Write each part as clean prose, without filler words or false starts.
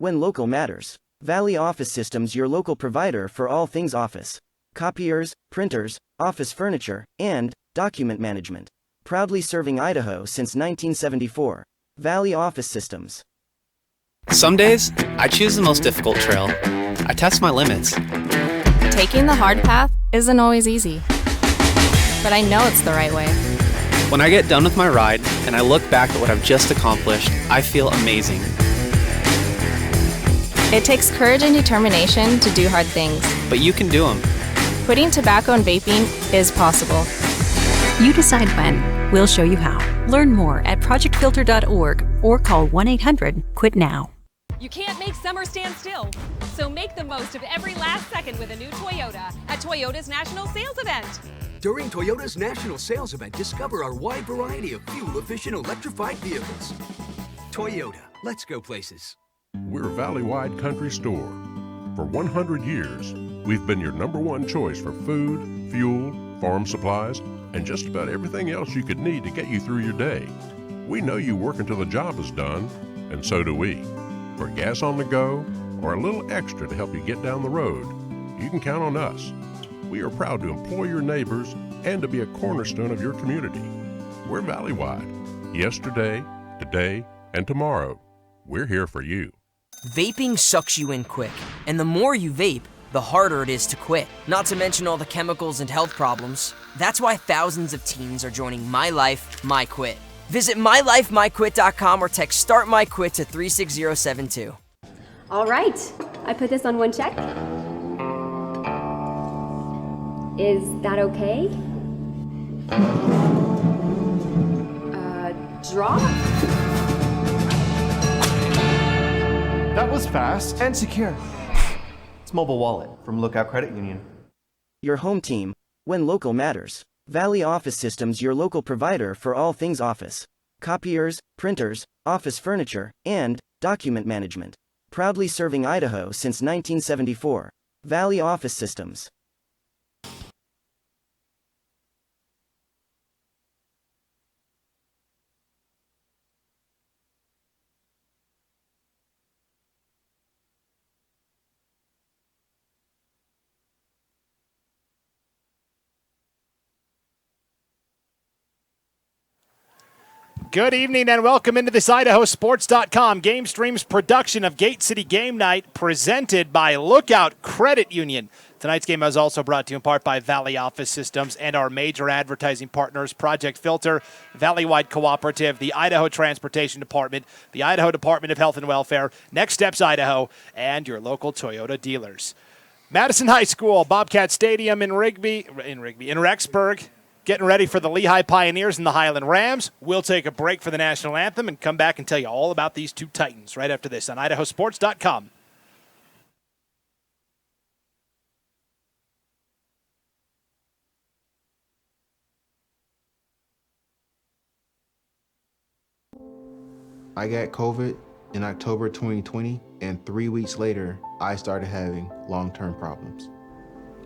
when local matters. Valley Office Systems, your local provider for all things office. Copiers, printers, office furniture, and document management. Proudly serving Idaho since 1974. Valley Office Systems. Some days, I choose the most difficult trail. I test my limits. Taking the hard path isn't always easy, but I know it's the right way. When I get done with my ride and I look back at what I've just accomplished, I feel amazing. It takes courage and determination to do hard things. But you can do them. Quitting tobacco and vaping is possible. You decide when. We'll show you how. Learn more at projectfilter.org or call 1-800-QUIT-NOW. You can't make summer stand still, so make the most of every last second with a new Toyota at Toyota's National Sales Event. During Toyota's National Sales Event, discover our wide variety of fuel-efficient electrified vehicles. Toyota, let's go places. We're Valley-wide country store. For 100 years, we've been your #1 choice for food, fuel, farm supplies, and just about everything else you could need to get you through your day. We know you work until the job is done, and so do we. For gas on the go, or a little extra to help you get down the road, you can count on us. We are proud to employ your neighbors and to be a cornerstone of your community. We're Valley-wide. Yesterday, today, and tomorrow. We're here for you. Vaping sucks you in quick, and the more you vape, the harder it is to quit. Not to mention all the chemicals and health problems. That's why thousands of teens are joining My Life, My Quit. Visit mylifemyquit.com or text Start My Quit to 36072. All right, I put this on one check. Is that okay? Draw? That was fast and secure. It's Mobile Wallet from Lookout Credit Union. Your home team, when local matters. Valley Office Systems, your local provider for all things office. Copiers, printers, office furniture, and document management. Proudly serving Idaho since 1974. Valley Office Systems. Good evening and welcome into this IdahoSports.com GameStreams production of Gate City Game Night presented by Lookout Credit Union. Tonight's game is also brought to you in part by Valley Office Systems and our major advertising partners, Project Filter, Valley-wide Cooperative, the Idaho Transportation Department, the Idaho Department of Health and Welfare, Next Steps Idaho, and your local Toyota dealers. Madison High School, Bobcat Stadium in Rexburg. Getting ready for the Lehi Pioneers and the Highland Rams. We'll take a break for the national anthem and come back and tell you all about these two Titans right after this on IdahoSports.com. I got COVID in October 2020, and 3 weeks later, I started having long-term problems.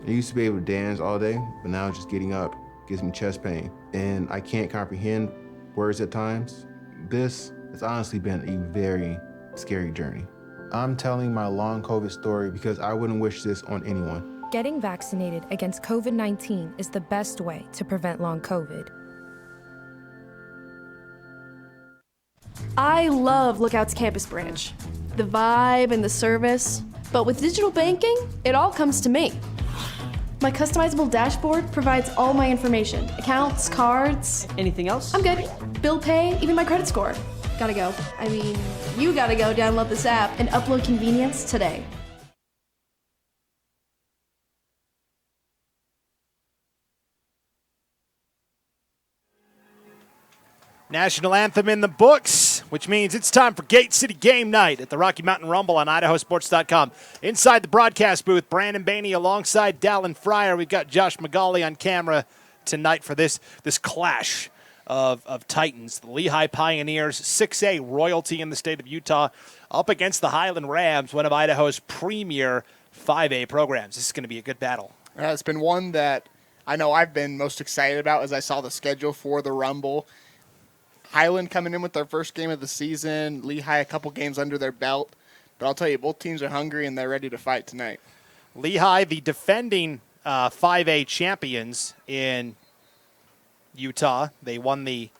I used to be able to dance all day, but now just getting up gives me chest pain, and I can't comprehend words at times. This has honestly been a very scary journey. I'm telling my long COVID story because I wouldn't wish this on anyone. Getting vaccinated against COVID-19 is the best way to prevent long COVID. I love Lookout's campus branch. The vibe and the service. But with digital banking, it all comes to me. My customizable dashboard provides all my information. Accounts, cards. Anything else? I'm good. Bill pay, even my credit score. Gotta go. I mean, you gotta go download this app and upload convenience today. National anthem in the books, which means it's time for Gate City Game Night at the Rocky Mountain Rumble on IdahoSports.com. Inside the broadcast booth, Brandon Bainey alongside Dallin Fryer. We've got Josh McGauley on camera tonight for this clash of Titans. The Lehi Pioneers, 6A royalty in the state of Utah, up against the Highland Rams, one of Idaho's premier 5A programs. This is going to be a good battle. It's been one that I know I've been most excited about as I saw the schedule for the Rumble. Highland coming in with their first game of the season, Lehi a couple games under their belt. But I'll tell you, both teams are hungry and they're ready to fight tonight. Lehi, the defending 5A champions in Utah. They won the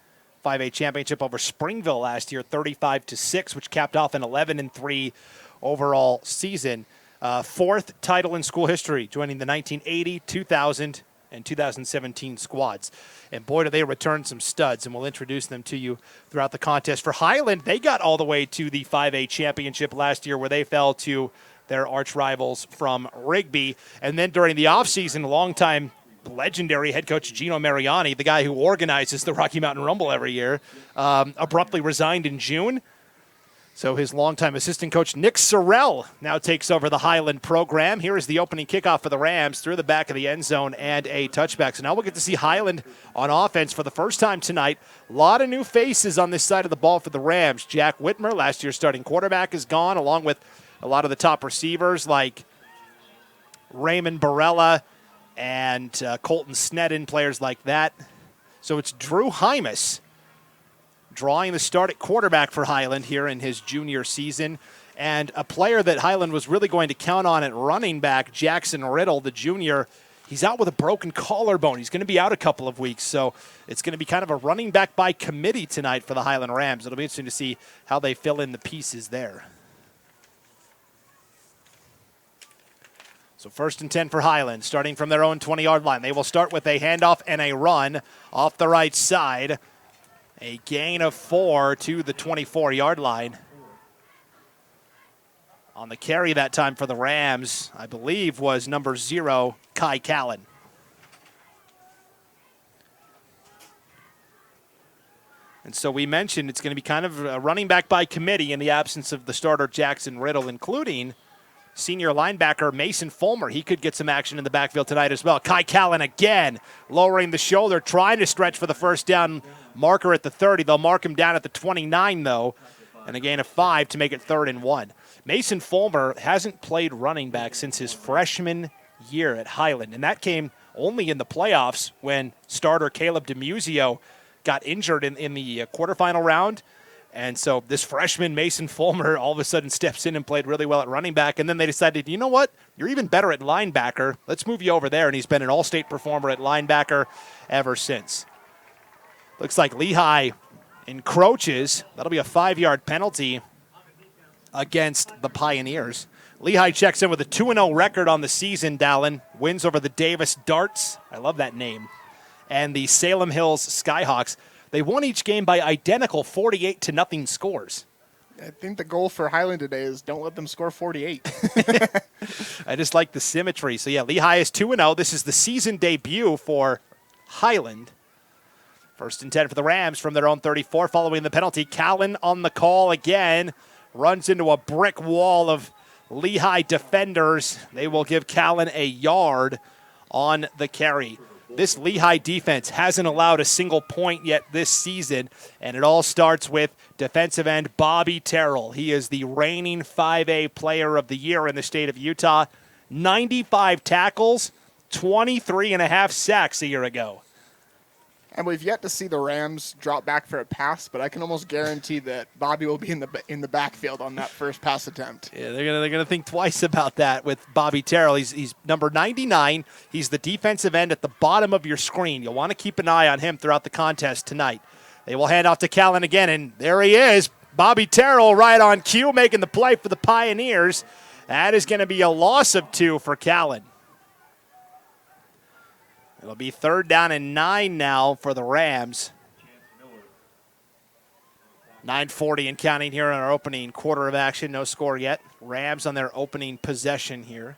5A championship over Springville last year, 35-6, which capped off an 11-3 overall season. Fourth title in school history, joining the 1980, 2000, and 2017 squads. And boy, do they return some studs, and we'll introduce them to you throughout the contest. For Highland, they got all the way to the 5A championship last year, where they fell to their arch rivals from Rigby. And then during the offseason, longtime legendary head coach Gino Mariani, the guy who organizes the Rocky Mountain Rumble every year, abruptly resigned in June. So his longtime assistant coach, Nick Sorrell, now takes over the Highland program. Here is the opening kickoff for the Rams through the back of the end zone and a touchback. So now we'll get to see Highland on offense for the first time tonight. A lot of new faces on this side of the ball for the Rams. Jack Whitmer, last year's starting quarterback, is gone, along with a lot of the top receivers like Raymond Barella and Colton Sneddon, players like that. So it's Drew Hymas drawing the start at quarterback for Highland here in his junior season. And a player that Highland was really going to count on at running back, Jackson Riddle, the junior, he's out with a broken collarbone. He's going to be out a couple of weeks, so it's going to be kind of a running back by committee tonight for the Highland Rams. It'll be interesting to see how they fill in the pieces there. So 1st and 10 for Highland, starting from their own 20-yard line. They will start with a handoff and a run off the right side. A gain of 4 to the 24-yard line. On the carry that time for the Rams, I believe, was number 0, Kai Callan. And so we mentioned it's going to be kind of a running back by committee in the absence of the starter Jackson Riddle, including senior linebacker Mason Fulmer. He could get some action in the backfield tonight as well. Kai Callan again lowering the shoulder, trying to stretch for the first down marker at the 30. They'll mark him down at the 29, though, and a gain of 5 to make it 3rd and 1. Mason Fulmer hasn't played running back since his freshman year at Highland, and that came only in the playoffs when starter Caleb DeMuzio got injured in the quarterfinal round. And so this freshman, Mason Fulmer, all of a sudden steps in and played really well at running back. And then they decided, you know what? You're even better at linebacker. Let's move you over there. And he's been an all-state performer at linebacker ever since. Looks like Lehi encroaches. That'll be a 5-yard penalty against the Pioneers. Lehi checks in with a 2-0 record on the season, Dallin. Wins over the Davis Darts. I love that name. And the Salem Hills Skyhawks. They won each game by identical 48-0 scores. I think the goal for Highland today is don't let them score 48. I just like the symmetry. So, yeah, Lehi is 2-0. This is the season debut for Highland. 1st and 10 for the Rams from their own 34 following the penalty. Callan on the call again. Runs into a brick wall of Lehi defenders. They will give Callan a yard on the carry. This Lehi defense hasn't allowed a single point yet this season, and it all starts with defensive end Bobby Terrell. He is the reigning 5A player of the year in the state of Utah. 95 tackles, 23.5 sacks a year ago. And we've yet to see the Rams drop back for a pass, but I can almost guarantee that Bobby will be in the backfield on that first pass attempt. Yeah, they're gonna think twice about that with Bobby Terrell. He's number 99. He's the defensive end at the bottom of your screen. You'll want to keep an eye on him throughout the contest tonight. They will hand off to Callan again, and there he is. Bobby Terrell right on cue, making the play for the Pioneers. That is going to be a loss of 2 for Callan. It'll be 3rd down and 9 now for the Rams. 9:40 and counting here on our opening quarter of action. No score yet. Rams on their opening possession here.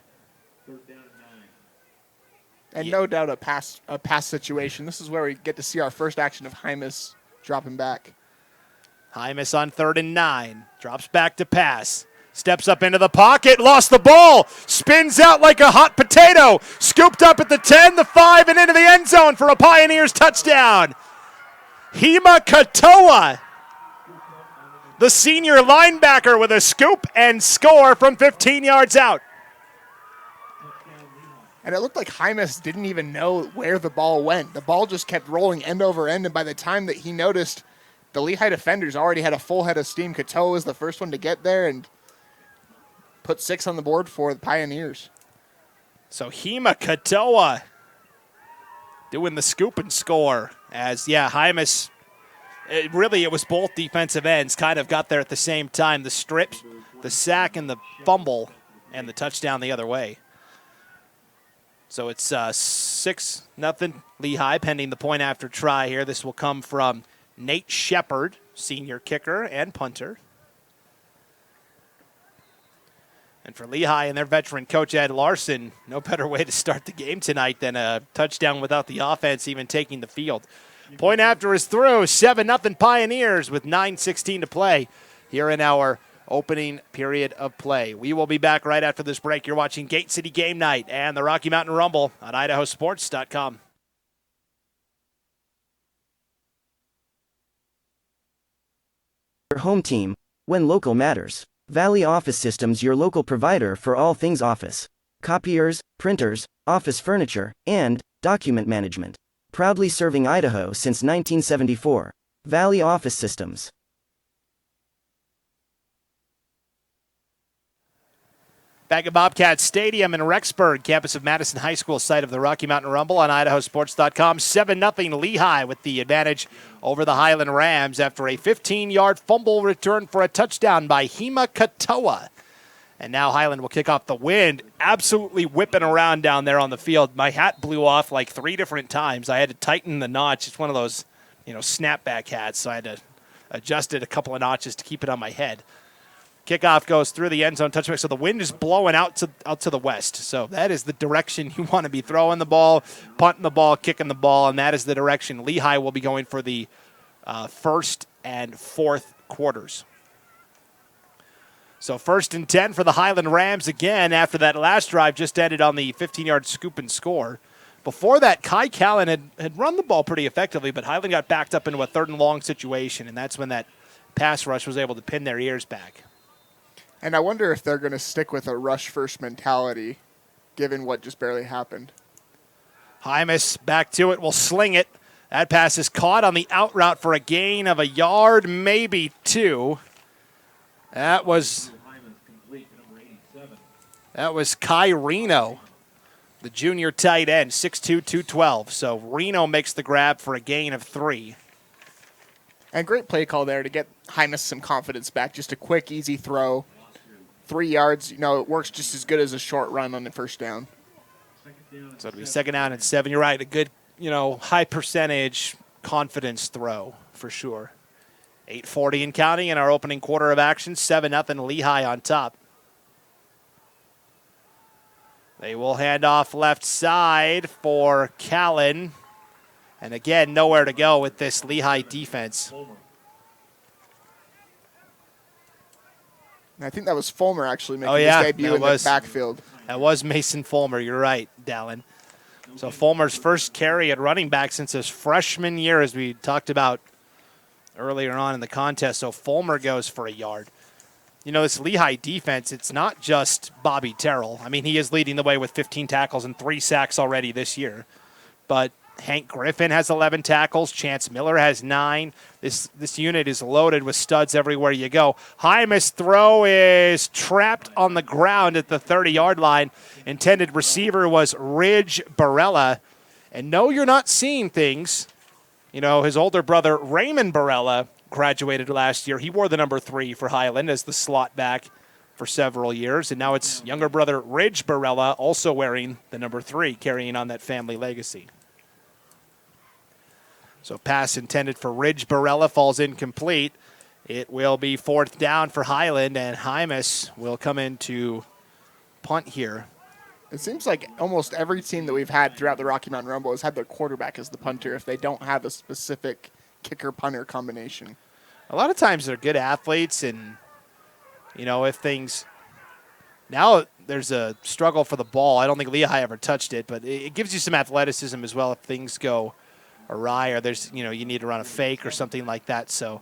And no doubt a pass situation. This is where we get to see our first action of Hymas dropping back. Hymas on 3rd and 9. Drops back to pass. Steps up into the pocket, lost the ball, spins out like a hot potato, scooped up at the 10, the 5, and into the end zone for a Pioneers touchdown. Hema Katoa, the senior linebacker, with a scoop and score from 15 yards out. And it looked like Hymas didn't even know where the ball went. The ball just kept rolling end over end, and by the time that he noticed, the Lehi defenders already had a full head of steam. Katoa was the first one to get there, and put 6 on the board for the Pioneers. So Hima Katoa doing the scoop and score as, Hymas, it was both defensive ends kind of got there at the same time. The strip, the sack, and the fumble, and the touchdown the other way. So it's 6-0 Lehi pending the point after try here. This will come from Nate Shepard, senior kicker and punter. And for Lehi and their veteran coach Ed Larson, no better way to start the game tonight than a touchdown without the offense even taking the field. Point after is through, 7-0 Pioneers with 9:16 to play here in our opening period of play. We will be back right after this break. You're watching Gate City Game Night and the Rocky Mountain Rumble on IdahoSports.com. Your home team, when local matters. Valley Office Systems, your local provider for all things office. Copiers, printers, office furniture, and document management. Proudly serving Idaho since 1974. Valley Office Systems. Back at Bobcat Stadium in Rexburg, campus of Madison High School, site of the Rocky Mountain Rumble on IdahoSports.com. 7-0 Lehi with the advantage over the Highland Rams after a 15-yard fumble return for a touchdown by Hima Katoa. And now Highland will kick off. The wind absolutely whipping around down there on the field. My hat blew off like 3 different times. I had to tighten the notch. It's one of those, snapback hats, so I had to adjust it a couple of notches to keep it on my head. Kickoff goes through the end zone touchback, so the wind is blowing out to the west. So that is the direction you want to be throwing the ball, punting the ball, kicking the ball, and that is the direction Lehi will be going for the first and fourth quarters. So 1st and 10 for the Highland Rams again after that last drive just ended on the 15-yard scoop and score. Before that, Kai Callan had run the ball pretty effectively, but Highland got backed up into a 3rd and long situation, and that's when that pass rush was able to pin their ears back. And I wonder if they're going to stick with a rush-first mentality, given what just barely happened. Hymas back to it, will sling it. That pass is caught on the out route for a gain of a yard, maybe 2. That was Kai Reno, the junior tight end, 6'2", 212. So Reno makes the grab for a gain of 3. And great play call there to get Hymas some confidence back. Just a quick, easy throw. 3 yards, it works just as good as a short run on the first down. So it'll be 2nd down and 7. You're right, a good, high percentage confidence throw for sure. 8:40 and counting in our opening quarter of action. 7-0 Lehi on top. They will hand off left side for Callan. And again, nowhere to go with this Lehi defense. I think that was Fulmer actually making his debut in the backfield. That was Mason Fulmer. You're right, Dallin. So Fulmer's first carry at running back since his freshman year, as we talked about earlier on in the contest. So Fulmer goes for a yard. This Lehi defense, it's not just Bobby Terrell. I mean, he is leading the way with 15 tackles and 3 sacks already this year. But Hank Griffin has 11 tackles. Chance Miller has 9. This unit is loaded with studs everywhere you go. Hymas' throw is trapped on the ground at the 30-yard line. Intended receiver was Ridge Barella. And no, you're not seeing things. His older brother, Raymond Barella, graduated last year. He wore the number 3 for Highland as the slot back for several years. And now it's younger brother, Ridge Barella, also wearing the number 3, carrying on that family legacy. So pass intended for Ridge Barella falls incomplete. It will be 4th down for Highland, and Hymas will come in to punt here. It seems like almost every team that we've had throughout the Rocky Mountain Rumble has had their quarterback as the punter if they don't have a specific kicker-punter combination. A lot of times they're good athletes, and, if things... Now there's a struggle for the ball. I don't think Lehi ever touched it, but it gives you some athleticism as well if things go awry or there's, you need to run a fake or something like that. So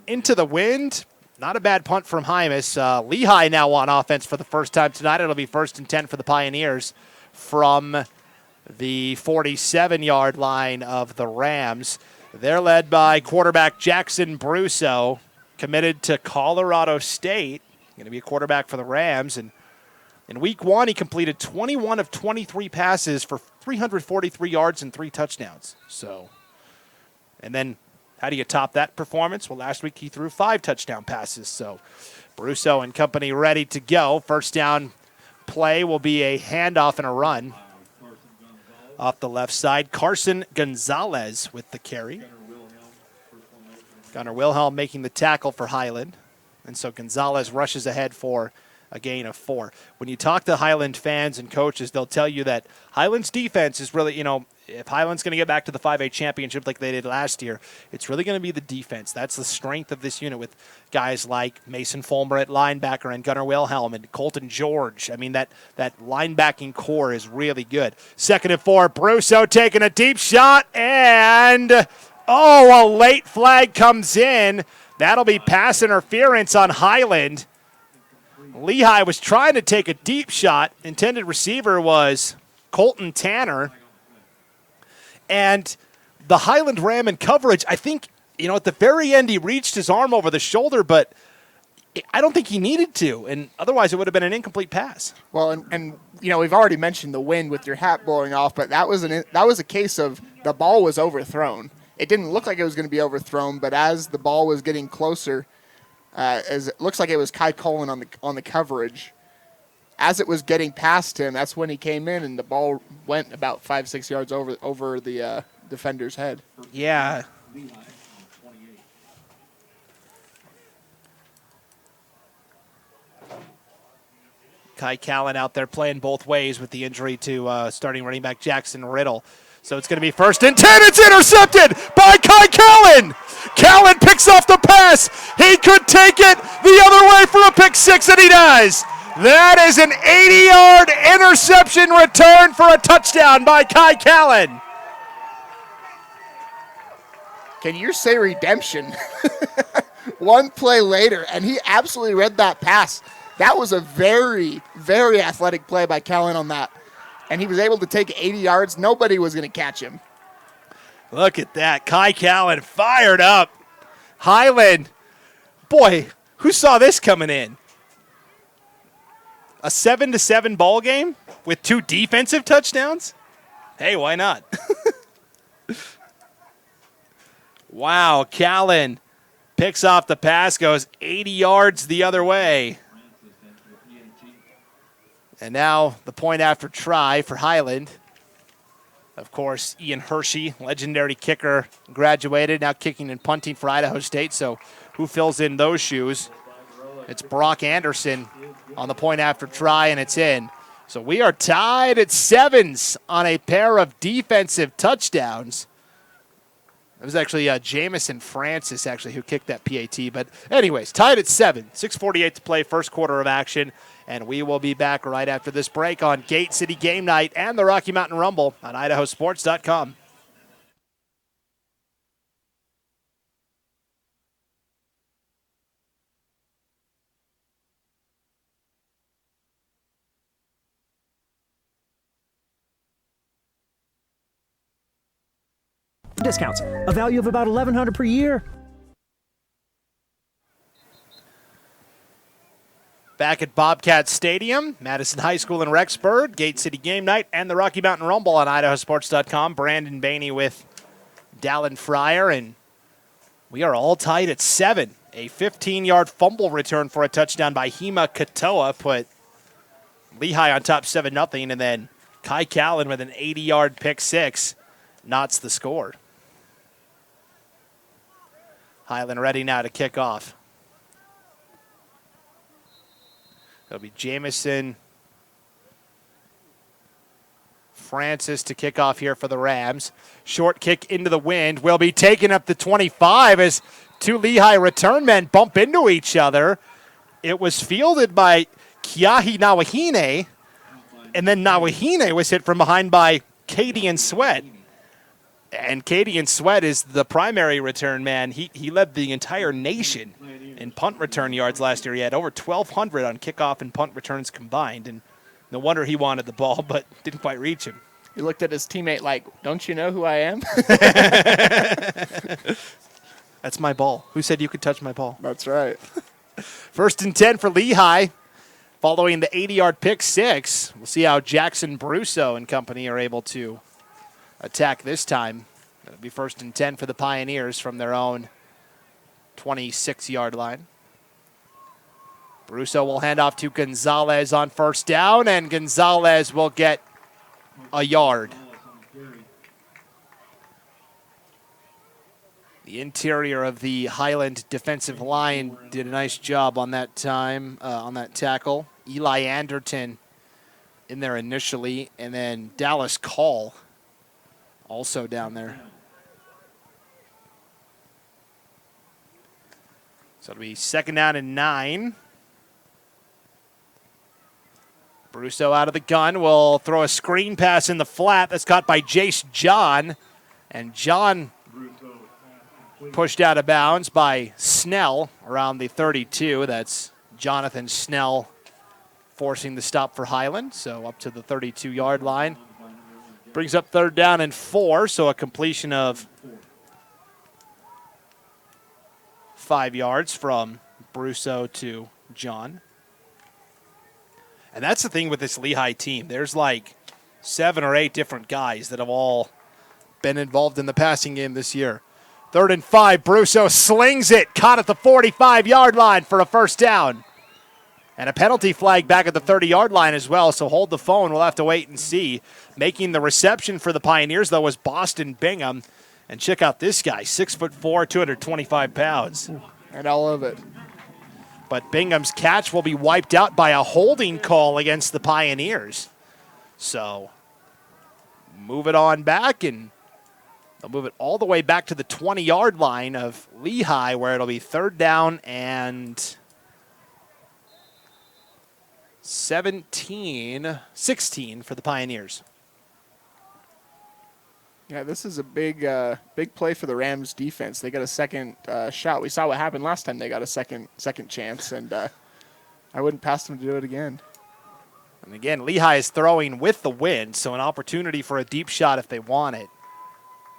into the wind, not a bad punt from Hymas. Lehi now on offense for the first time tonight. It'll be 1st and 10 for the Pioneers from the 47-yard line of the Rams. They're led by quarterback Jackson Brusso, committed to Colorado State. going to be a quarterback for the Rams. And in week 1, he completed 21 of 23 passes for 343 yards and 3 touchdowns. So, and then how do you top that performance? Well, last week he threw 5 touchdown passes. So Brusso and company ready to go. First down play will be a handoff and a run. Off the left side, Carson Gonzalez with the carry. Gunnar Wilhelm making the tackle for Highland. And so Gonzalez rushes ahead for a gain of 4. When you talk to Highland fans and coaches, they'll tell you that Highland's defense is really, if Highland's going to get back to the 5A championship like they did last year, it's really going to be the defense. That's the strength of this unit with guys like Mason Fulmer at linebacker and Gunnar Wilhelm and Colton George. I mean, that linebacking core is really good. 2nd and 4, Brusso taking a deep shot, and a late flag comes in. That'll be pass interference on Highland. Lehi was trying to take a deep shot. Intended receiver was Colton Tanner. And the Highland Ram in coverage, I think, at the very end he reached his arm over the shoulder, but I don't think he needed to. And otherwise it would have been an incomplete pass. Well, and we've already mentioned the wind with your hat blowing off, but that was a case of the ball was overthrown. It didn't look like it was going to be overthrown, but as the ball was getting closer, as it looks like it was Kai Cullen on the coverage. As it was getting past him, that's when he came in, and the ball went about 5-6 yards over the defender's head. Yeah. Kai Callan out there playing both ways with the injury to starting running back Jackson Riddle. So it's going to be 1st and 10. It's intercepted by Kai Callan. Callan picks off the pass. He could take it the other way for a pick 6, and he does. That is an 80-yard interception return for a touchdown by Kai Callan. Can you say redemption? One play later, and he absolutely read that pass. That was a very, very athletic play by Callan on that. And he was able to take 80 yards. Nobody was going to catch him. Look at that. Kai Callan fired up. Highland. Boy, who saw this coming in? A 7-7 ball game with 2 defensive touchdowns? Hey, why not? Wow, Callan picks off the pass, goes 80 yards the other way. And now the point after try for Highland. Of course, Ian Hershey, legendary kicker, graduated, now kicking and punting for Idaho State. So who fills in those shoes? It's Brock Anderson on the point after try, and it's in. So we are tied at 7s on a pair of defensive touchdowns. It was actually Jamison Francis, actually, who kicked that PAT. But anyways, tied at 7. 6:48 to play, first quarter of action. And we will be back right after this break on Gate City Game Night and the Rocky Mountain Rumble on IdahoSports.com. Discounts, a value of about $1,100 per year. Back at Bobcat Stadium, Madison High School in Rexburg, Gate City Game Night, and the Rocky Mountain Rumble on IdahoSports.com. Brandon Bainey with Dallin Fryer, and we are all tied at 7. A 15-yard fumble return for a touchdown by Hema Katoa put Lehi on top 7-0, and then Kai Callan with an 80-yard pick 6 knots the score. Highland ready now to kick off. It'll be Jamison Francis to kick off here for the Rams. Short kick into the wind will be taken up to 25 as 2 Lehi return men bump into each other. It was fielded by Kiahi Nawahine, and then Nawahine was hit from behind by Cadian Sweat. And Cadian Sweat is the primary return man. He led the entire nation in punt return yards last year. He had over 1,200 on kickoff and punt returns combined, and no wonder he wanted the ball, but didn't quite reach him. He looked at his teammate like, don't you know who I am? That's my ball. Who said you could touch my ball? That's right. First and 10 for Lehi. Following the 80-yard pick six, we'll see how Jackson Brusso and company are able to attack this time. It'll be first and 10 for the Pioneers from their own 26-yard line. Brusso will hand off to Gonzalez on first down, and Gonzalez will get a yard. The interior of the Highland defensive line did a nice job on that time, on that tackle. Eli Anderton in there initially, and then Dallas Call also down there. So it'll be second down and 9. Brusso out of the gun will throw a screen pass in the flat. That's caught by Jace John, and John pushed out of bounds by Snell around the 32. That's Jonathan Snell forcing the stop for Highland, so up to the 32-yard line. Brings up third down and 4, so a completion of 5 yards from Brusso to John. And that's the thing with this Lehi team. There's like 7 or 8 different guys that have all been involved in the passing game this year. Third and 5, Brusso slings it, caught at the 45-yard line for a first down. And a penalty flag back at the 30-yard line as well, so hold the phone. We'll have to wait and see. Making the reception for the Pioneers, though, was Boston Bingham. And check out this guy, 6'4", 225 pounds. And all of it. But Bingham's catch will be wiped out by a holding call against the Pioneers. So move it on back, and they'll move it all the way back to the 20-yard line of Lehi, where it'll be third down and 16 for the Pioneers. Yeah, this is a big play for the Rams defense. They got a second shot. We saw what happened last time they got a second chance, and I wouldn't pass them to do it again. And again, Lehi is throwing with the wind, so an opportunity for a deep shot if they want it.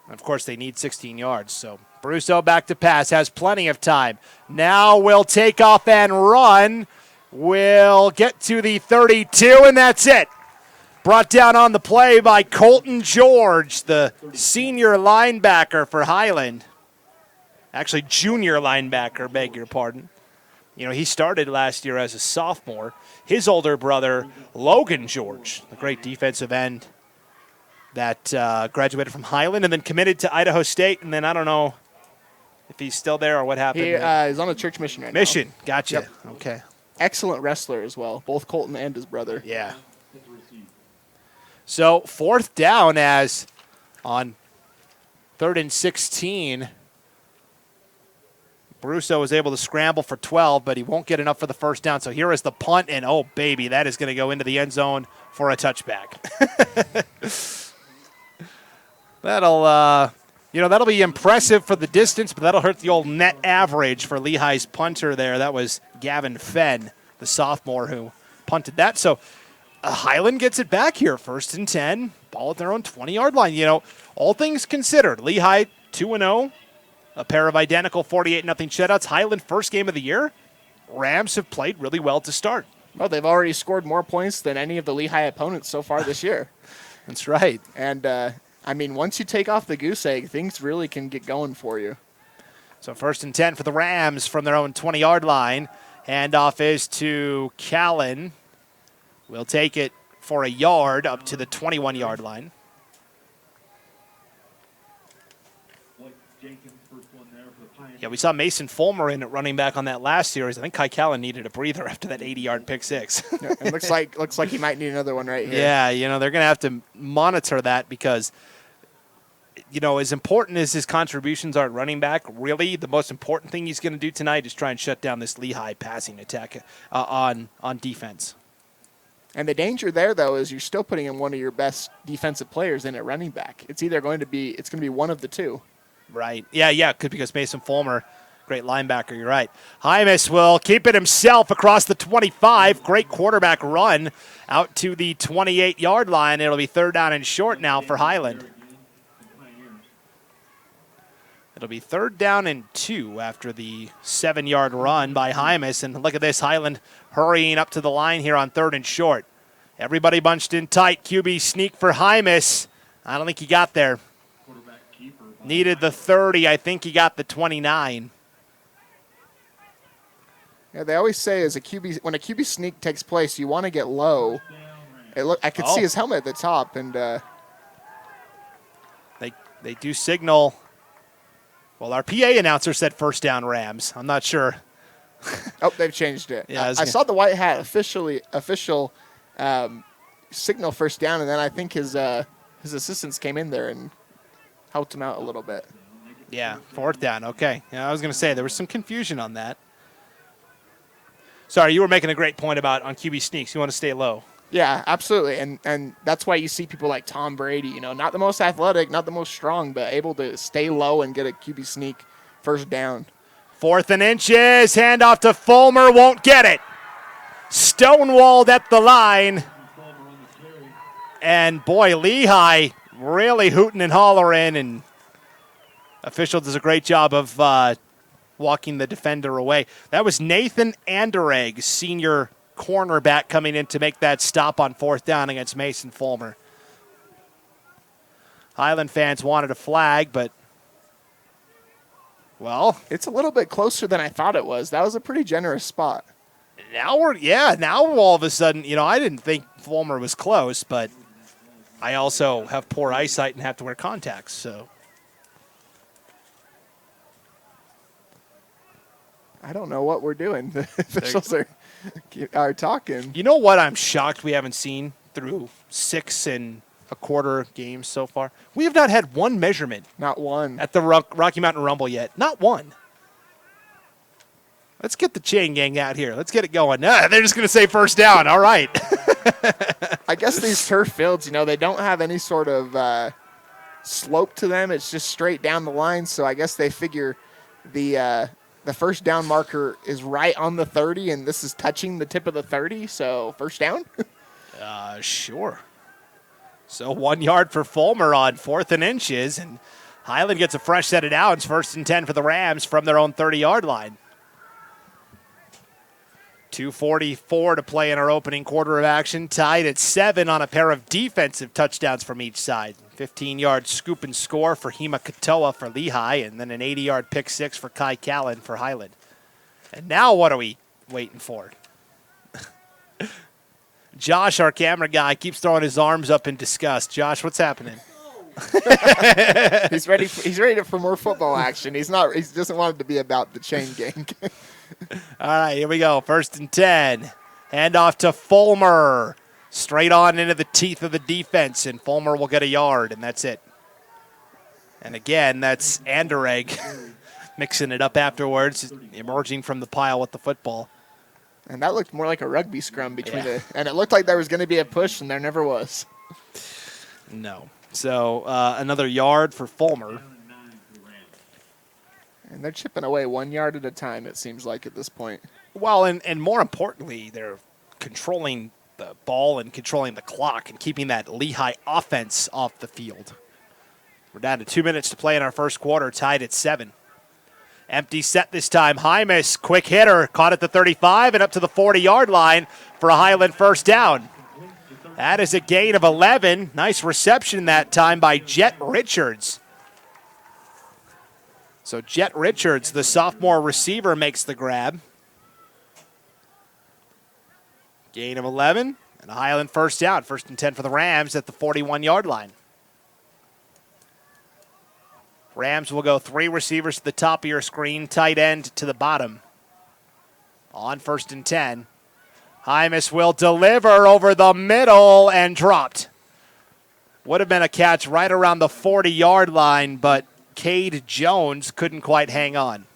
And of course, they need 16 yards. So Brusso back to pass, has plenty of time. Now will take off and run. Will get to the 32, and that's it. Brought down on the play by Colton George, the senior linebacker for Highland. Actually, junior linebacker, beg your pardon. You know, he started last year as a sophomore. His older brother, Logan George, the great defensive end that graduated from Highland and then committed to Idaho State. And then I don't know if he's still there or what happened. He's on a church mission right now. Mission, gotcha. Yep. Okay. Excellent wrestler as well, both Colton and his brother. Yeah. So fourth down as on 3rd and 16. Brusso was able to scramble for 12, but he won't get enough for the first down. So here is the punt, and oh, baby, that is going to go into the end zone for a touchback. That'll be impressive for the distance, but that'll hurt the old net average for Lehi's punter there. That was Gavin Fenn, the sophomore, who punted that. So Highland gets it back here, 1st and 10, ball at their own 20-yard line. You know, all things considered, Lehi 2-0, a pair of identical 48-0 shutouts. Highland, first game of the year. Rams have played really well to start. Well, they've already scored more points than any of the Lehi opponents so far this year. That's right. And, once you take off the goose egg, things really can get going for you. So 1st and 10 for the Rams from their own 20-yard line. Handoff is to Callan. We'll take it for a yard up to the 21-yard line. Yeah, we saw Mason Fulmer in at running back on that last series. I think Kai Callan needed a breather after that 80-yard pick six. Yeah, it looks like he might need another one right here. Yeah, they're going to have to monitor that because, as important as his contributions are at running back, really the most important thing he's going to do tonight is try and shut down this Lehi passing attack on defense. And the danger there, though, is you're still putting in one of your best defensive players in at running back. It's going to be one of the two. Right. Yeah, because Mason Fulmer, great linebacker, you're right. Hymas will keep it himself across the 25. Great quarterback run out to the 28-yard line. It'll be 3rd down and short now for Highland. It'll be 3rd down and 2 after the 7-yard run by Hymas. And look at this, Highland hurrying up to the line here on 3rd and short. Everybody bunched in tight. QB sneak for Hymas. I don't think he got there. Needed the 30. I think he got the 29. Yeah, they always say when a QB sneak takes place, you want to get low. I could see his helmet at the top, and they do signal. Well, our PA announcer said 1st down Rams. I'm not sure. Oh, they've changed it. Yeah, I saw the white hat official signal 1st down, and then I think his assistants came in there and helped him out a little bit. Yeah, 4th down. Okay. Yeah, I was going to say there was some confusion on that. Sorry, you were making a great point about on QB sneaks. You want to stay low. Yeah, absolutely. And that's why you see people like Tom Brady, not the most athletic, not the most strong, but able to stay low and get a QB sneak 1st down. 4th and inches. Handoff to Fulmer. Won't get it. Stonewalled at the line. And boy, Lehi really hooting and hollering, and official does a great job of walking the defender away. That was Nathan Anderegg, senior cornerback, coming in to make that stop on 4th down against Mason Fulmer. Highland fans wanted a flag, but, well. It's a little bit closer than I thought it was. That was a pretty generous spot. Now all of a sudden, I didn't think Fulmer was close, but I also have poor eyesight and have to wear contacts, so. I don't know what we're doing. The officials are talking. You know what I'm shocked we haven't seen through 6 1/4 games so far? We have not had one measurement. Not one. At the Rocky Mountain Rumble yet. Not one. Let's get the chain gang out here. Let's get it going. They're just going to say 1st down. All right. I guess these turf fields, they don't have any sort of slope to them. It's just straight down the line. So I guess they figure the 1st down marker is right on the 30, and this is touching the tip of the 30, so 1st down? Sure. So 1 yard for Fulmer on 4th and inches, and Highland gets a fresh set of downs, 1st and 10 for the Rams from their own 30-yard line. 2:44 to play in our opening quarter of action, tied at 7 on a pair of defensive touchdowns from each side. 15-yard scoop and score for Hema Katoa for Lehi, and then an 80-yard pick 6 for Kai Callan for Highland. And now what are we waiting for? Josh, our camera guy, keeps throwing his arms up in disgust. Josh, what's happening? He's ready for more football action. He doesn't want it to be about the chain gang. All right, here we go. 1st and 10. Handoff to Fulmer. Straight on into the teeth of the defense, and Fulmer will get a yard, and that's it. And again, that's Anderegg mixing it up afterwards, emerging from the pile with the football. And that looked more like a rugby scrum and it looked like there was going to be a push, and there never was. No. So another yard for Fulmer. And they're chipping away 1 yard at a time, it seems like, at this point. Well, and more importantly, they're controlling the ball and controlling the clock and keeping that Lehi offense off the field. We're down to 2 minutes to play in our first quarter, tied at 7. Empty set this time. Hymas, quick hitter, caught at the 35 and up to the 40-yard line for a Highland 1st down. That is a gain of 11. Nice reception that time by Jet Richards. So Jet Richards, the sophomore receiver, makes the grab. Gain of 11, and a Highland 1st down. 1st and 10 for the Rams at the 41-yard line. Rams will go 3 receivers to the top of your screen, tight end to the bottom. On 1st and 10. Hymas will deliver over the middle and dropped. Would have been a catch right around the 40-yard line, but Cade Jones couldn't quite hang on.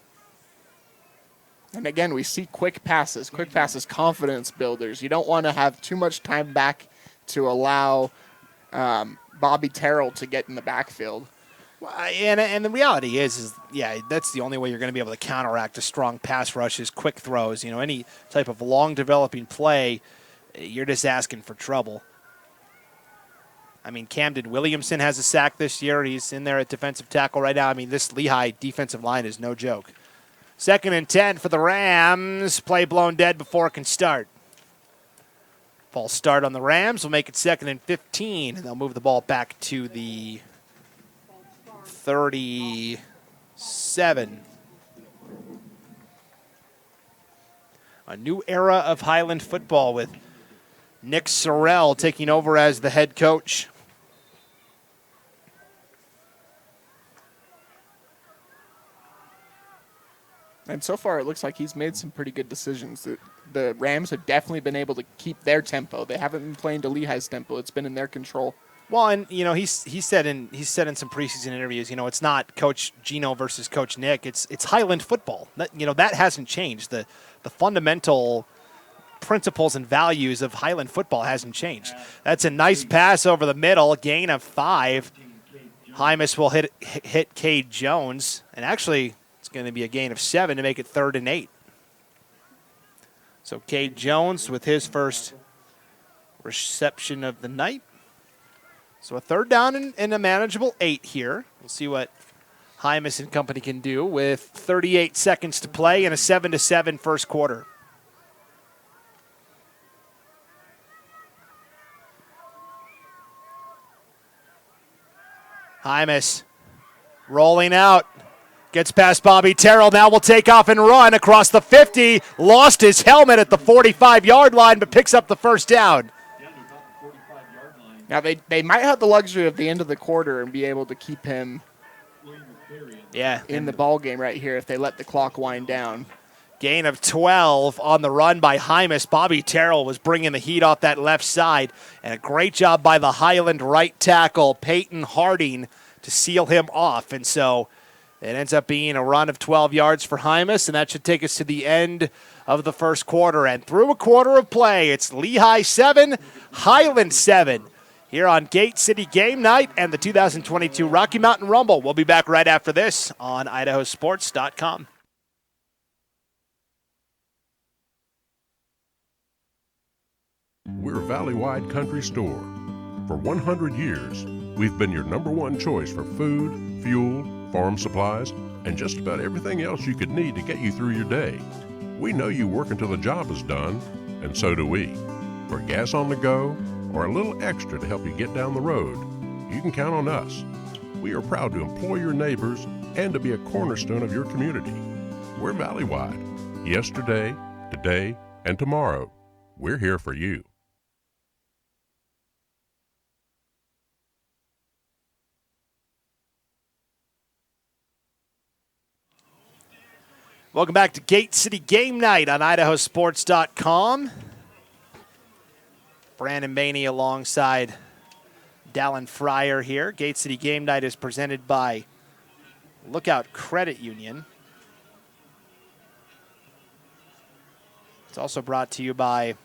And again, we see quick passes, confidence builders. You don't want to have too much time back to allow Bobby Terrell to get in the backfield. Well, and the reality is that's the only way you're going to be able to counteract a strong pass rush is quick throws. Any type of long developing play, you're just asking for trouble. I mean, Camden Williamson has a sack this year. He's in there at defensive tackle right now. I mean, this Lehi defensive line is no joke. 2nd and 10 for the Rams. Play blown dead before it can start. False start on the Rams will make it 2nd and 15, and they'll move the ball back to the 37. A new era of Highland football with Nick Sorrell taking over as the head coach. And so far, it looks like he's made some pretty good decisions. The Rams have definitely been able to keep their tempo. They haven't been playing to Lehi's tempo. It's been in their control. Well, and he said in some preseason interviews, it's not Coach Gino versus Coach Nick. It's Highland football. That hasn't changed. The fundamental principles and values of Highland football hasn't changed. That's a nice pass over the middle, gain of 5. Hymas will hit Cade Jones, and actually it's going to be a gain of 7 to make it 3rd and 8. So Cade Jones with his first reception of the night. So a 3rd down and a manageable 8 here. We'll see what Hymas and company can do with 38 seconds to play in a 7-7 first quarter. Hymas rolling out. Gets past Bobby Terrell. Now will take off and run across the 50. Lost his helmet at the 45-yard line, but picks up the first down. Now, they might have the luxury of the end of the quarter and be able to keep him in the ball game right here if they let the clock wind down. Gain of 12 on the run by Hymas. Bobby Terrell was bringing the heat off that left side, and a great job by the Highland right tackle, Peyton Harding, to seal him off. And so it ends up being a run of 12 yards for Hymas, and that should take us to the end of the first quarter. And through a quarter of play, it's Lehi 7, Highland 7. Here on Gate City Game Night and the 2022 Rocky Mountain Rumble. We'll be back right after this on IdahoSports.com. We're Valley-wide Country Store. For 100 years, we've been your #1 choice for food, fuel, farm supplies, and just about everything else you could need to get you through your day. We know you work until the job is done, and so do we. For gas on the go, or a little extra to help you get down the road, you can count on us. We are proud to employ your neighbors and to be a cornerstone of your community. We're Valley-wide. Yesterday, today, and tomorrow, we're here for you. Welcome back to Gate City Game Night on IdahoSports.com. Brandon Maney alongside Dallin Fryer here. Gate City Game Night is presented by Lookout Credit Union. It's also brought to you by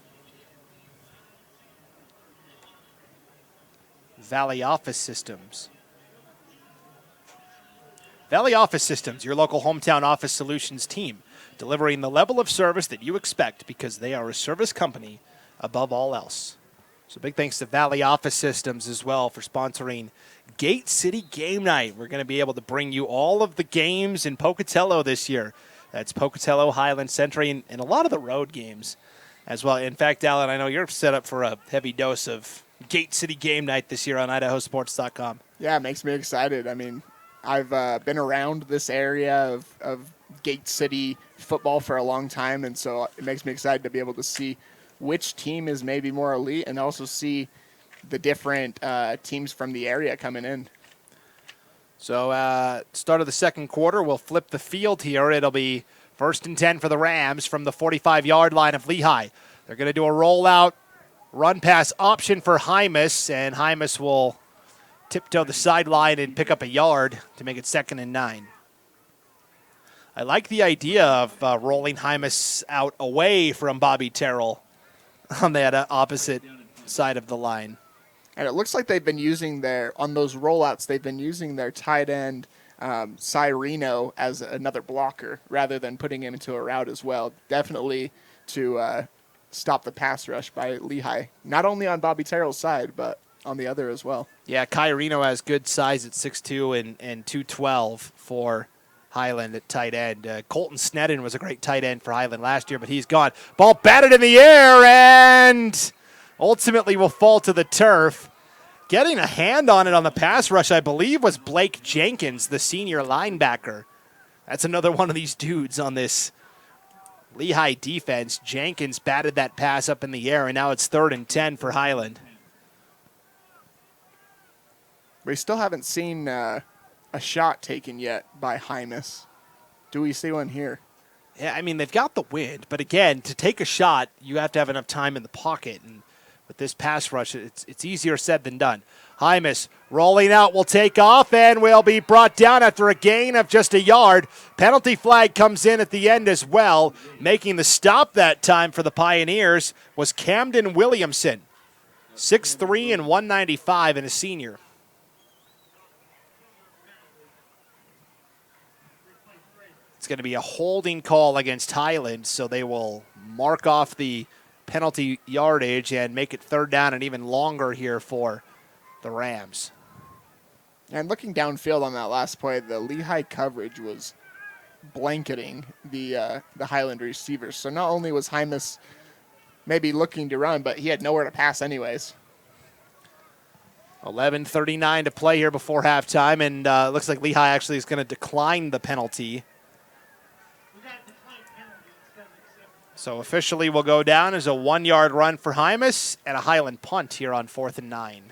Valley Office Systems. Valley Office Systems, your local hometown office solutions team, delivering the level of service that you expect because they are a service company above all else. So big thanks to Valley Office Systems as well for sponsoring Gate City Game Night. We're going to be able to bring you all of the games in Pocatello this year. That's Pocatello, Highland, Century, and a lot of the road games as well. In fact, Alan, I know you're set up for a heavy dose of Gate City Game Night this year on IdahoSports.com. Yeah, it makes me excited. I mean, I've been around this area of Gate City football for a long time, and so it makes me excited to be able to see which team is maybe more elite and also see the different teams from the area coming in. So start of the second quarter, we'll flip the field here. It'll be 1st and 10 for the Rams from the 45-yard line of Lehi. They're going to do a rollout run pass option for Hymas, and Hymas will tiptoe the sideline and pick up a yard to make it 2nd and 9. I like the idea of rolling Hymas out away from Bobby Terrell on that opposite side of the line. And it looks like they've been using on those rollouts, they've been using their tight end, Cyreno, as another blocker rather than putting him into a route as well. Definitely to stop the pass rush by Lehi. Not only on Bobby Terrell's side, but on the other as well. Yeah, Kyrino has good size at 6'2" and 212 for Highland at tight end. Colton Sneddon was a great tight end for Highland last year, but he's gone. Ball batted in the air and ultimately will fall to the turf. Getting a hand on it on the pass rush, I believe, was Blake Jenkins, the senior linebacker. That's another one of these dudes on this Lehi defense. Jenkins batted that pass up in the air, and now it's 3rd and 10 for Highland. We still haven't seen a shot taken yet by Hymas. Do we see one here? Yeah, I mean, they've got the wind, but again, to take a shot, you have to have enough time in the pocket, and with this pass rush, it's easier said than done. Hymas rolling out, will take off, and will be brought down after a gain of just a yard. Penalty flag comes in at the end as well. Making the stop that time for the Pioneers was Camden Williamson, 6'3" and 195, and a senior. It's going to be a holding call against Highland, so they will mark off the penalty yardage and make it 3rd down and even longer here for the Rams. And looking downfield on that last play, the Lehi coverage was blanketing the Highland receivers. So not only was Hymas maybe looking to run, but he had nowhere to pass anyways. 11:39 to play here before halftime, and looks like Lehi actually is going to decline the penalty. So officially will go down as a 1-yard run for Hymas and a Highland punt here on 4th and 9.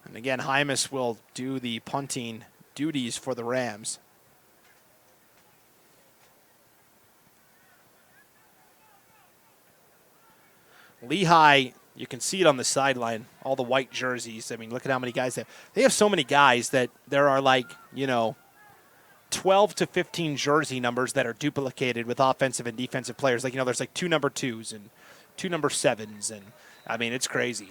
And again, Hymas will do the punting duties for the Rams. Lehi, you can see it on the sideline, all the white jerseys. I mean, look at how many guys they have. They have so many guys that there are 12 to 15 jersey numbers that are duplicated with offensive and defensive players. There's 2 number 2s and 2 number 7s. And, I mean, it's crazy.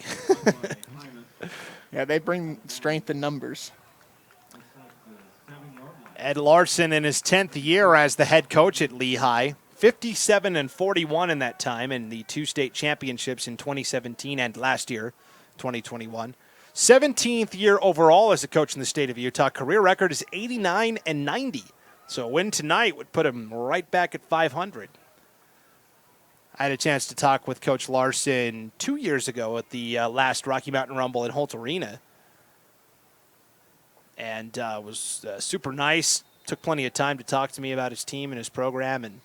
Yeah, they bring strength in numbers. Ed Larson in his 10th year as the head coach at Lehi. 57 and 41 in that time in the 2 state championships in 2017 and last year, 2021. 17th year overall as a coach in the state of Utah. Career record is 89 and 90. So a win tonight would put him right back at 500. I had a chance to talk with Coach Larson 2 years ago at the last Rocky Mountain Rumble in Holt Arena. And was super nice. Took plenty of time to talk to me about his team and his program, and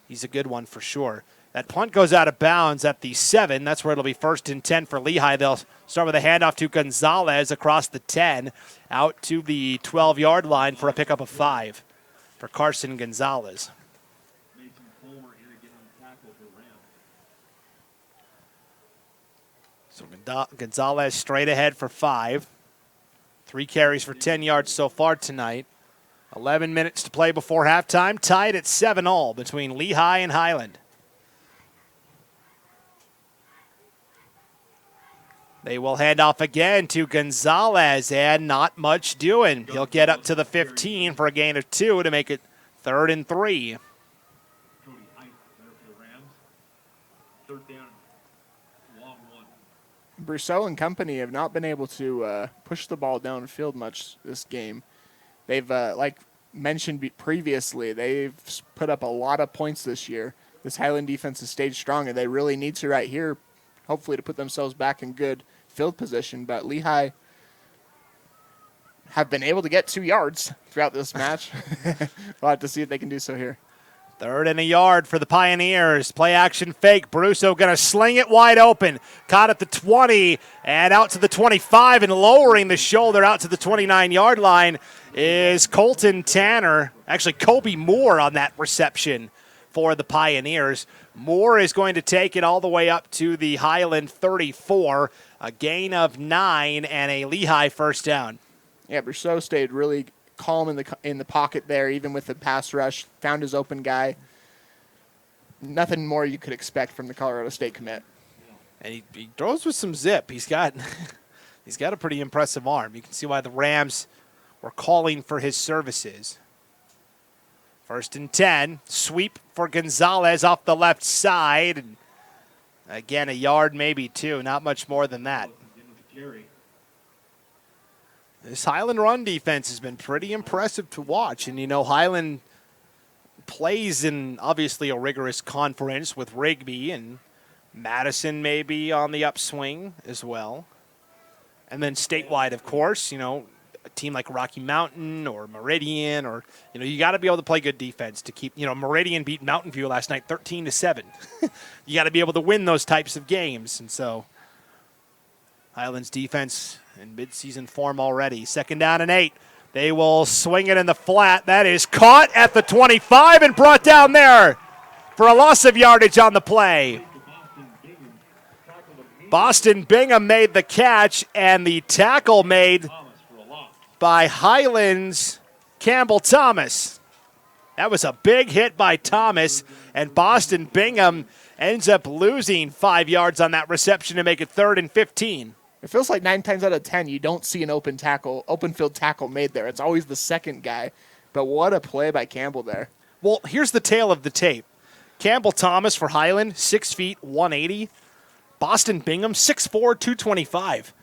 he's a good one for sure. That punt goes out of bounds at the 7. That's where it'll be 1st and 10 for Lehi. They'll start with a handoff to Gonzalez across the 10, out to the 12-yard line for a pickup of 5 for Carson Gonzalez. So Gonzalez straight ahead for 5. 3 carries for 10 yards so far tonight. 11 minutes to play before halftime. Tied at 7-all between Lehi and Highland. They will hand off again to Gonzalez, and not much doing. He'll get up to the 15 for a gain of 2 to make it 3rd and 3. Brousseau and company have not been able to push the ball downfield much this game. They've, like mentioned previously, they've put up a lot of points this year. This Highland defense has stayed strong, and they really need to right here, hopefully to put themselves back in good field position. But Lehi have been able to get 2 yards throughout this match. We'll have to see if they can do so here. 3rd and a yard for the Pioneers. Play action fake. Brousseau going to sling it wide open. Caught at the 20 and out to the 25, and lowering the shoulder out to the 29-yard line is Colton Tanner. Actually, Kobe Moore on that reception for the Pioneers. Moore is going to take it all the way up to the Highland 34. A gain of 9 and a Lehi 1st down. Yeah, Brousseau stayed really calm in the pocket there, even with the pass rush. Found his open guy. Nothing more you could expect from the Colorado State commit. And he throws with some zip. He's got a pretty impressive arm. You can see why the Rams were calling for his services. 1st and 10. Sweep for Gonzalez off the left side. And Again, a yard, maybe two, not much more than that. This Highland run defense has been pretty impressive to watch. And, Highland plays in, obviously, a rigorous conference with Rigby, and Madison may be on the upswing as well. And then statewide, of course, a team like Rocky Mountain or Meridian, or, you got to be able to play good defense to keep, Meridian beat Mountain View last night 13-7. You got to be able to win those types of games. And so Highland's defense in midseason form already. 2nd down and 8. They will swing it in the flat. That is caught at the 25 and brought down there for a loss of yardage on the play. Boston Bingham made the catch, and the tackle made by Highland's Campbell Thomas. That was a big hit by Thomas, and Boston Bingham ends up losing 5 yards on that reception to make it 3rd and 15. It feels like 9 times out of 10 you don't see an open field tackle made there. It's always the second guy. But what a play by Campbell there. Well, here's the tale of the tape. Campbell Thomas for Highland, 6 feet, 180. Boston Bingham, 6'4", 225.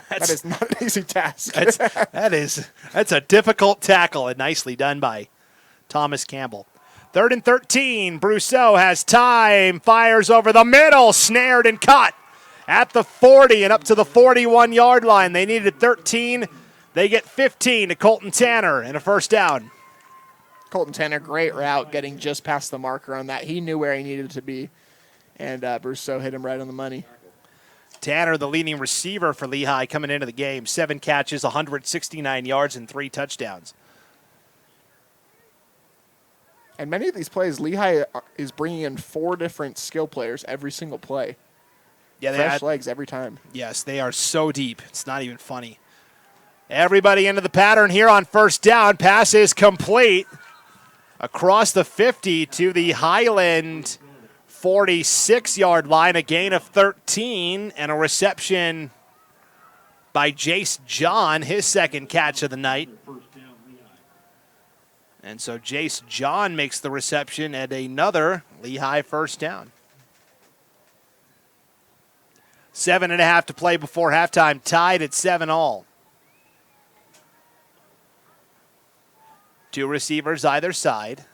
That is not an easy task. That's a difficult tackle, and nicely done by Thomas Campbell. 3rd and 13. Brousseau has time, fires over the middle, snared and caught at the 40 and up to the 41-yard line. They needed 13. They get 15 to Colton Tanner and a 1st down. Colton Tanner, great route, getting just past the marker on that. He knew where he needed to be, and Brousseau hit him right on the money. Tanner, the leading receiver for Lehi coming into the game. 7 catches, 169 yards, and 3 touchdowns. And many of these plays, Lehi is bringing in 4 different skill players every single play. Yeah, fresh legs every time. Yes, they are so deep. It's not even funny. Everybody into the pattern here on 1st down. Pass is complete across the 50 to the Highland 46-yard line. A gain of 13 and a reception by Jace John, his 2nd catch of the night. And so Jace John makes the reception at another Lehi 1st down. 7.5 to play before halftime, tied at 7-all. 2 receivers either side.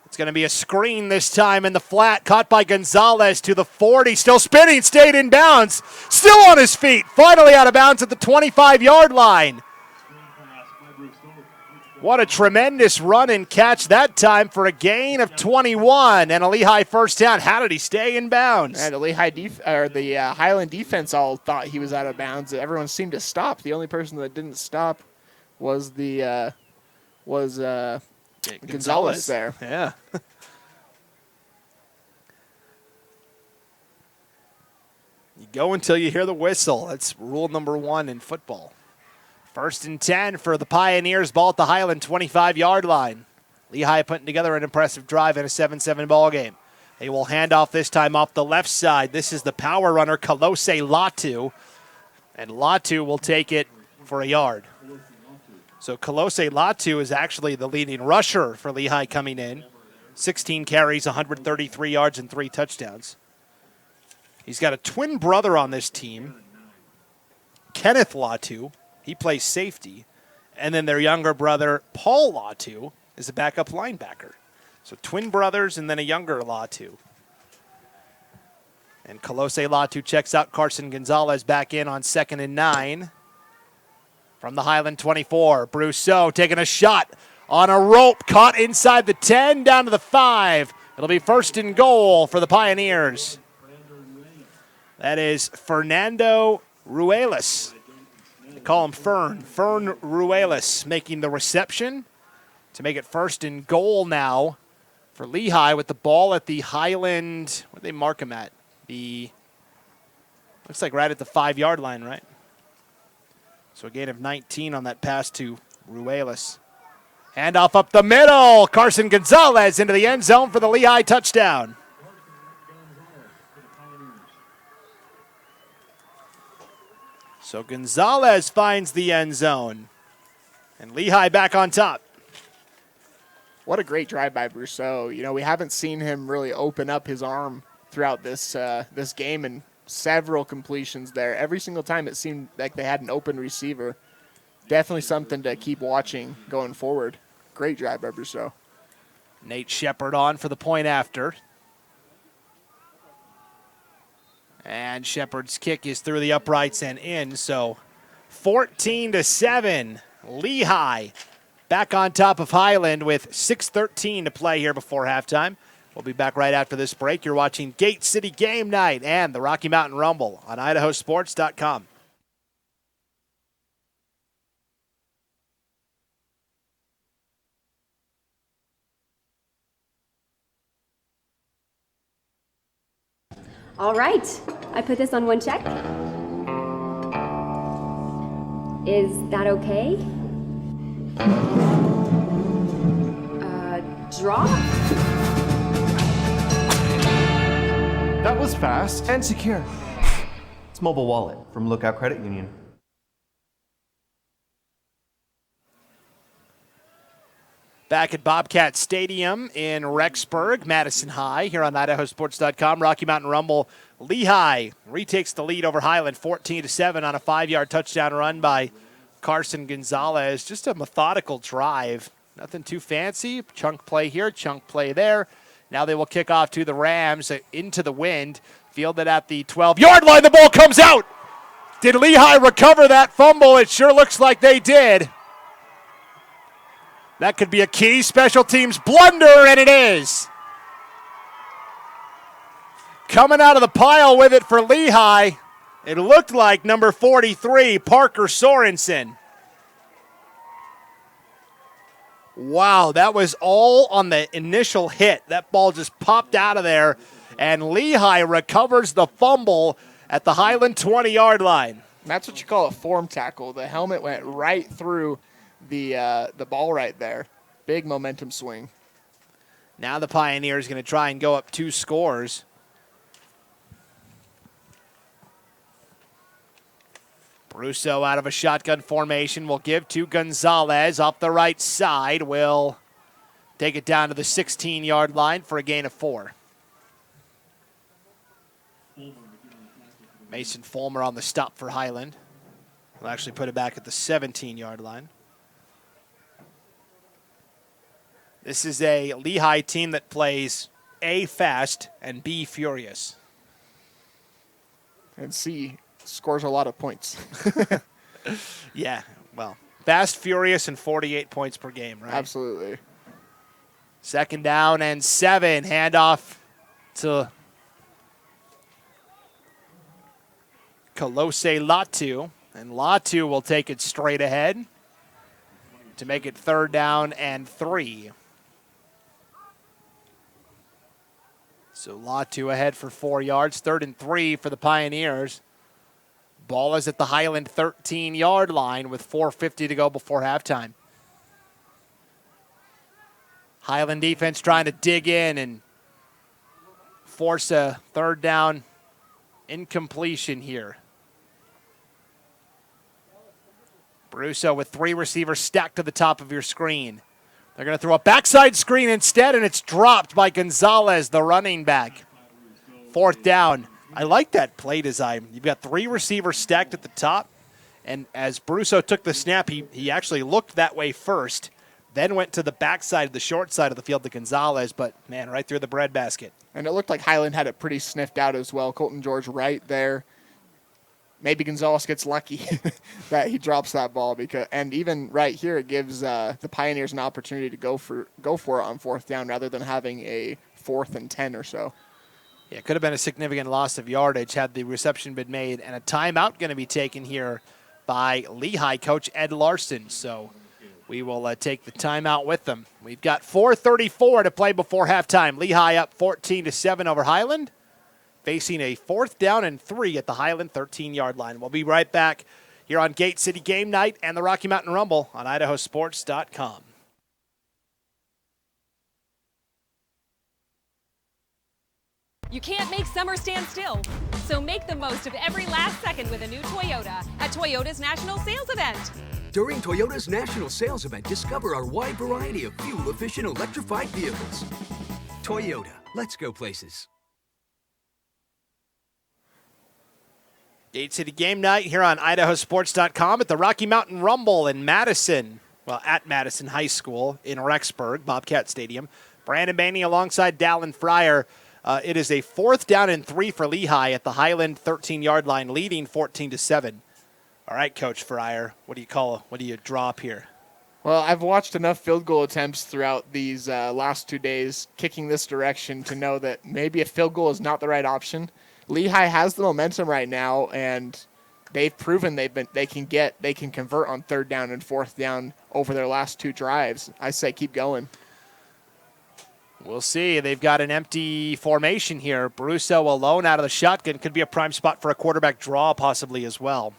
It's going to be a screen this time in the flat, caught by Gonzalez to the 40, still spinning, stayed in bounds, still on his feet, finally out of bounds at the 25-yard line. What a tremendous run and catch that time for a gain of 21 and a Lehi 1st down. How did he stay in bounds? And the Highland defense all thought he was out of bounds. Everyone seemed to stop. The only person that didn't stop was Gonzalez there. Yeah. You go until you hear the whistle. That's rule number 1 in football. 1st and 10 for the Pioneers. Ball at the Highland 25-yard line. Lehi putting together an impressive drive in a 7-7 ball game. They will hand off this time off the left side. This is the power runner, Kalose Latu. And Latu will take it for a yard. So Kalose Latu is actually the leading rusher for Lehi coming in. 16 carries, 133 yards, and 3 touchdowns. He's got a twin brother on this team, Kenneth Latu. He plays safety. And then their younger brother, Paul Latu, is a backup linebacker. So twin brothers and then a younger Latu. And Kalose Latu checks out Carson Gonzalez back in on 2nd and 9. From the Highland 24, Brousseau taking a shot on a rope, caught inside the 10, down to the 5. It'll be 1st and goal for the Pioneers. That is Fernando Ruelas. They call him Fern Ruelas making the reception to make it 1st and goal now for Lehi with the ball at the Highland. What did they mark him at? Looks like right at the 5-yard line, right? So a gain of 19 on that pass to Ruelas. Handoff up the middle. Carson Gonzalez into the end zone for the Lehi touchdown. So Gonzalez finds the end zone. And Lehi back on top. What a great drive by Brousseau. You know, we haven't seen him really open up his arm throughout this this game, and several completions there. Every single time it seemed like they had an open receiver. Definitely something to keep watching going forward. Great drive by Brousseau. Nate Shepard on for the point after. And Shepard's kick is through the uprights and in, so 14-7. Lehi back on top of Highland with 6:13 to play here before halftime. We'll be back right after this break. You're watching Gate City Game Night and the Rocky Mountain Rumble on IdahoSports.com. All right, I put this on one check. Is that okay? Draw? That was fast and secure. It's Mobile Wallet from Lookout Credit Union. Back at Bobcat Stadium in Rexburg, Madison High, here on IdahoSports.com. Rocky Mountain Rumble. Lehi retakes the lead over Highland, 14-7 on a 5-yard touchdown run by Carson Gonzalez. Just a methodical drive. Nothing too fancy. Chunk play here, chunk play there. Now they will kick off to the Rams into the wind. Fielded at the 12-yard line. The ball comes out. Did Lehi recover that fumble? It sure looks like they did. That could be a key special teams blunder, and it is. Coming out of the pile with it for Lehi, it looked like number 43, Parker Sorensen. Wow, that was all on the initial hit. That ball just popped out of there, and Lehi recovers the fumble at the Highland 20-yard line. That's what you call a form tackle. The helmet went right through the ball right there. Big momentum swing. Now the Pioneers going to try and go up 2 scores. Brousseau out of a shotgun formation will give to Gonzalez off the right side. Will take it down to the 16-yard line for a gain of 4. Mason Fulmer on the stop for Highland. Will actually put it back at the 17-yard line. This is a Lehi team that plays A, fast, and B, furious. And C, scores a lot of points. Yeah, well, fast, furious, and 48 points per game, right? Absolutely. 2nd down and 7. Handoff to Kolose Latu. And Latu will take it straight ahead to make it 3rd down and 3. So Latu ahead for 4 yards. 3rd and 3 for the Pioneers. Ball is at the Highland 13-yard line with 4:50 to go before halftime. Highland defense trying to dig in and force a 3rd down incompletion here. Brousseau with 3 receivers stacked to the top of your screen. They're going to throw a backside screen instead, and it's dropped by Gonzalez, the running back. 4th down. I like that play design. You've got 3 receivers stacked at the top, and as Brousseau took the snap, he actually looked that way first, then went to the backside, the short side of the field to Gonzalez, but, man, right through the breadbasket. And it looked like Highland had it pretty sniffed out as well. Colton George right there. Maybe Gonzalez gets lucky that he drops that ball, and even right here it gives the Pioneers an opportunity to go for it on 4th down rather than having a 4th and 10 or so. Yeah, it could have been a significant loss of yardage had the reception been made, and a timeout going to be taken here by Lehi coach Ed Larson. So we will take the timeout with them. We've got 4:34 to play before halftime. Lehi up 14-7 over Highland, facing a 4th down and 3 at the Highland 13-yard line. We'll be right back here on Gate City Game Night and the Rocky Mountain Rumble on IdahoSports.com. You can't make summer stand still, so make the most of every last second with a new Toyota at Toyota's National Sales Event. During Toyota's national sales event, discover our wide variety of fuel-efficient electrified vehicles. Toyota, let's go places. Gate City Game Night here on IdahoSports.com at the Rocky Mountain Rumble in Madison. Well, at Madison High School in Rexburg, Bobcat Stadium. Brandon Baney alongside Dallin Fryer. It is a 4th down and 3 for Lehi at the Highland 13-yard line, leading 14-7. All right, Coach Fryer, what do you draw up here? Well, I've watched enough field goal attempts throughout these last 2 days kicking this direction to know that maybe a field goal is not the right option. Lehi has the momentum right now, and they've proven they can convert on 3rd down and 4th down over their last 2 drives. I say keep going. We'll see. They've got an empty formation here. Brusso alone out of the shotgun. Could be a prime spot for a quarterback draw possibly as well.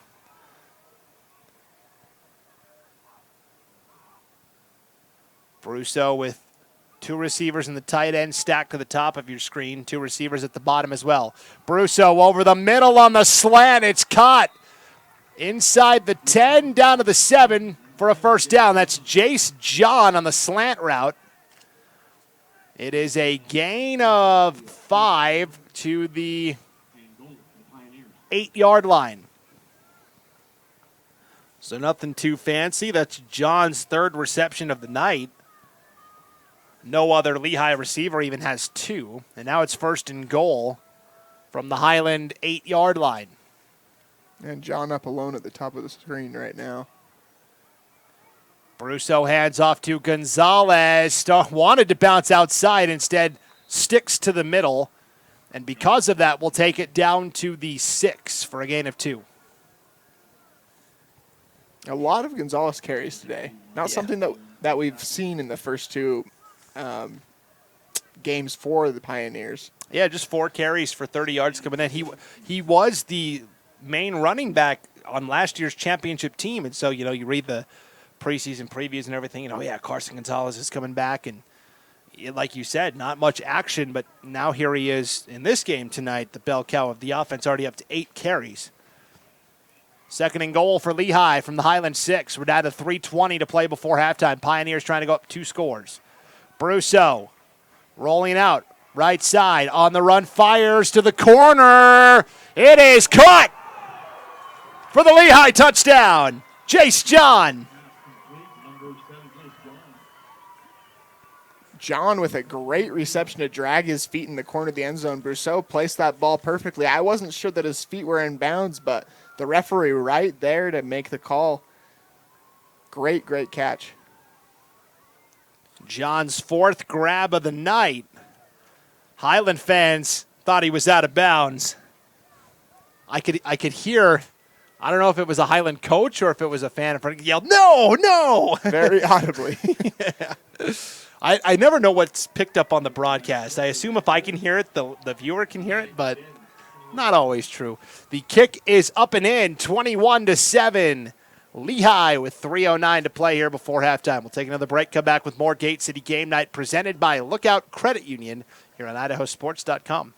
Brusso with 2 receivers in the tight end stacked to the top of your screen. 2 receivers at the bottom as well. Brusso over the middle on the slant. It's caught inside the 10 down to the 7 for a 1st down. That's Jace John on the slant route. It is a gain of 5 to the 8-yard line. So nothing too fancy. That's John's 3rd reception of the night. No other Lehi receiver even has 2. And now it's 1st and goal from the Highland 8-yard line. And John up alone at the top of the screen right now. Brusso hands off to Gonzalez. Wanted to bounce outside, instead sticks to the middle. And because of that, we'll take it down to the 6 for a gain of 2. A lot of Gonzalez carries today. Not something that we've seen in the first 2 games for the Pioneers. Yeah, just 4 carries for 30 yards coming in. He was the main running back on last year's championship team. And so, you read the preseason previews and everything, Carson Gonzalez is coming back. And like you said, not much action, but now here he is in this game tonight, the bell cow of the offense, already up to 8 carries. 2nd and goal for Lehi from the Highland 6. We're down to 3:20 to play before halftime. Pioneers trying to go up 2 scores. Brusso rolling out, right side, on the run, fires to the corner. It is caught for the Lehi touchdown. Jace John. John with a great reception to drag his feet in the corner of the end zone. Brousseau placed that ball perfectly. I wasn't sure that his feet were in bounds, but the referee right there to make the call. Great catch. John's 4th grab of the night. Highland fans thought he was out of bounds. I could hear, I don't know if it was a Highland coach or if it was a fan in front of yelled, no! Very audibly. Yeah. I never know what's picked up on the broadcast. I assume if I can hear it, the viewer can hear it, but not always true. The kick is up and in, 21-7. Lehi with 3:09 to play here before halftime. We'll take another break, come back with more Gate City Game Night presented by Lookout Credit Union here on IdahoSports.com.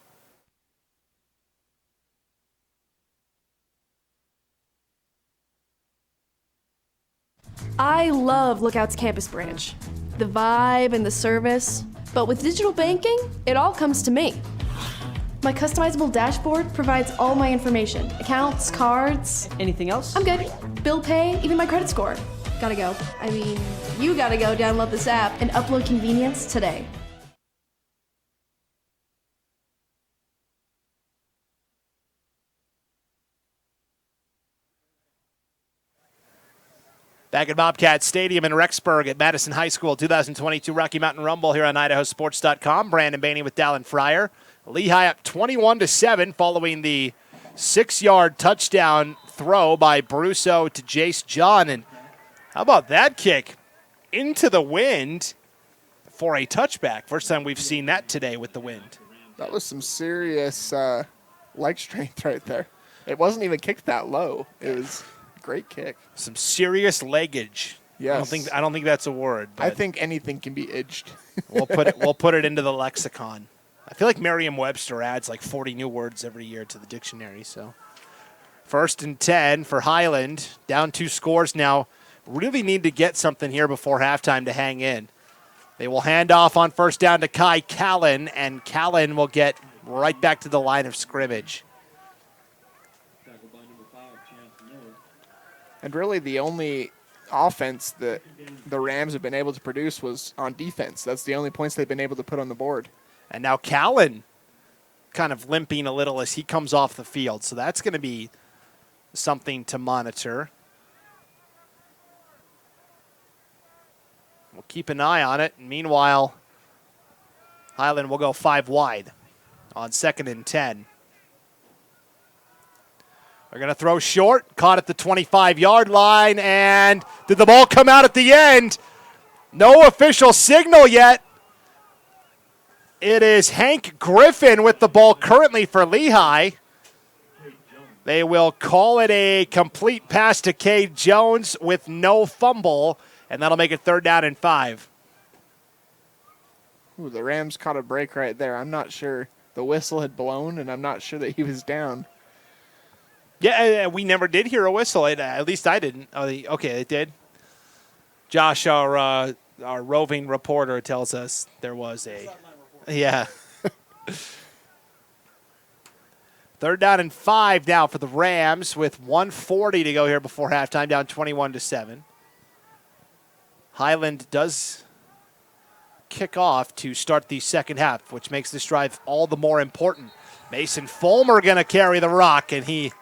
I love Lookout's campus branch. The vibe and the service. But with digital banking, it all comes to me. My customizable dashboard provides all my information. Accounts, cards. Anything else? I'm good. Bill pay, even my credit score. Gotta go. I mean, you gotta go download this app and upload convenience today. Back at Bobcat Stadium in Rexburg at Madison High School, 2022 Rocky Mountain Rumble here on IdahoSports.com. Brandon Baney with Dallin Fryer. Lehi up 21-7 following the 6-yard touchdown throw by Brusso to Jace John. And how about that kick into the wind for a touchback? First time we've seen that today with the wind. That was some serious leg strength right there. It wasn't even kicked that low. It was a great kick. Some serious leggage. Yes. I don't think that's a word. I think anything can be edged. We'll put it into the lexicon. I feel like Merriam-Webster adds like 40 new words every year to the dictionary. So 1st and 10 for Highland. Down 2 scores now really need to get something here before halftime to hang in. They will hand off on first down to Kai Callan, and Callan will get right back to the line of scrimmage. And really the only offense that the Rams have been able to produce was on defense. That's the only points they've been able to put on the board. And now Callan kind of limping a little as he comes off the field. So that's going to be something to monitor. We'll keep an eye on it. Meanwhile, Highland will go 5 wide on 2nd and 10. They're going to throw short, caught at the 25-yard line, and did the ball come out at the end? No official signal yet. It is Hank Griffin with the ball currently for Lehi. They will call it a complete pass to Cade Jones with no fumble, and that'll make it 3rd down and 5. Ooh, the Rams caught a break right there. I'm not sure. The whistle had blown, and I'm not sure that he was down. Yeah, we never did hear a whistle. At least I didn't. Okay, it did. Josh, our roving reporter, tells us there was a. Yeah. 3rd down and 5 now for the Rams with 1:40 to go here before halftime, down 21-7. Highland does kick off to start the second half, which makes this drive all the more important. Mason Fulmer going to carry the rock, and he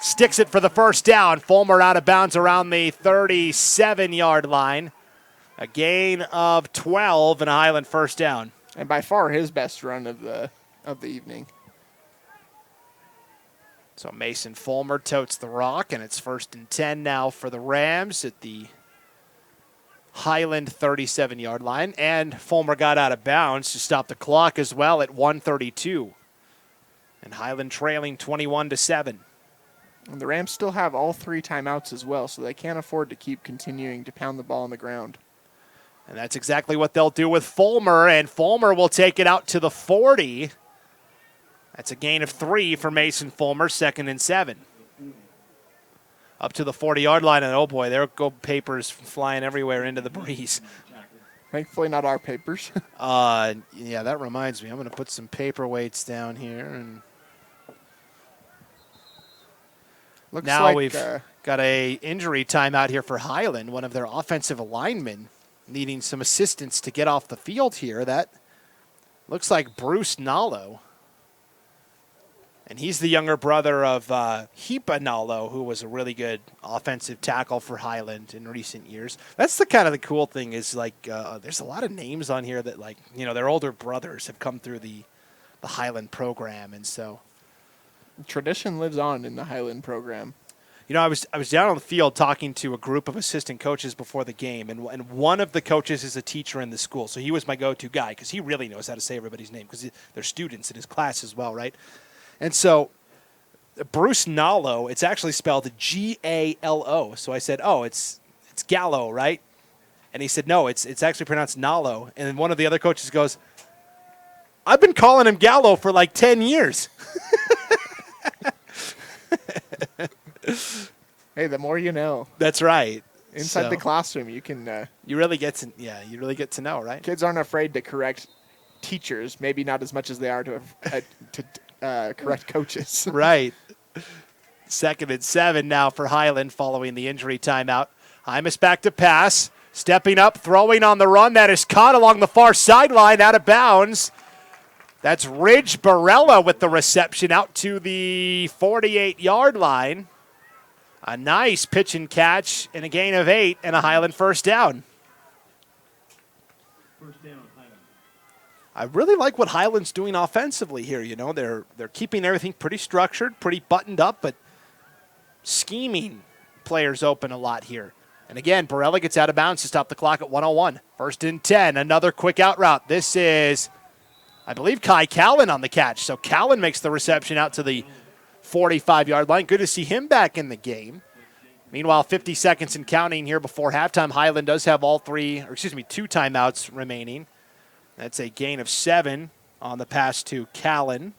sticks it for the first down. Fulmer out of bounds around the 37-yard line. A gain of 12 and a Highland first down. And by far his best run of the evening. So Mason Fulmer totes the rock, and it's 1st and 10 now for the Rams at the Highland 37-yard line. And Fulmer got out of bounds to stop the clock as well at 1:32. And Highland trailing 21-7. And the Rams still have all 3 timeouts as well, so they can't afford to keep continuing to pound the ball on the ground. And that's exactly what they'll do with Fulmer, and Fulmer will take it out to the 40. That's a gain of 3 for Mason Fulmer, 2nd and 7. Up to the 40-yard line, and oh boy, there go papers flying everywhere into the breeze. Thankfully not our papers. Yeah, that reminds me. I'm going to put some paperweights down here. And Looks now like, we've got a injury timeout here for Highland, one of their offensive linemen needing some assistance to get off the field here. That looks like Bruce Nallo. And he's the younger brother of Hipa Nallo, who was a really good offensive tackle for Highland in recent years. That's the kind of the cool thing is, like, there's a lot of names on here that, like, you know, their older brothers have come through the Highland program. And so tradition lives on in the Highland program. You know, I was down on the field talking to a group of assistant coaches before the game, and one of the coaches is a teacher in the school. So he was my go-to guy because he really knows how to say everybody's name because they're students in his class as well, right? And so Bruce Nallo, it's actually spelled G-A-L-O. So I said, oh, it's Gallo, right? And he said, no, it's actually pronounced Nallo. And then one of the other coaches goes, I've been calling him Gallo for like 10 years. Hey, the more you know. That's right. Inside the classroom, you can. You really get to know, right? Kids aren't afraid to correct teachers. Maybe not as much as they are to correct coaches. Right. 2nd and 7 now for Highland following the injury timeout. Hymas back to pass, stepping up, throwing on the run. That is caught along the far sideline, out of bounds. That's Ridge Barella with the reception out to the 48-yard line. A nice pitch and catch and a gain of 8 and a Highland first down. I really like what Highland's doing offensively here. You know, they're keeping everything pretty structured, pretty buttoned up, but scheming players open a lot here. And again, Barella gets out of bounds to stop the clock at 1:01. 1st and 10, another quick out route. This is, I believe, Kai Callan on the catch. So Callan makes the reception out to the 45-yard line. Good to see him back in the game. Meanwhile, 50 seconds and counting here before halftime. Highland does have 2 timeouts remaining. That's a gain of 7 on the pass to Callan.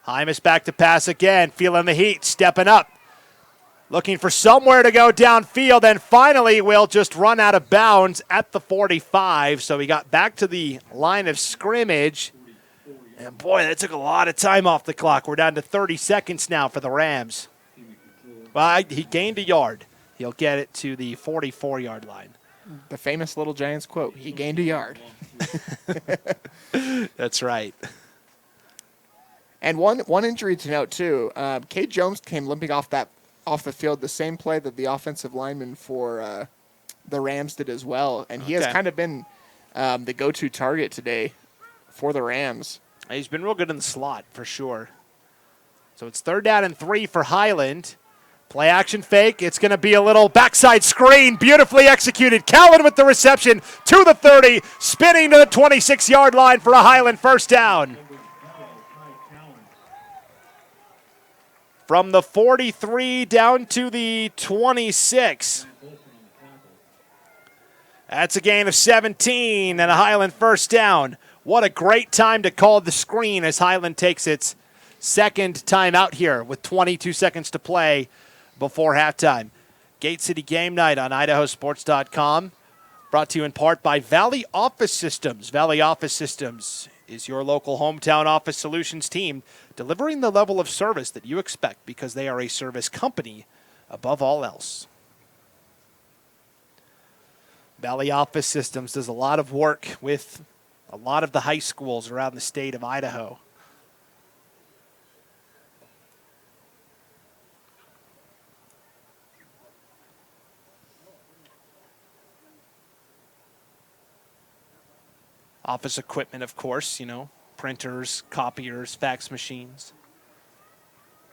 Hymas back to pass again, feeling the heat, stepping up. Looking for somewhere to go downfield, and finally will just run out of bounds at the 45. So he got back to the line of scrimmage. And boy, that took a lot of time off the clock. We're down to 30 seconds now for the Rams. Well, he gained a yard. He'll get it to the 44-yard line. The famous Little Giants quote, he gained a yard. That's right. And one injury to note, too. Cade Jones came limping off the field the same play that the offensive lineman for the Rams did as well. And he has kind of been the go-to target today for the Rams. He's been real good in the slot, for sure. So it's 3rd down and 3 for Highland. Play action fake. It's going to be a little backside screen. Beautifully executed. Callan with the reception to the 30, spinning to the 26-yard line for a Highland first down. From the 43 down to the 26. That's a gain of 17 and a Highland first down. What a great time to call the screen as Highland takes its second time out here with 22 seconds to play before halftime. Gate City Game Night on IdahoSports.com. Brought to you in part by Valley Office Systems. Valley Office Systems is your local hometown office solutions team, delivering the level of service that you expect because they are a service company above all else. Valley Office Systems does a lot of work with a lot of the high schools around the state of Idaho. Office equipment, of course, printers, copiers, fax machines.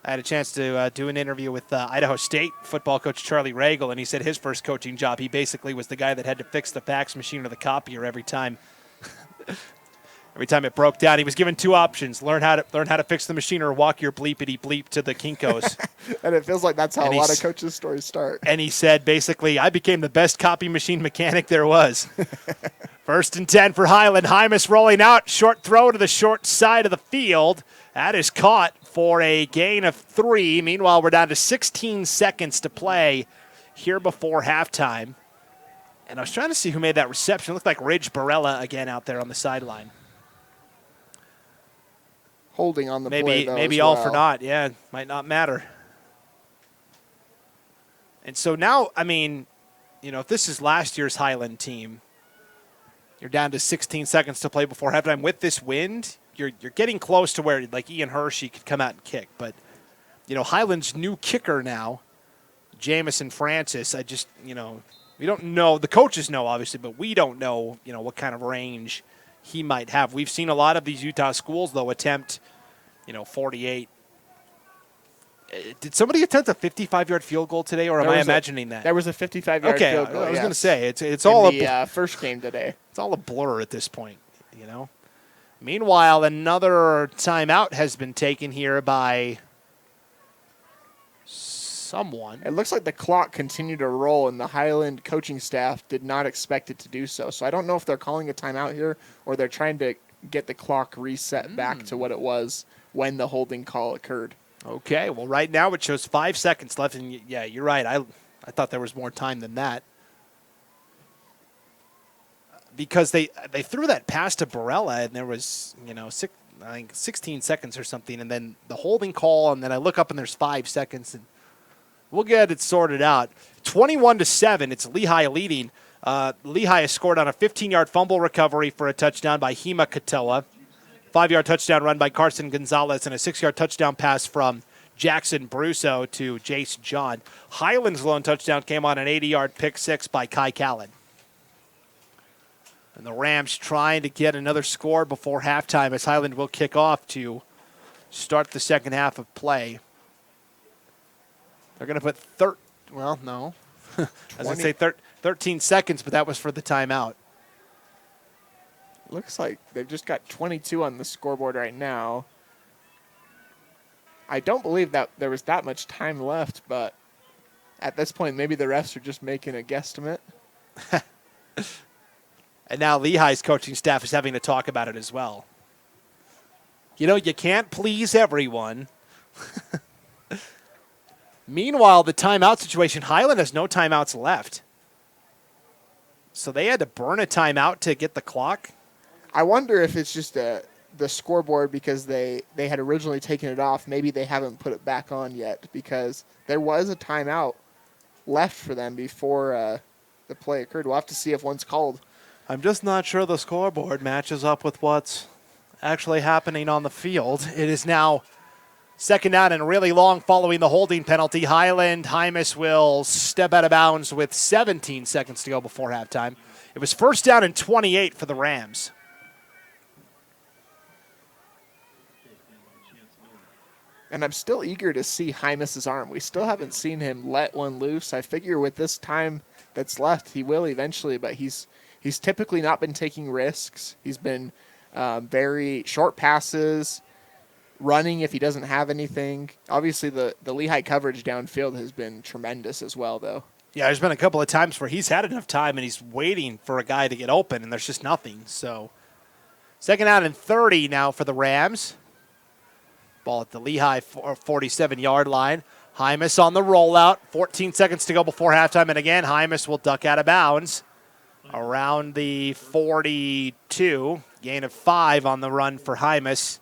I had a chance to do an interview with Idaho State football coach Charlie Regal, and he said his first coaching job, he basically was the guy that had to fix the fax machine or the copier every time. Every time it broke down, he was given 2 options: learn how to fix the machine or walk your bleepity bleep to the Kinkos. And it feels like that's how a lot of coaches' stories start. And he said, basically, I became the best copy machine mechanic there was. 1st and 10 for Highland. Hymas rolling out. Short throw to the short side of the field. That is caught for a gain of 3. Meanwhile, we're down to 16 seconds to play here before halftime. And I was trying to see who made that reception. It looked like Ridge Barella again out there on the sideline. Holding on the play, though, maybe as all well. for naught. Yeah, might not matter. And so now, if this is last year's Highland team, you're down to 16 seconds to play before halftime. With this wind, you're getting close to where like Ian Hershey could come out and kick. But, Highland's new kicker now, Jamison Francis, we don't know. The coaches know, obviously, but we don't know, what kind of range he might have. We've seen a lot of these Utah schools, though, attempt, 48. Did somebody attempt a 55-yard field goal today, or am I imagining that? There was a 55-yard field goal. I was going to say it's in all the first game today. It's all a blur at this point, Meanwhile, another timeout has been taken here by someone. It looks like the clock continued to roll, and the Highland coaching staff did not expect it to do so. So I don't know if they're calling a timeout here or they're trying to get the clock reset back to what it was when the holding call occurred. Okay, well, right now it shows 5 seconds left, and yeah, you're right. I thought there was more time than that. Because they threw that pass to Barella, and there was, 16 seconds or something, and then the holding call, and then I look up, and there's 5 seconds, and we'll get it sorted out. 21-7, it's Lehi leading. Lehi has scored on a 15-yard fumble recovery for a touchdown by Hema Katoa. 5-yard touchdown run by Carson Gonzalez, and a 6-yard touchdown pass from Jackson Brusso to Jace John. Highland's lone touchdown came on an 80-yard pick 6 by Kai Callan. And the Rams trying to get another score before halftime as Highland will kick off to start the second half of play. They're going to put I was going to say 13 seconds, but that was for the timeout. Looks like they've just got 22 on the scoreboard right now. I don't believe that there was that much time left, but at this point, maybe the refs are just making a guesstimate. And now Lehi's coaching staff is having to talk about it as well. You can't please everyone. Meanwhile, the timeout situation, Highland has no timeouts left. So they had to burn a timeout to get the clock. I wonder if it's just the scoreboard because they had originally taken it off. Maybe they haven't put it back on yet because there was a timeout left for them before the play occurred. We'll have to see if one's called. I'm just not sure the scoreboard matches up with what's actually happening on the field. It is now second down and really long following the holding penalty. Hymas will step out of bounds with 17 seconds to go before halftime. It was first down and 28 for the Rams. And I'm still eager to see Hymas's arm. We still haven't seen him let one loose. I figure with this time that's left, he will eventually, but he's typically not been taking risks. He's been very short passes, running if he doesn't have anything. Obviously, the Lehi coverage downfield has been tremendous as well, though. Yeah, there's been a couple of times where he's had enough time and he's waiting for a guy to get open, and there's just nothing. So, second down and 30 now for the Rams. Ball at the Lehi 47-yard line. Hymas on the rollout. 14 seconds to go before halftime, and again, Hymas will duck out of bounds around the 42. Gain of 5 on the run for Hymas.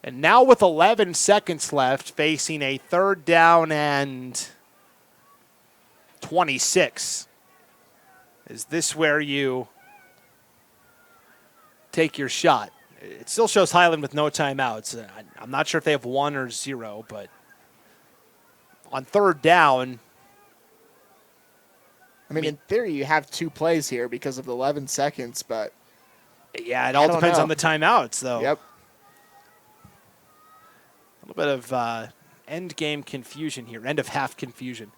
And now with 11 seconds left, facing a third down and 26. Is this where you take your shot? It still shows Highland with no timeouts. I'm not sure if they have 1 or 0, but on third down. I mean, in theory, you have 2 plays here because of the 11 seconds, but. Yeah, it all depends on the timeouts, though. Yep. A little bit of end game confusion here, end of half confusion.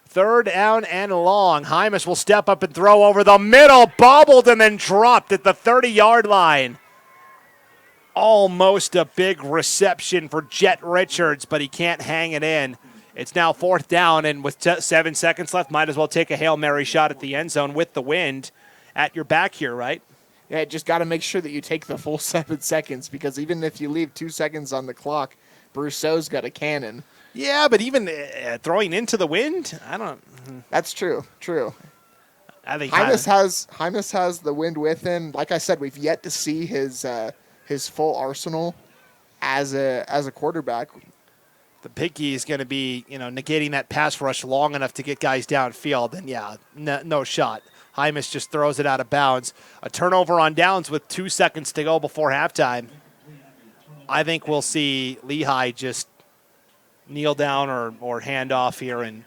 Third down and long. Hymas will step up and throw over the middle, bobbled and then dropped at the 30-yard line. Almost a big reception for Jet Richards, but he can't hang it in. It's now fourth down, and with 7 seconds left, might as well take a Hail Mary shot at the end zone with the wind at your back here, right? Yeah, just got to make sure that you take the full 7 seconds, because even if you leave 2 seconds on the clock, Brousseau's got a cannon. Yeah, but even throwing into the wind, I don't. That's true. I think Hymas has the wind with him. Like I said, we've yet to see his full arsenal as a quarterback. The big key is going to be, negating that pass rush long enough to get guys downfield, and yeah, no shot. Hymas just throws it out of bounds. A turnover on downs with 2 seconds to go before halftime. I think we'll see Lehi just kneel down or hand off here, and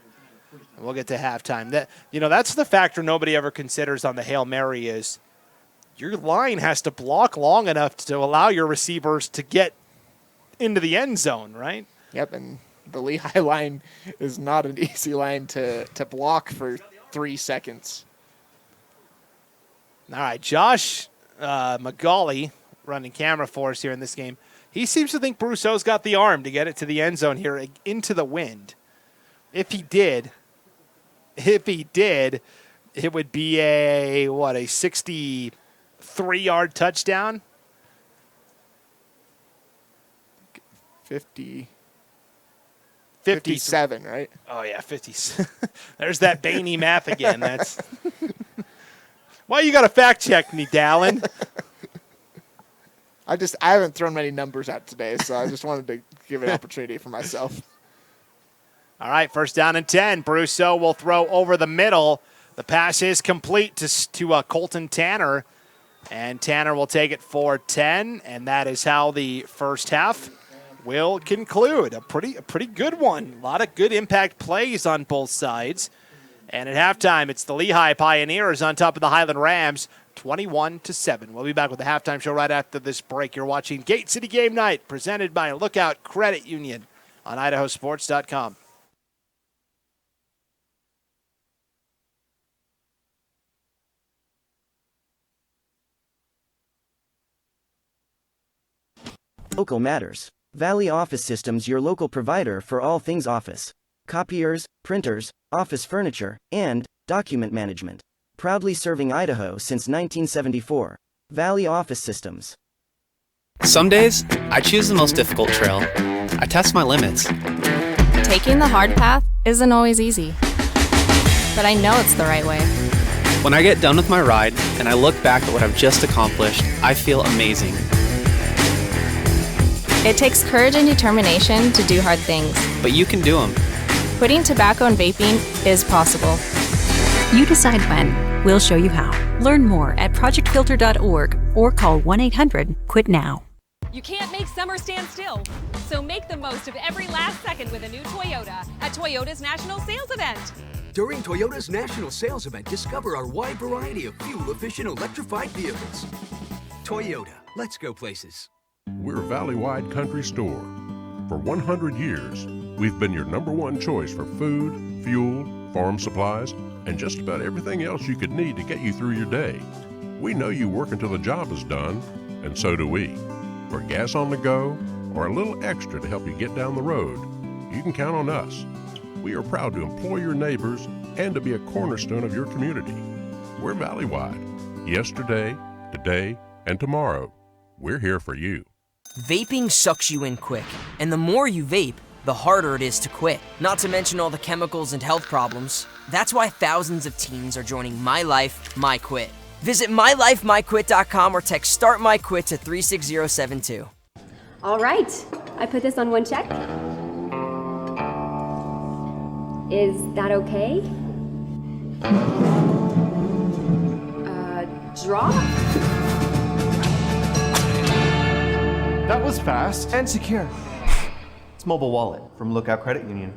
we'll get to halftime. That's the factor nobody ever considers on the Hail Mary is your line has to block long enough to allow your receivers to get into the end zone, right? Yep, and the Lehi line is not an easy line to block for 3 seconds. All right, Josh McGauley running camera for us here in this game. He seems to think Brousseau's got the arm to get it to the end zone here into the wind. If he did, it would be a 63-yard touchdown? 57, right? Oh, yeah, 50. There's that Bainey math again. That's why you got to fact check me, Dallin. I haven't thrown many numbers out today, so I just wanted to give an opportunity for myself. All right, first down and 10. Brousseau will throw over the middle. The pass is complete to Colton Tanner, and Tanner will take it for 10, and that is how the first half will conclude. A pretty good one. A lot of good impact plays on both sides. And at halftime, it's the Lehi Pioneers on top of the Highland Rams, 21-7. We'll be back with the halftime show right after this break. You're watching Gate City Game Night, presented by Lookout Credit Union on IdahoSports.com. Local matters. Valley Office Systems, your local provider for all things office. Copiers, printers, office furniture, and document management. Proudly serving Idaho since 1974. Valley Office Systems. Some days, I choose the most difficult trail. I test my limits. Taking the hard path isn't always easy, but I know it's the right way. When I get done with my ride and I look back at what I've just accomplished, I feel amazing. It takes courage and determination to do hard things. But you can do them. Quitting tobacco and vaping is possible. You decide when. We'll show you how. Learn more at projectfilter.org or call 1-800-QUIT-NOW. You can't make summer stand still, so make the most of every last second with a new Toyota at Toyota's National Sales Event. During Toyota's National Sales Event, discover our wide variety of fuel-efficient electrified vehicles. Toyota, let's go places. We're a valley-wide country store. For 100 years, we've been your #1 choice for food, fuel, farm supplies, and just about everything else you could need to get you through your day. We know you work until the job is done, and so do we. For gas on the go, or a little extra to help you get down the road, you can count on us. We are proud to employ your neighbors and to be a cornerstone of your community. We're valley-wide. Yesterday, today, and tomorrow, we're here for you. Vaping sucks you in quick, and the more you vape, the harder it is to quit. Not to mention all the chemicals and health problems. That's why thousands of teens are joining My Life, My Quit. Visit mylifemyquit.com or text Start My Quit to 36072. All right, I put this on one check. Is that okay? Draw? That was fast and secure. It's mobile wallet from Lookout Credit Union.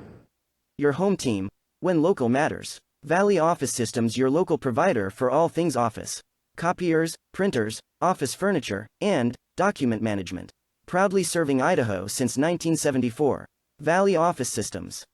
Your home team, when local matters. Valley Office Systems, your local provider for all things office. Copiers, printers, office furniture, and document management. Proudly serving Idaho since 1974. Valley Office Systems.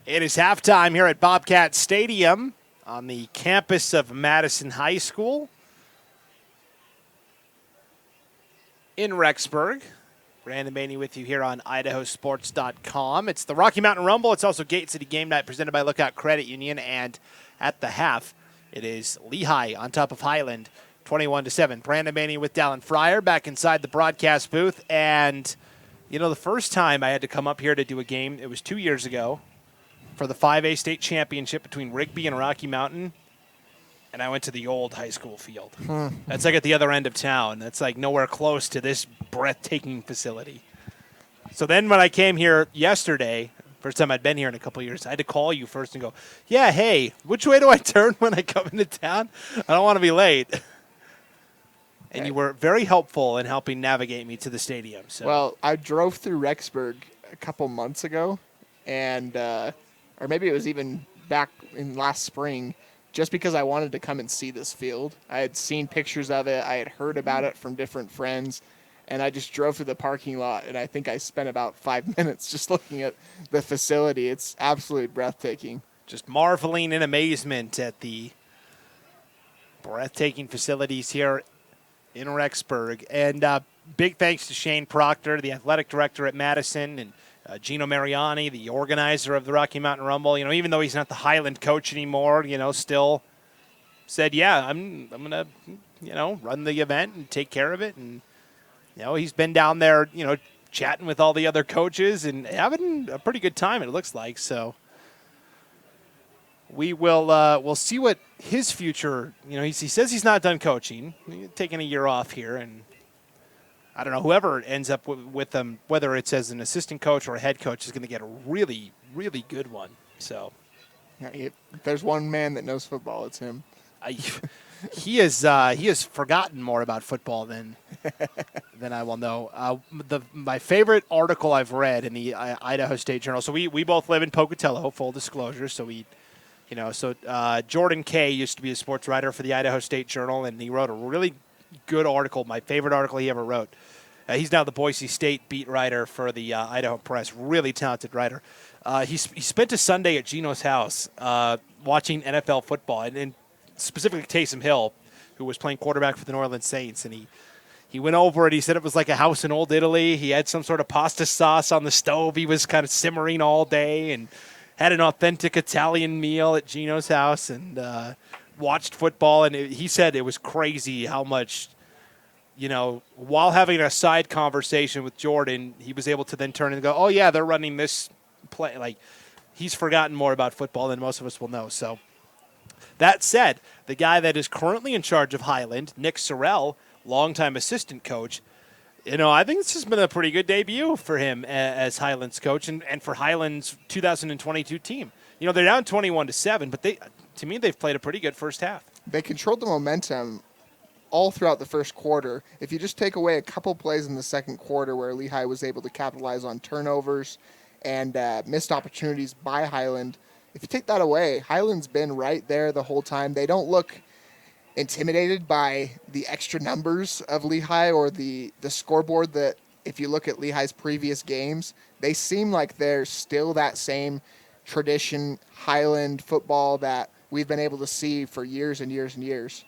It is halftime here at Bobcat Stadium on the campus of Madison High School in Rexburg. Brandon Maney with you here on IdahoSports.com. It's the Rocky Mountain Rumble. It's also Gate City Game Night presented by Lookout Credit Union. And at the half, it is Lehi on top of Highland, 21-7. Brandon Maney with Dallin Fryer back inside the broadcast booth. And, you know, the first time I had to come up here to do a game, it was 2 years ago for the 5A state championship between Rigby and Rocky Mountain. And I went to the old high school field. That's like at the other end of town. That's like nowhere close to this breathtaking facility. So then when I came here yesterday, First time I'd been here in a couple of years. I had to call you first and go, yeah, hey, which way do I turn when I come into town? I don't want to be late. And you were very helpful in helping navigate me to the stadium. So. Well, I drove through Rexburg a couple months ago, and or maybe it was even back in last spring, just because I wanted to come and see this field. I had seen pictures of it. I had heard about it from different friends, and I just drove through the parking lot, and I think I spent about 5 minutes just looking at the facility. It's absolutely breathtaking. Just marveling in amazement at the breathtaking facilities here in Rexburg. And big thanks to Shane Proctor, the athletic director at Madison, and Gino Mariani, the organizer of the Rocky Mountain Rumble. Even though he's not the Highland coach anymore, still said, yeah, I'm going to, run the event and take care of it. And, he's been down there, chatting with all the other coaches and having a pretty good time, it looks like. So we will we'll see what his future, he says he's not done coaching, taking a year off here, and I don't know, whoever ends up with them, whether it's as an assistant coach or a head coach, is going to get a really, really good one. So if there's one man that knows football, it's him. He has forgotten more about football than I will know. My favorite article I've read in the Idaho State Journal. So we both live in Pocatello, full disclosure. So Jordan Kay used to be a sports writer for the Idaho State Journal, and he wrote a really good article, my favorite article he ever wrote. He's now the Boise State beat writer for the Idaho Press, really talented writer. He spent a Sunday at Gino's house watching NFL football, and specifically Taysom Hill, who was playing quarterback for the New Orleans Saints, and he went over and he said it was like a house in Old Italy. He had some sort of pasta sauce on the stove. He was kind of simmering all day and had an authentic Italian meal at Gino's house and watched football. And he said it was crazy how much, while having a side conversation with Jordan, he was able to then turn and go, oh, yeah, they're running this play. Like, he's forgotten more about football than most of us will know. So that said, the guy that is currently in charge of Highland, Nick Sorrell, longtime assistant coach, I think this has been a pretty good debut for him as Highland's coach and for Highland's 2022 team. They're down 21-7, but to me, they've played a pretty good first half. They controlled the momentum all throughout the first quarter. If you just take away a couple plays in the second quarter where Lehi was able to capitalize on turnovers and missed opportunities by Highland, if you take that away, Highland's been right there the whole time. They don't look intimidated by the extra numbers of Lehi or the scoreboard that, if you look at Lehi's previous games, they seem like they're still that same tradition Highland football that we've been able to see for years and years and years.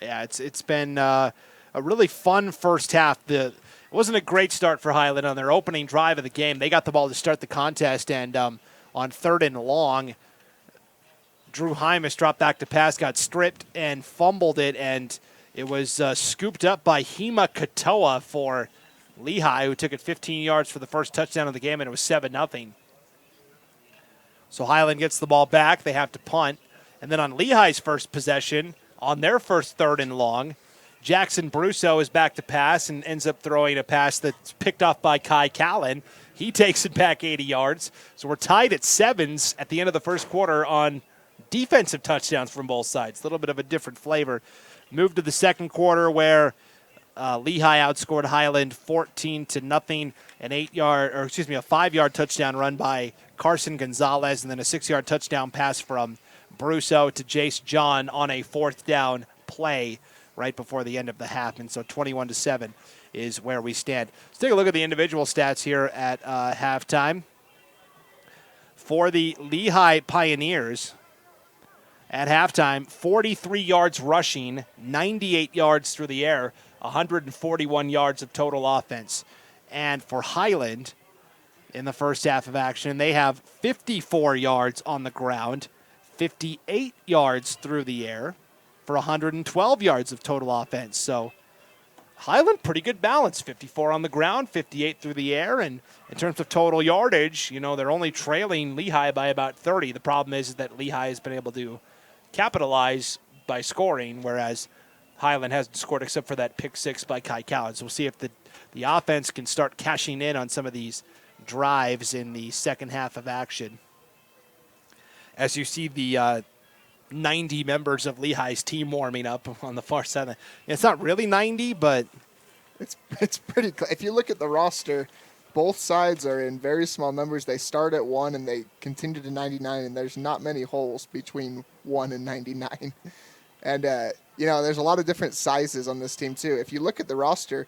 Yeah, it's been a really fun first half. It wasn't a great start for Highland on their opening drive of the game. They got the ball to start the contest, and on 3rd and long, Drew Hymas dropped back to pass, got stripped and fumbled it, and it was scooped up by Hema Katoa for Lehi, who took it 15 yards for the first touchdown of the game, and it was 7-0. So Highland gets the ball back. They have to punt. And then on Lehi's first possession, on their first 3rd and long, Jackson Brusso is back to pass and ends up throwing a pass that's picked off by Kai Callan. He takes it back 80 yards. So we're tied at 7s at the end of the first quarter on defensive touchdowns from both sides. A little bit of a different flavor. Move to the second quarter where Lehi outscored Highland 14-0. A 5-yard touchdown run by Carson Gonzalez, and then a 6-yard touchdown pass from Brusso to Jace John on a 4th down play right before the end of the half. And so 21-7 is where we stand. Let's take a look at the individual stats here at halftime. For the Lehi Pioneers, at halftime, 43 yards rushing, 98 yards through the air, 141 yards of total offense. And for Highland, in the first half of action, they have 54 yards on the ground, 58 yards through the air for 112 yards of total offense. So Highland, pretty good balance, 54 on the ground, 58 through the air. And in terms of total yardage, they're only trailing Lehi by about 30. The problem is that Lehi has been able to capitalize by scoring, whereas Highland hasn't scored except for that pick 6 by Kai Callan. So we'll see if the offense can start cashing in on some of these drives in the second half of action. As you see the 90 members of Lehi's team warming up on the far side. It's not really 90, but it's pretty. If you look at the roster, both sides are in very small numbers. They start at 1 and they continue to 99, and there's not many holes between 1 and 99. And, there's a lot of different sizes on this team, too. If you look at the roster,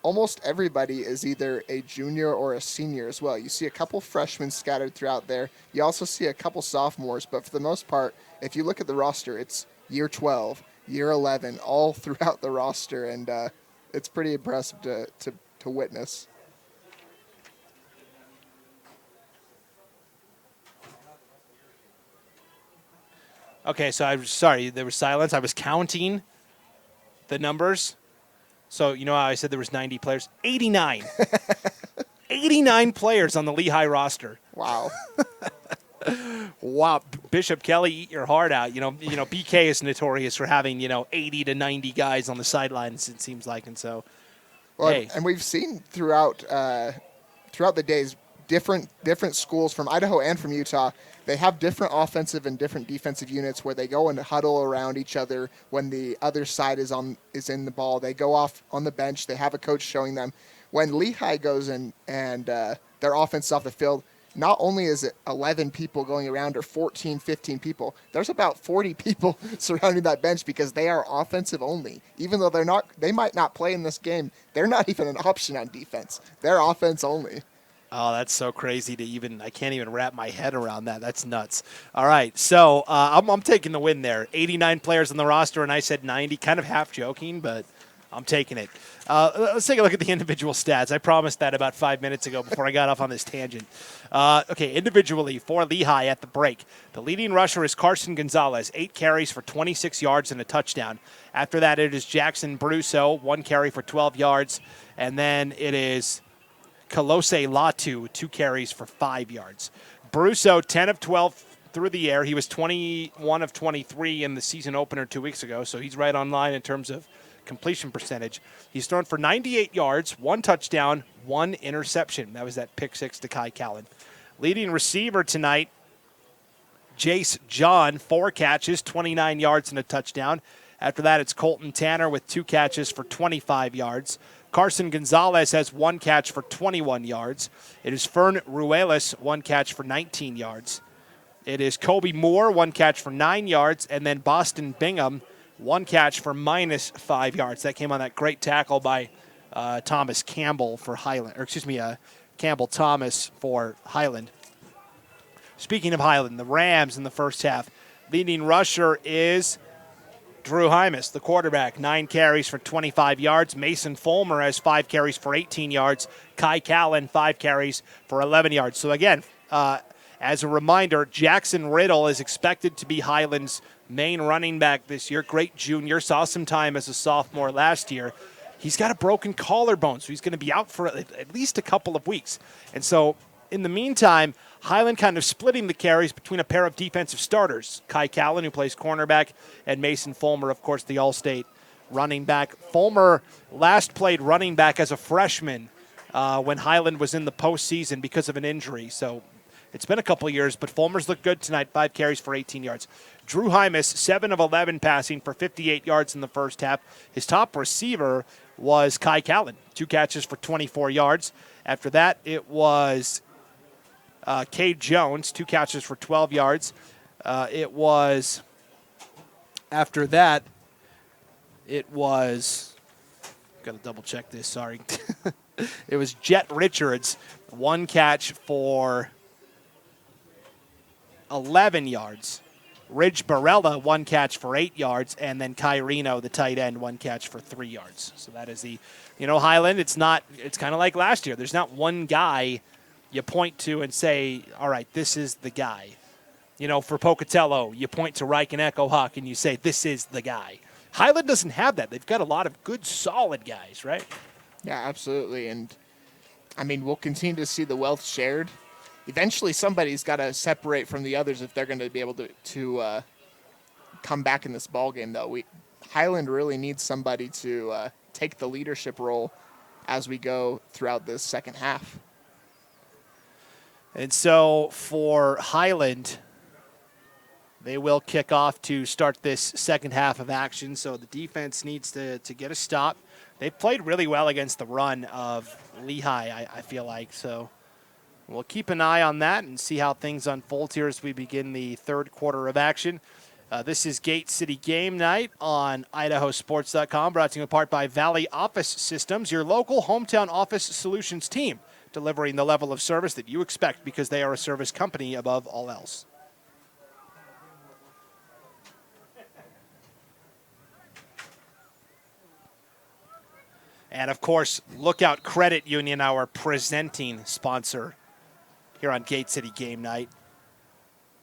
almost everybody is either a junior or a senior as well. You see a couple freshmen scattered throughout there. You also see a couple sophomores, but for the most part, if you look at the roster, it's year 12, year 11, all throughout the roster, and it's pretty impressive to witness. Okay, so I'm sorry, there was silence. I was counting the numbers. So you know how I said there was 90 players? 89. 89 players on the Lehi roster. Wow. Wow. Bishop Kelly, eat your heart out. You know, BK is notorious for having, 80 to 90 guys on the sidelines, it seems like. And so, hey. And we've seen throughout the days different schools from Idaho and from Utah. They have different offensive and different defensive units where they go and huddle around each other when the other side is in the ball. They go off on the bench. They have a coach showing them. When Lehi goes in and their offense is off the field, not only is it 11 people going around or 14, 15 people, there's about 40 people surrounding that bench because they are offensive only. Even though they might not play in this game, they're not even an option on defense. They're offense only. Oh, that's so crazy I can't even wrap my head around that. That's nuts. All right, so I'm taking the win there. 89 players on the roster, and I said 90, kind of half joking, but I'm taking it. Let's take a look at the individual stats. I promised that about 5 minutes ago before I got off on this tangent. Okay, individually for Lehi at the break, the leading rusher is Carson Gonzalez, 8 carries for 26 yards and a touchdown. After that, it is Jackson Brusso, 1 carry for 12 yards, and then it is Kolose Latu, 2 carries for 5 yards. Brusso, 10 of 12 through the air. He was 21 of 23 in the season opener 2 weeks ago, so he's right on line in terms of completion percentage. He's thrown for 98 yards, 1 touchdown, 1 interception. That was that pick 6 to Kai Callan. Leading receiver tonight, Jace John, 4 catches, 29 yards and a touchdown. After that, it's Colton Tanner with 2 catches for 25 yards. Carson Gonzalez has 1 catch for 21 yards. It is Fern Ruelas, 1 catch for 19 yards. It is Kobe Moore, 1 catch for 9 yards. And then Boston Bingham, 1 catch for -5 yards. That came on that great tackle by Thomas Campbell for Highland. Campbell Thomas for Highland. Speaking of Highland, the Rams in the first half. Leading rusher is Drew Hymas, the quarterback, 9 carries for 25 yards. Mason Fulmer has 5 carries for 18 yards. Kai Callan, 5 carries for 11 yards. So again, as a reminder, Jackson Riddle is expected to be Highland's main running back this year. Great junior, saw some time as a sophomore last year. He's got a broken collarbone, so he's going to be out for at least a couple of weeks. And so in the meantime, Highland kind of splitting the carries between a pair of defensive starters, Kai Callan, who plays cornerback, and Mason Fulmer, of course, the All-State running back. Fulmer last played running back as a freshman when Highland was in the postseason because of an injury. So it's been a couple years, but Fulmer's looked good tonight, 5 carries for 18 yards. Drew Hymas, 7 of 11 passing for 58 yards in the first half. His top receiver was Kai Callan, 2 catches for 24 yards. After that, it was Cade Jones, 2 catches for 12 yards. After that, it was, got to double check this, sorry. It was Jet Richards, 1 catch for 11 yards. Ridge Barella, 1 catch for 8 yards, and then Kyreno, the tight end, 1 catch for 3 yards. So that is the, Highland, it's kind of like last year. There's not one guy you point to and say, all right, this is the guy. For Pocatello, you point to Reich and Echo Hawk and you say, this is the guy. Highland doesn't have that. They've got a lot of good, solid guys, right? Yeah, absolutely. And, we'll continue to see the wealth shared. Eventually, somebody's got to separate from the others if they're going to be able to come back in this ball game. Though Highland really needs somebody to take the leadership role as we go throughout this second half. And so for Highland, they will kick off to start this second half of action. So the defense needs to get a stop. They've played really well against the run of Lehi, I feel like. So we'll keep an eye on that and see how things unfold here as we begin the third quarter of action. This is Gate City Game Night on IdahoSports.com, brought to you in part by Valley Office Systems, your local hometown office solutions team, delivering the level of service that you expect because they are a service company above all else. And, of course, Lookout Credit Union, our presenting sponsor here on Gate City Game Night.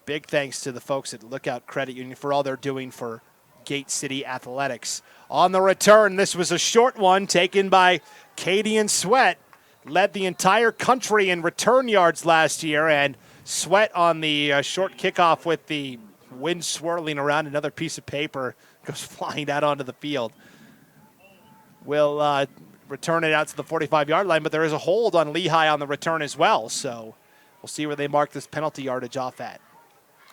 Big thanks to the folks at Lookout Credit Union for all they're doing for Gate City Athletics. On the return, this was a short one taken by Katie and Sweat. Led the entire country in return yards last year, and Sweat on the short kickoff with the wind swirling around another piece of paper goes flying out onto the field. Will return it out to the 45-yard line, but there is a hold on Lehi on the return as well, so we'll see where they mark this penalty yardage off at.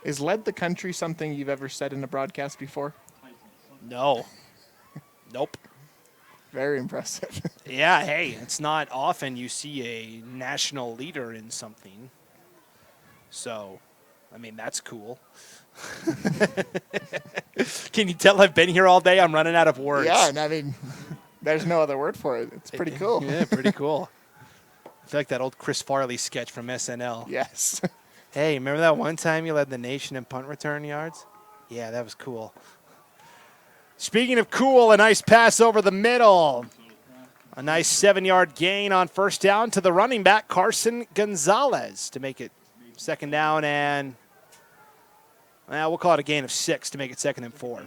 Is led the country something you've ever said in a broadcast before? No. Nope. Very impressive. Yeah, hey, it's not often you see a national leader in something. So, I mean, that's cool. Can you tell I've been here all day? I'm running out of words. Yeah, and I mean, there's no other word for it. It's pretty cool. Yeah, pretty cool. I feel like that old Chris Farley sketch from SNL. Yes. Hey, remember that one time you led the nation in punt return yards? Yeah, that was cool. Speaking of cool, a nice pass over the middle. A nice 7-yard gain on first down to the running back, Carson Gonzalez, to make it second down and, well, we'll call it a gain of 6 to make it 2nd and 4.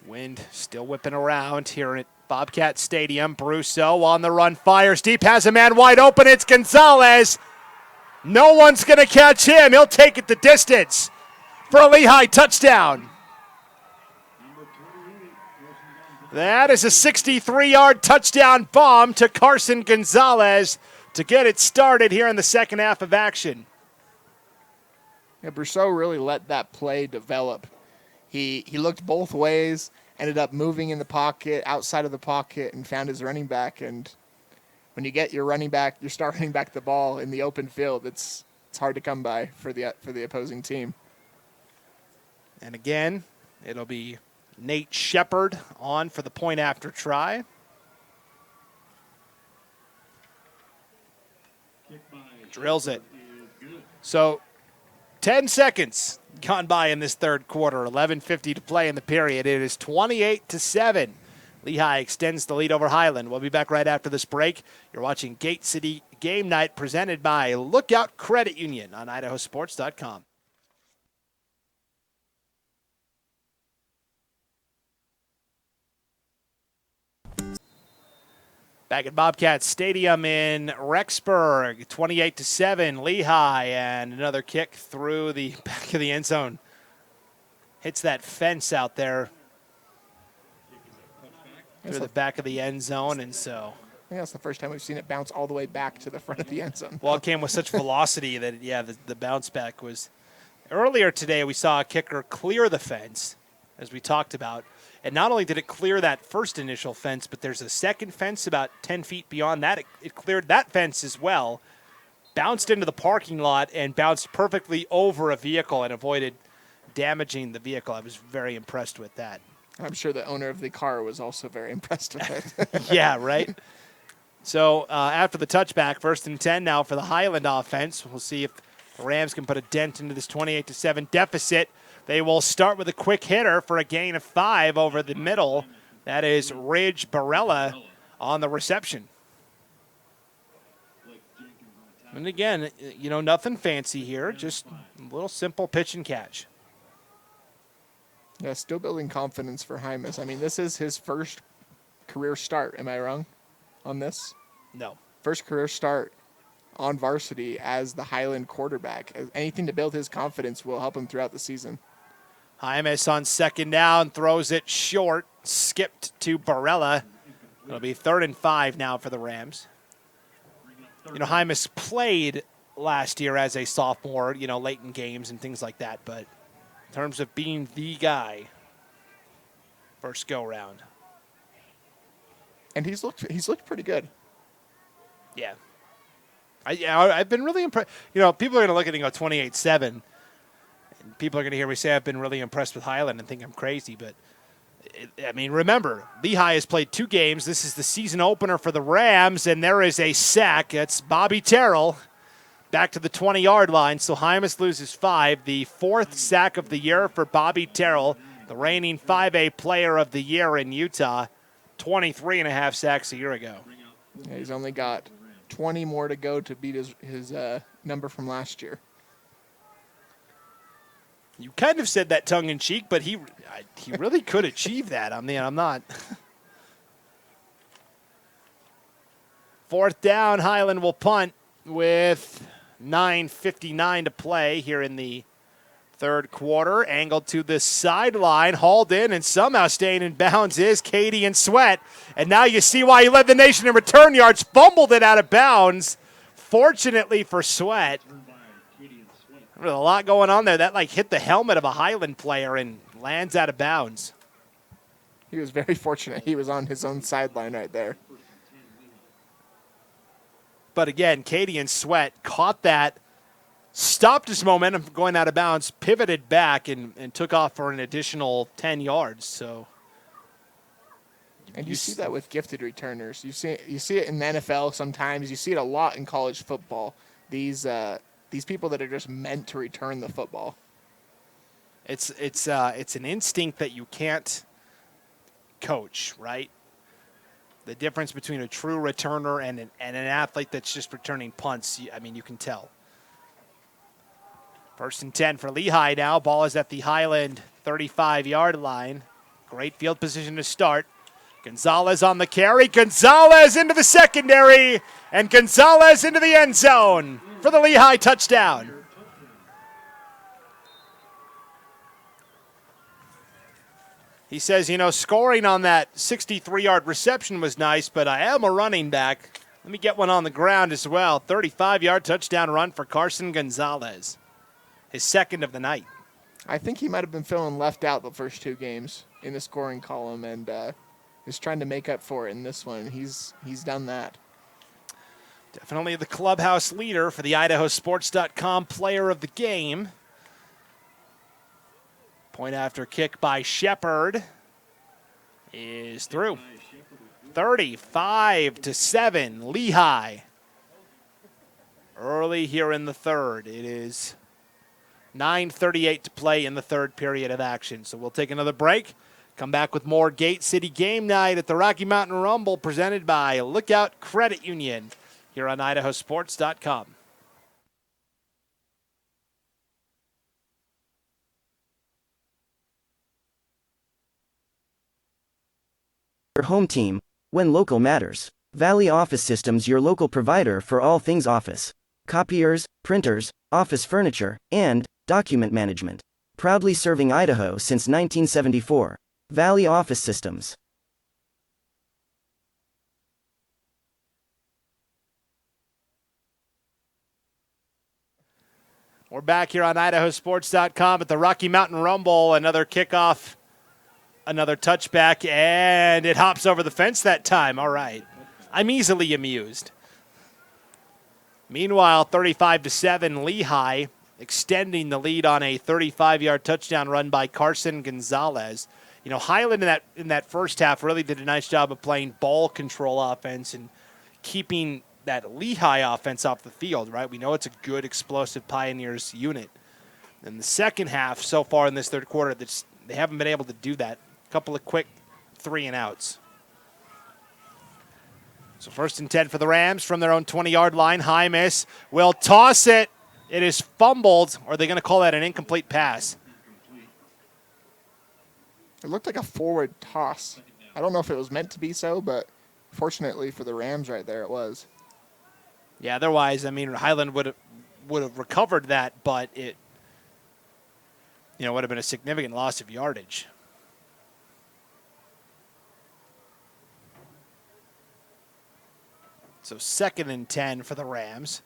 Wind still whipping around here at Bobcat Stadium. Brusso on the run, fires deep, has a man wide open. It's Gonzalez. No one's going to catch him. He'll take it the distance for a Lehi touchdown. That is a 63-yard touchdown bomb to Carson Gonzalez to get it started here in the second half of action. Yeah, Brousseau really let that play develop. He looked both ways, ended up moving in the pocket, outside of the pocket, and found his running back. And when you get your star running back the ball in the open field, it's hard to come by for the opposing team. And again, it'll be Nate Shepard on for the point after try. Drills it. So 10 seconds gone by in this third quarter. 11:50 to play in the period. It is 28-7. Lehi extends the lead over Highland. We'll be back right after this break. You're watching Gate City Game Night presented by Lookout Credit Union on IdahoSports.com. Back at Bobcat Stadium in Rexburg, 28-7, Lehi, and another kick through the back of the end zone. Hits that fence out there through the back of the end zone, and so. I think that's the first time we've seen it bounce all the way back to the front of the end zone. Well, it came with such velocity that, yeah, the bounce back was. Earlier today, we saw a kicker clear the fence, as we talked about. And not only did it clear that first initial fence, but there's a second fence about 10 feet beyond that. It cleared that fence as well, bounced into the parking lot, and bounced perfectly over a vehicle and avoided damaging the vehicle. I was very impressed with that. I'm sure the owner of the car was also very impressed with it. Yeah, right? So after the touchback, 1st and 10 now for the Highland offense. We'll see if the Rams can put a dent into this 28-7 deficit. They will start with a quick hitter for a gain of 5 over the middle. That is Ridge Barella on the reception. And again, you know, nothing fancy here, just a little simple pitch and catch. Yeah, still building confidence for Hymas. I mean, this is his first career start. Am I wrong on this? No. First career start on varsity as the Highland quarterback. Anything to build his confidence will help him throughout the season. Hymas on second down, throws it short, skipped to Barella. It'll be 3rd and 5 now for the Rams. You know, Hymas played last year as a sophomore, you know, late in games and things like that, but in terms of being the guy, first go-round. And he's looked pretty good. Yeah. I've been really impressed. You know, people are going to look at it and go 28-7. And people are going to hear me say I've been really impressed with Highland and think I'm crazy. But, I mean, remember, Lehi has played 2 games. This is the season opener for the Rams, and there is a sack. That's Bobby Terrell back to the 20-yard line. So Hymas loses 5. The 4th sack of the year for Bobby Terrell, the reigning 5A player of the year in Utah. 23.5 sacks a year ago. Yeah, he's only got 20 more to go to beat his number from last year. You kind of said that tongue-in-cheek, but he really could achieve that. I mean, I'm not. 4th down, Highland will punt with 9:59 to play here in the 3rd quarter. Angled to the sideline, hauled in, and somehow staying in bounds is Katie and Sweat. And now you see why he led the nation in return yards, fumbled it out of bounds. Fortunately for Sweat. There's a lot going on there. That like hit the helmet of a Highland player and lands out of bounds. He was very fortunate. He was on his own sideline right there. But again, Katie and Sweat caught that, stopped his momentum from going out of bounds, pivoted back, and took off for an additional 10 yards. So, and you see that with gifted returners. You see it in the NFL sometimes. You see it a lot in college football. These people that are just meant to return the football. It's an instinct that you can't coach, right? The difference between a true returner and an athlete that's just returning punts, I mean, you can tell. 1st and 10 for Lehi now. Ball is at the Highland 35-yard line. Great field position to start. Gonzalez on the carry. Gonzalez into the secondary. And Gonzalez into the end zone for the Lehi touchdown. He says, you know, scoring on that 63-yard reception was nice, but I am a running back. Let me get one on the ground as well. 35-yard touchdown run for Carson Gonzalez. His 2nd of the night. I think he might have been feeling left out the first 2 games in the scoring column and is trying to make up for it in this one. He's done that. Definitely the clubhouse leader for the IdahoSports.com player of the game. Point after kick by Shepard is through. 35-7, Lehi. Early here in the 3rd. It is 9:38 to play in the 3rd period of action. So we'll take another break. Come back with more Gate City Game Night at the Rocky Mountain Rumble presented by Lookout Credit Union here on IdahoSports.com. Your home team, when local matters. Valley Office Systems, your local provider for all things office. Copiers, printers, office furniture, and document management. Proudly serving Idaho since 1974. Valley Office Systems. We're back here on IdahoSports.com at the Rocky Mountain Rumble. Another kickoff. Another touchback, and it hops over the fence that time. All right. I'm easily amused. Meanwhile, 35-7, Lehi extending the lead on a 35-yard touchdown run by Carson Gonzalez. You know, Highland in that first half really did a nice job of playing ball control offense and keeping that Lehi offense off the field, right? We know it's a good, explosive Pioneers unit. In the second half, so far in this 3rd quarter, they haven't been able to do that. A couple of quick 3-and-outs. So 1st and 10 for the Rams from their own 20-yard line. Hymas will toss it. It is fumbled, or are they going to call that an incomplete pass? It looked like a forward toss. I don't know if it was meant to be so, but fortunately for the Rams right there, it was. Yeah, otherwise, I mean, Highland would have recovered that, but would have been a significant loss of yardage. So 2nd and 10 for the Rams.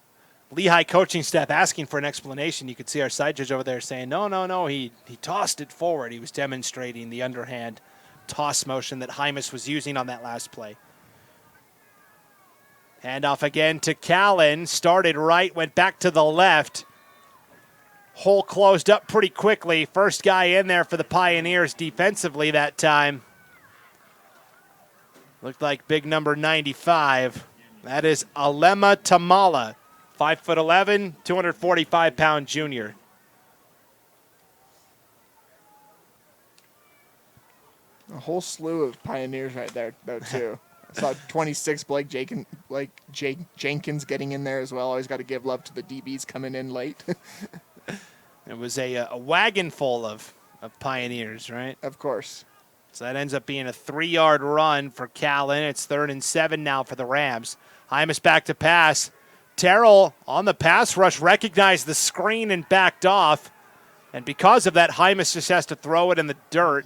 Lehi coaching staff asking for an explanation. You could see our side judge over there saying, no, he tossed it forward. He was demonstrating the underhand toss motion that Hymas was using on that last play. Handoff again to Callan. Started right, went back to the left. Hole closed up pretty quickly. First guy in there for the Pioneers defensively that time. Looked like big number 95. That is Alema Tamala, 5'11", 245-pound junior. A whole slew of Pioneers right there, though, too. I saw 26 Blake Jenkins getting in there as well. Always got to give love to the DBs coming in late. It was a wagon full of Pioneers, right? Of course. So that ends up being a 3-yard run for Callan. It's 3rd and 7 now for the Rams. Hymas back to pass. Terrell on the pass rush recognized the screen and backed off. And because of that, Hymas just has to throw it in the dirt.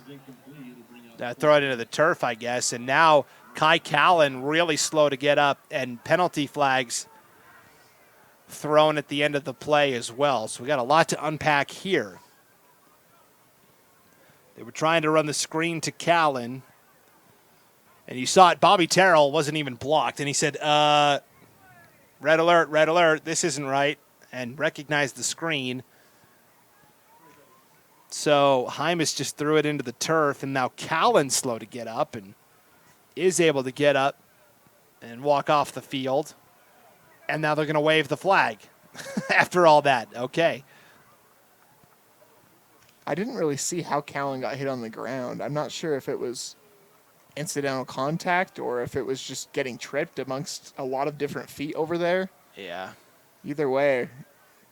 Throw it into the turf, I guess. And now Kai Callan really slow to get up, and penalty flags thrown at the end of the play as well. So we got a lot to unpack here. They were trying to run the screen to Callan. And you saw it, Bobby Terrell wasn't even blocked. And he said, red alert, this isn't right. And recognized the screen. So Hymas just threw it into the turf. And now Callan's slow to get up and is able to get up and walk off the field. And now they're going to wave the flag after all that. Okay. I didn't really see how Callan got hit on the ground. I'm not sure if it was incidental contact or if it was just getting tripped amongst a lot of different feet over there. Yeah. Either way,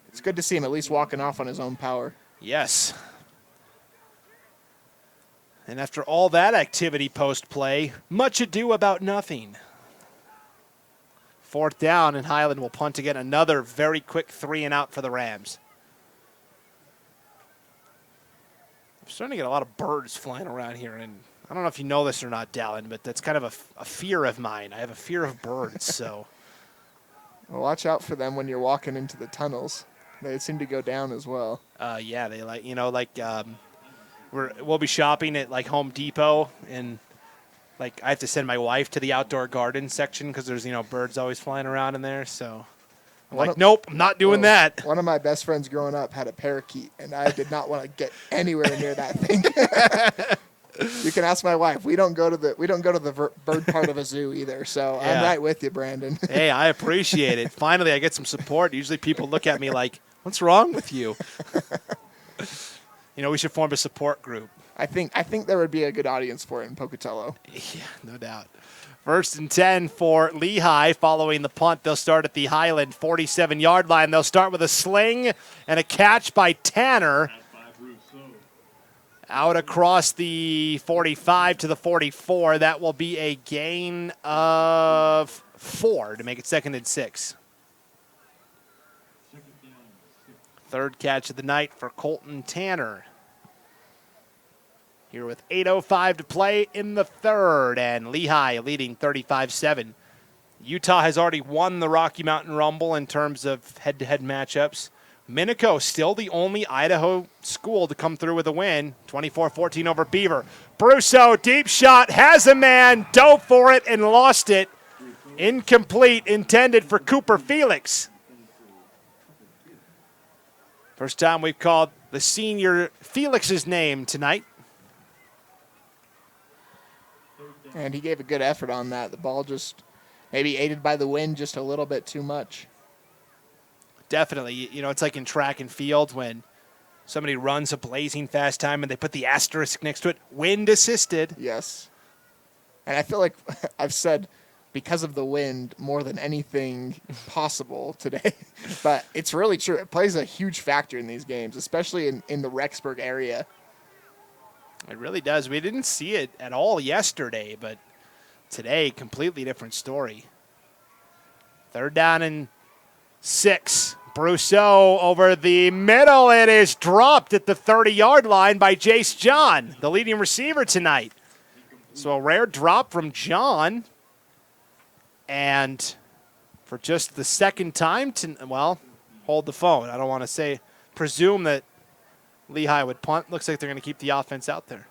it's good to see him at least walking off on his own power. Yes. And after all that activity post-play, much ado about nothing. 4th down, and Highland will punt again. Another very quick 3-and-out for the Rams. I'm starting to get a lot of birds flying around here, and I don't know if you know this or not, Dallin, but that's kind of a fear of mine. I have a fear of birds, so. Well, watch out for them when you're walking into the tunnels. They seem to go down as well. Yeah, they we'll be shopping at like Home Depot, and like I have to send my wife to the outdoor garden section because there's birds always flying around in there. So I'm like, nope, I'm not doing that. One of my best friends growing up had a parakeet, and I did not want to get anywhere near that thing. You can ask my wife. We don't go to the bird part of a zoo either. So yeah. I'm right with you, Brandon. Hey, I appreciate it. Finally, I get some support. Usually people look at me like, what's wrong with you? We should form a support group. I think there would be a good audience for it in Pocatello. Yeah, no doubt. 1st and 10 for Lehi following the punt. They'll start at the Highland 47-yard line. They'll start with a sling and a catch by Tanner. Out across the 45 to the 44. That will be a gain of 4 to make it 2nd and 6. 3rd catch of the night for Colton Tanner. Here with 8:05 to play in the 3rd, and Lehi leading 35-7. Utah has already won the Rocky Mountain Rumble in terms of head-to-head matchups. Minico still the only Idaho school to come through with a win, 24-14 over Beaver. Brusso, deep shot, has a man, dove for it and lost it. Incomplete, intended for Cooper Felix. First time we've called the senior Felix's name tonight. And he gave a good effort on that. The ball just maybe aided by the wind just a little bit too much. Definitely. It's like in track and field when somebody runs a blazing fast time and they put the asterisk next to it, wind assisted. Yes. And I feel like I've said because of the wind more than anything possible today. But it's really true. It plays a huge factor in these games, especially in the Rexburg area. It really does. We didn't see it at all yesterday, but today, completely different story. 3rd down and 6. Brousseau over the middle. It is dropped at the 30-yard line by Jace John, the leading receiver tonight. So a rare drop from John. And for just the second time, hold the phone. I don't want to presume that Lehi would punt. Looks like they're going to keep the offense out there.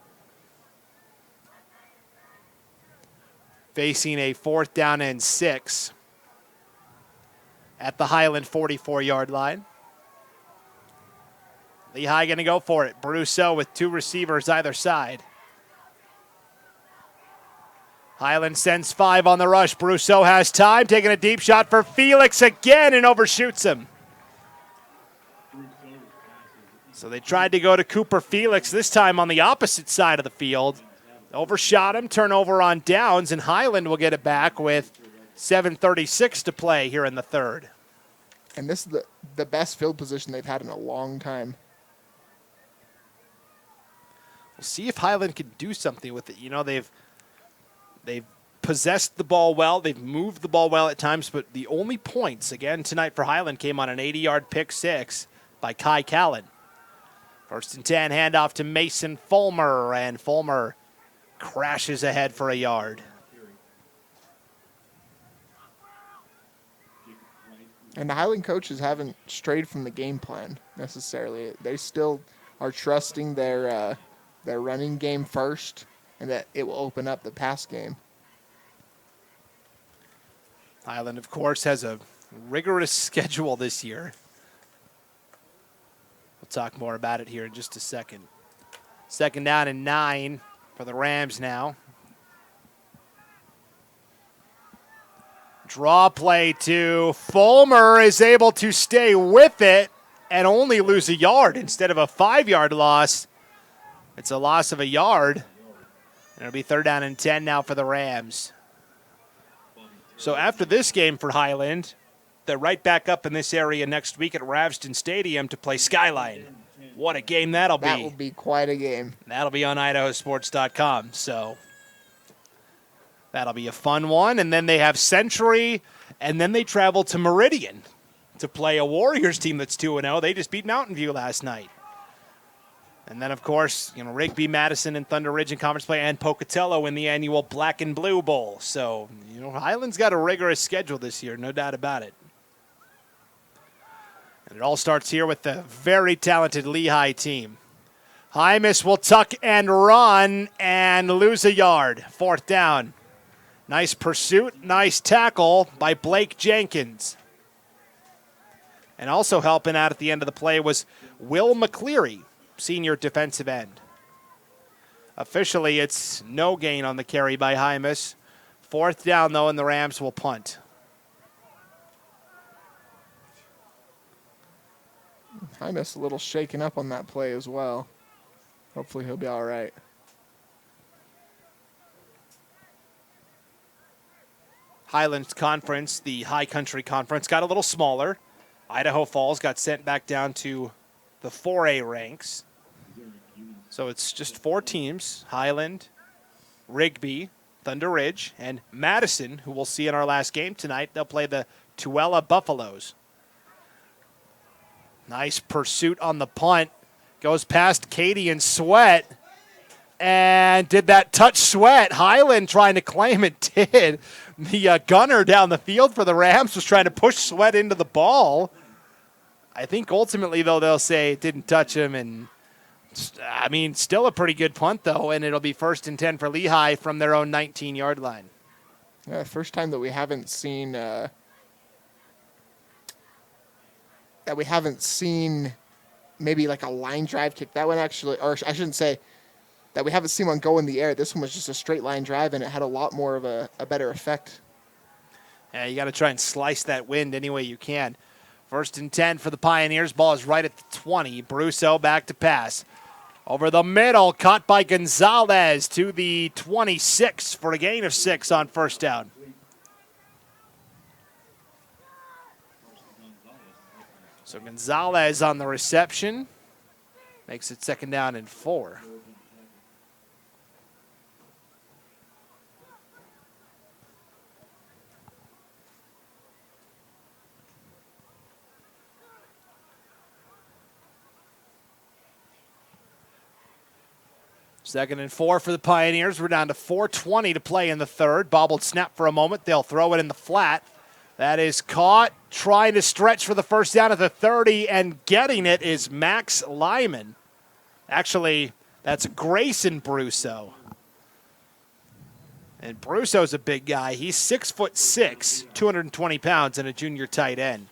Facing a 4th down and 6 at the Highland 44-yard line. Lehi going to go for it. Brousseau with 2 receivers either side. Highland sends 5 on the rush. Brousseau has time, taking a deep shot for Felix again and overshoots him. So they tried to go to Cooper Felix, this time on the opposite side of the field. Overshot him, turnover on downs, and Highland will get it back with 7:36 to play here in the third. And this is the best field position they've had in a long time. We'll see if Highland can do something with it. You know, they've possessed the ball well. They've moved the ball well at times, but the only points, again, tonight for Highland came on an 80-yard pick 6 by Kai Callan. 1st and 10, handoff to Mason Fulmer, and Fulmer crashes ahead for a yard. And the Highland coaches haven't strayed from the game plan necessarily. They still are trusting their running game first, and that it will open up the pass game. Highland, of course, has a rigorous schedule this year. We'll talk more about it here in just a second. 2nd down and 9 for the Rams now. Draw play to Fulmer, is able to stay with it and only lose a yard instead of a 5-yard loss. It's a loss of a yard. And it'll be 3rd down and 10 now for the Rams. So after this game for Highland, they're right back up in this area next week at Ravston Stadium to play Skyline. What a game that'll be. That will be quite a game. That'll be on IdahoSports.com. So that'll be a fun one. And then they have Century, and then they travel to Meridian to play a Warriors team that's 2-0. They just beat Mountain View last night. And then, of course, Rigby, Madison, and Thunder Ridge in conference play, and Pocatello in the annual Black and Blue Bowl. So, Highland's got a rigorous schedule this year, no doubt about it. And it all starts here with the very talented Lehi team. Hymas will tuck and run and lose a yard. 4th down. Nice pursuit, nice tackle by Blake Jenkins. And also helping out at the end of the play was Will McCleary, senior defensive end. Officially, it's no gain on the carry by Hymas. 4th down, though, and the Rams will punt. Hymas a little shaken up on that play as well. Hopefully he'll be all right. Highlands Conference, the High Country Conference, got a little smaller. Idaho Falls got sent back down to the 4A ranks. So it's just 4 teams: Highland, Rigby, Thunder Ridge, and Madison, who we'll see in our last game tonight. They'll play the Tuella Buffaloes. Nice pursuit on the punt. Goes past Katie and Sweat. And did that touch Sweat? Highland trying to claim it did. The gunner down the field for the Rams was trying to push Sweat into the ball. I think ultimately, though, they'll say it didn't touch him. And, still a pretty good punt, though. And it'll be 1st and 10 for Lehi from their own 19-yard line. Yeah, first time that we haven't seen maybe like a line drive kick. That one actually, or I shouldn't say that we haven't seen one go in the air. This one was just a straight line drive, and it had a lot more of a better effect. Yeah, you got to try and slice that wind any way you can. 1st and 10 for the Pioneers. Ball is right at the 20. Brousseau back to pass. Over the middle, caught by Gonzalez to the 26 for a gain of 6 on 1st down. So Gonzalez on the reception. Makes it 2nd down and 4. 2nd and 4 for the Pioneers. We're down to 4:20 to play in the third. Bobbled snap for a moment. They'll throw it in the flat. That is caught. Trying to stretch for the first down at the 30, and getting it is Max Lyman. Actually, that's Grayson Brusso. And Brusso's a big guy. He's 6'6", 220 pounds, and a junior tight end.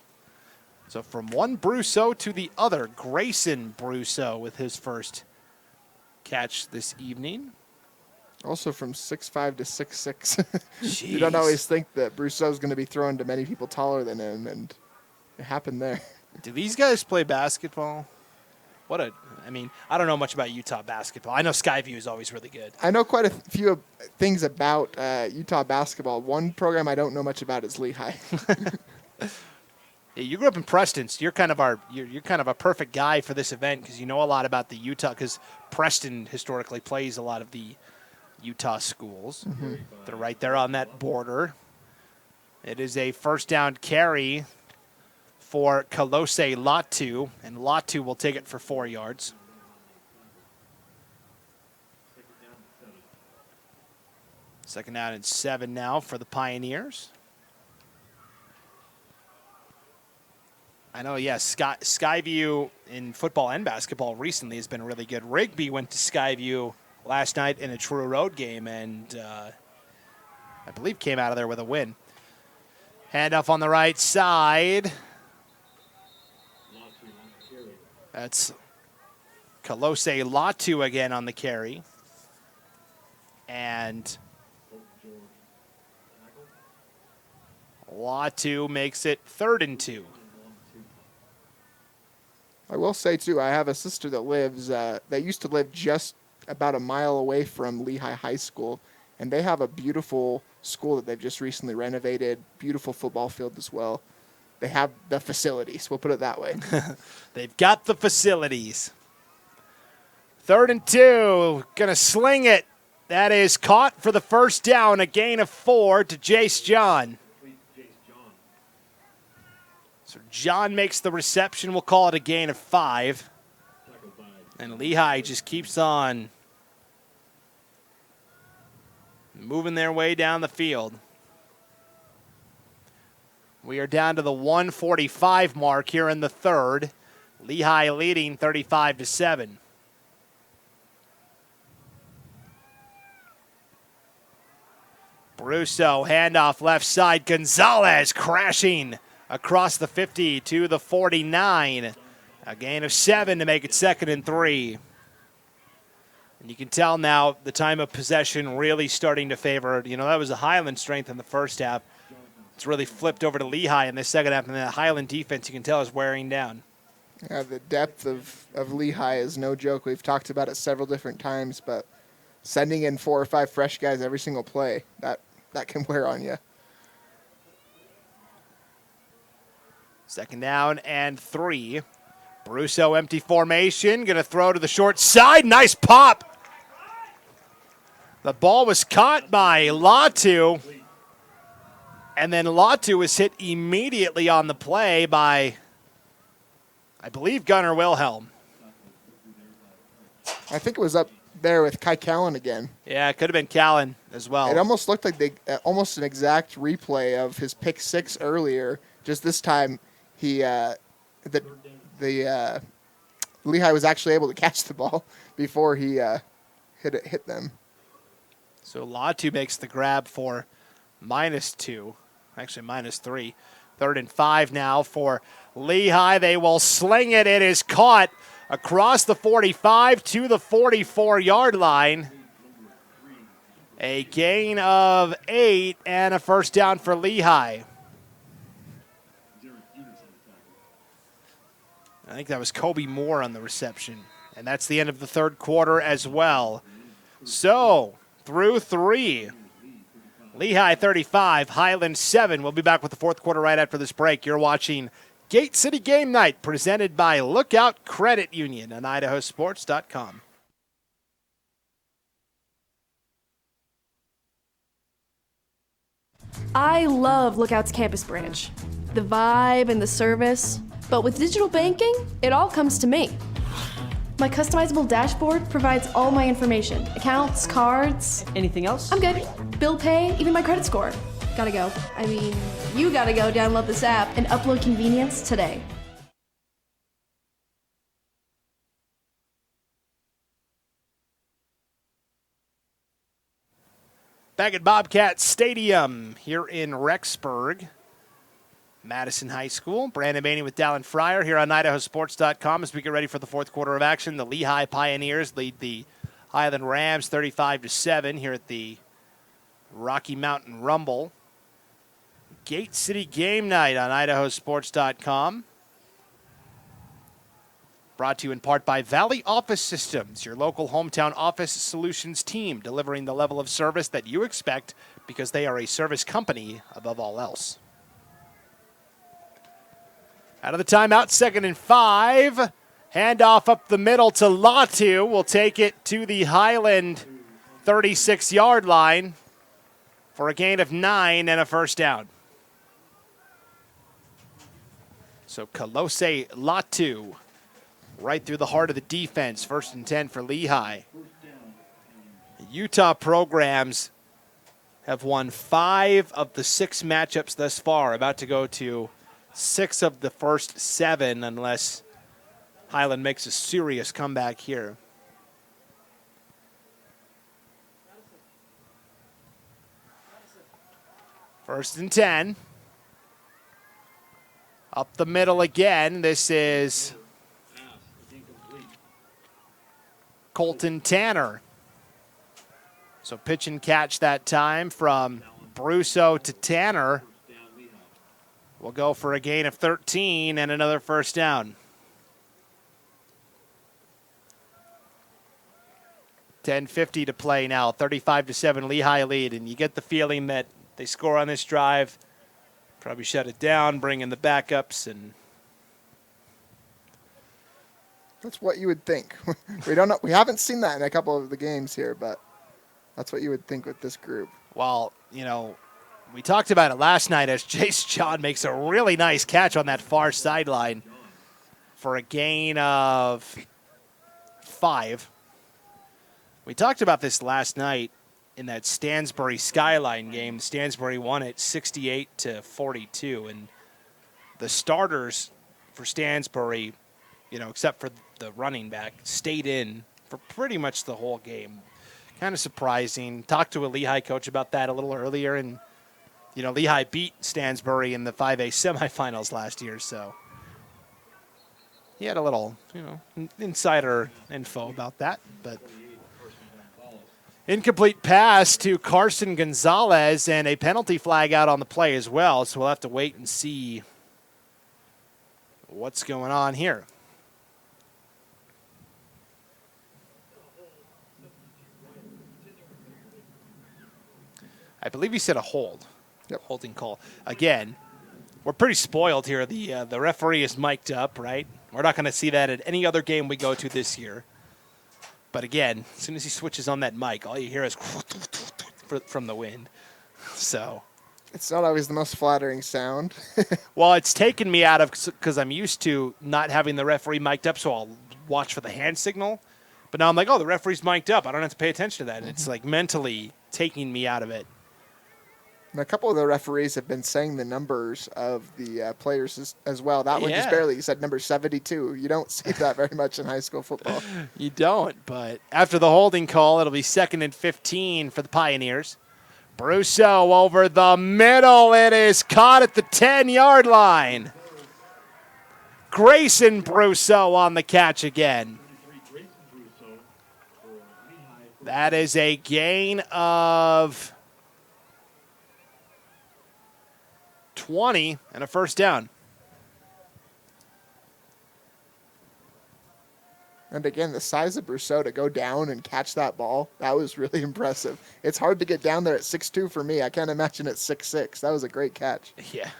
So from one Brusso to the other, Grayson Brusso with his first catch this evening. Also from 6'5" to 6'6". You don't always think that Brousseau's going to be thrown to many people taller than him, and it happened there. Do these guys play basketball? I don't know much about Utah basketball. I know Skyview is always really good. I know quite a few things about Utah basketball. One program I don't know much about is Lehi. Yeah, you grew up in Preston, so you're kind of a perfect guy for this event because you know a lot about the Utah, because Preston historically plays a lot of the Utah schools. Mm-hmm. They're right there on that border. It is a first down carry for Kalose Latu, and Latu will take it for 4 yards. Second down and 7 now for the Pioneers. I know, yes, Skyview in football and basketball recently has been really good. Rigby went to Skyview last night in a Truro Road game, and I believe came out of there with a win. Handoff on the right side. That's Kalose Latu again on the carry. And Latu makes it 3rd and 2. I will say, too, I have a sister that used to live just about a mile away from Lehi High School, and they have a beautiful school that they've just recently renovated, beautiful football field as well. They have the facilities, we'll put it that way. They've got the facilities. 3rd and 2, gonna sling it. That is caught for the first down, a gain of 4 to Jace John. So John makes the reception. We'll call it a gain of 5. And Lehi just keeps on moving their way down the field. We are down to the 1:45 mark here in the third. Lehi leading 35-7. Brusso, handoff left side. Gonzalez crashing across the 50 to the 49. A gain of 7 to make it 2nd and 3. And you can tell now the time of possession really starting to favor. You know, that was a Highland strength in the first half. It's really flipped over to Lehi in the second half, and that Highland defense, you can tell, is wearing down. Yeah, the depth of Lehi is no joke. We've talked about it several different times, but sending in 4 or 5 fresh guys every single play, that can wear on you. 2nd down and 3. Brusso empty formation, going to throw to the short side. Nice pop. The ball was caught by Latu. And then Latu was hit immediately on the play by, I believe, Gunnar Wilhelm. I think it was up there with Kai Callan again. Yeah, it could have been Callan as well. It almost looked like almost an exact replay of his pick 6 earlier. Just this time, Lehi was actually able to catch the ball before he hit them. So Latu makes the grab for -2. Actually, -3. 3rd and 5 now for Lehi. They will sling it. It is caught across the 45 to the 44-yard line. A gain of 8 and a first down for Lehi. I think that was Kobe Moore on the reception. And that's the end of the third quarter as well. So, through 3. Lehi 35, Highland 7. We'll be back with the fourth quarter right after this break. You're watching Gate City Game Night, presented by Lookout Credit Union on IdahoSports.com. I love Lookout's campus branch. The vibe and the service. But with digital banking, it all comes to me. My customizable dashboard provides all my information. Accounts, cards. Anything else? I'm good. Bill pay, even my credit score. Gotta go. I mean, you gotta go download this app and upload convenience today. Back at Bobcat Stadium here in Rexburg, Madison High School. Brandon Maney with Dallin Fryer here on IdahoSports.com as we get ready for the fourth quarter of action. The Lehi Pioneers lead the Highland Rams 35-7 here at the Rocky Mountain Rumble. Gate City Game Night on IdahoSports.com. Brought to you in part by Valley Office Systems, your local hometown office solutions team, delivering the level of service that you expect because they are a service company above all else. Out of the timeout, 2nd and 5. Handoff up the middle to Latu. Will take it to the Highland 36-yard line for a gain of 9 and a first down. So Kalose Latu right through the heart of the defense. 1st and 10 for Lehi. Utah programs have won 5 of the 6 matchups thus far. About to go to 6 of the first 7 unless Highland makes a serious comeback here. First and 10. Up the middle again. This is Colton Tanner. So pitch and catch that time from Brusso to Tanner. We'll go for a gain of 13 and another first down. 10:50 to play now. 35-7 Lehi lead, and you get the feeling that they score on this drive, probably shut it down, bring in the backups, and that's what you would think. We don't know. We haven't seen that in a couple of the games here, but that's what you would think with this group. Well, you know, we talked about it last night as Jace John makes a really nice catch on that far sideline for a gain of 5. We talked about this last night in that Stansbury Skyline game. Stansbury won it 68-42, and the starters for Stansbury, you know, except for the running back, stayed in for pretty much the whole game. Kind of surprising. Talked to a Lehi coach about that a little earlier, and you know, Lehi beat Stansbury in the 5A semifinals last year, so he had a little, you know, insider info about that. But incomplete pass to Carson Gonzalez and a penalty flag out on the play as well, so we'll have to wait and see what's going on here. I believe he said a hold. Yep. Holding call. Again, we're pretty spoiled here. The referee is mic'd up, right? We're not going to see that at any other game we go to this year. But again, as soon as he switches on that mic, all you hear is from the wind. So it's not always the most flattering sound. Well, it's taken me out of, because I'm used to not having the referee mic'd up, so I'll watch for the hand signal. But now I'm like, oh, the referee's mic'd up. I don't have to pay attention to that. And it's like mentally taking me out of it. And a couple of the referees have been saying the numbers of the players as well. That one just barely, he said number 72. You don't see that very much in high school football. You don't, but after the holding call, it'll be 2nd and 15 for the Pioneers. Brusso over the middle. It is caught at the 10-yard line. Grayson Brusso on the catch again. That is a gain of 20 and a first down. And again, the size of Brousseau to go down and catch that ball, that was really impressive. It's hard to get down there at 6'2" for me. I can't imagine at 6'6". That was a great catch. Yeah.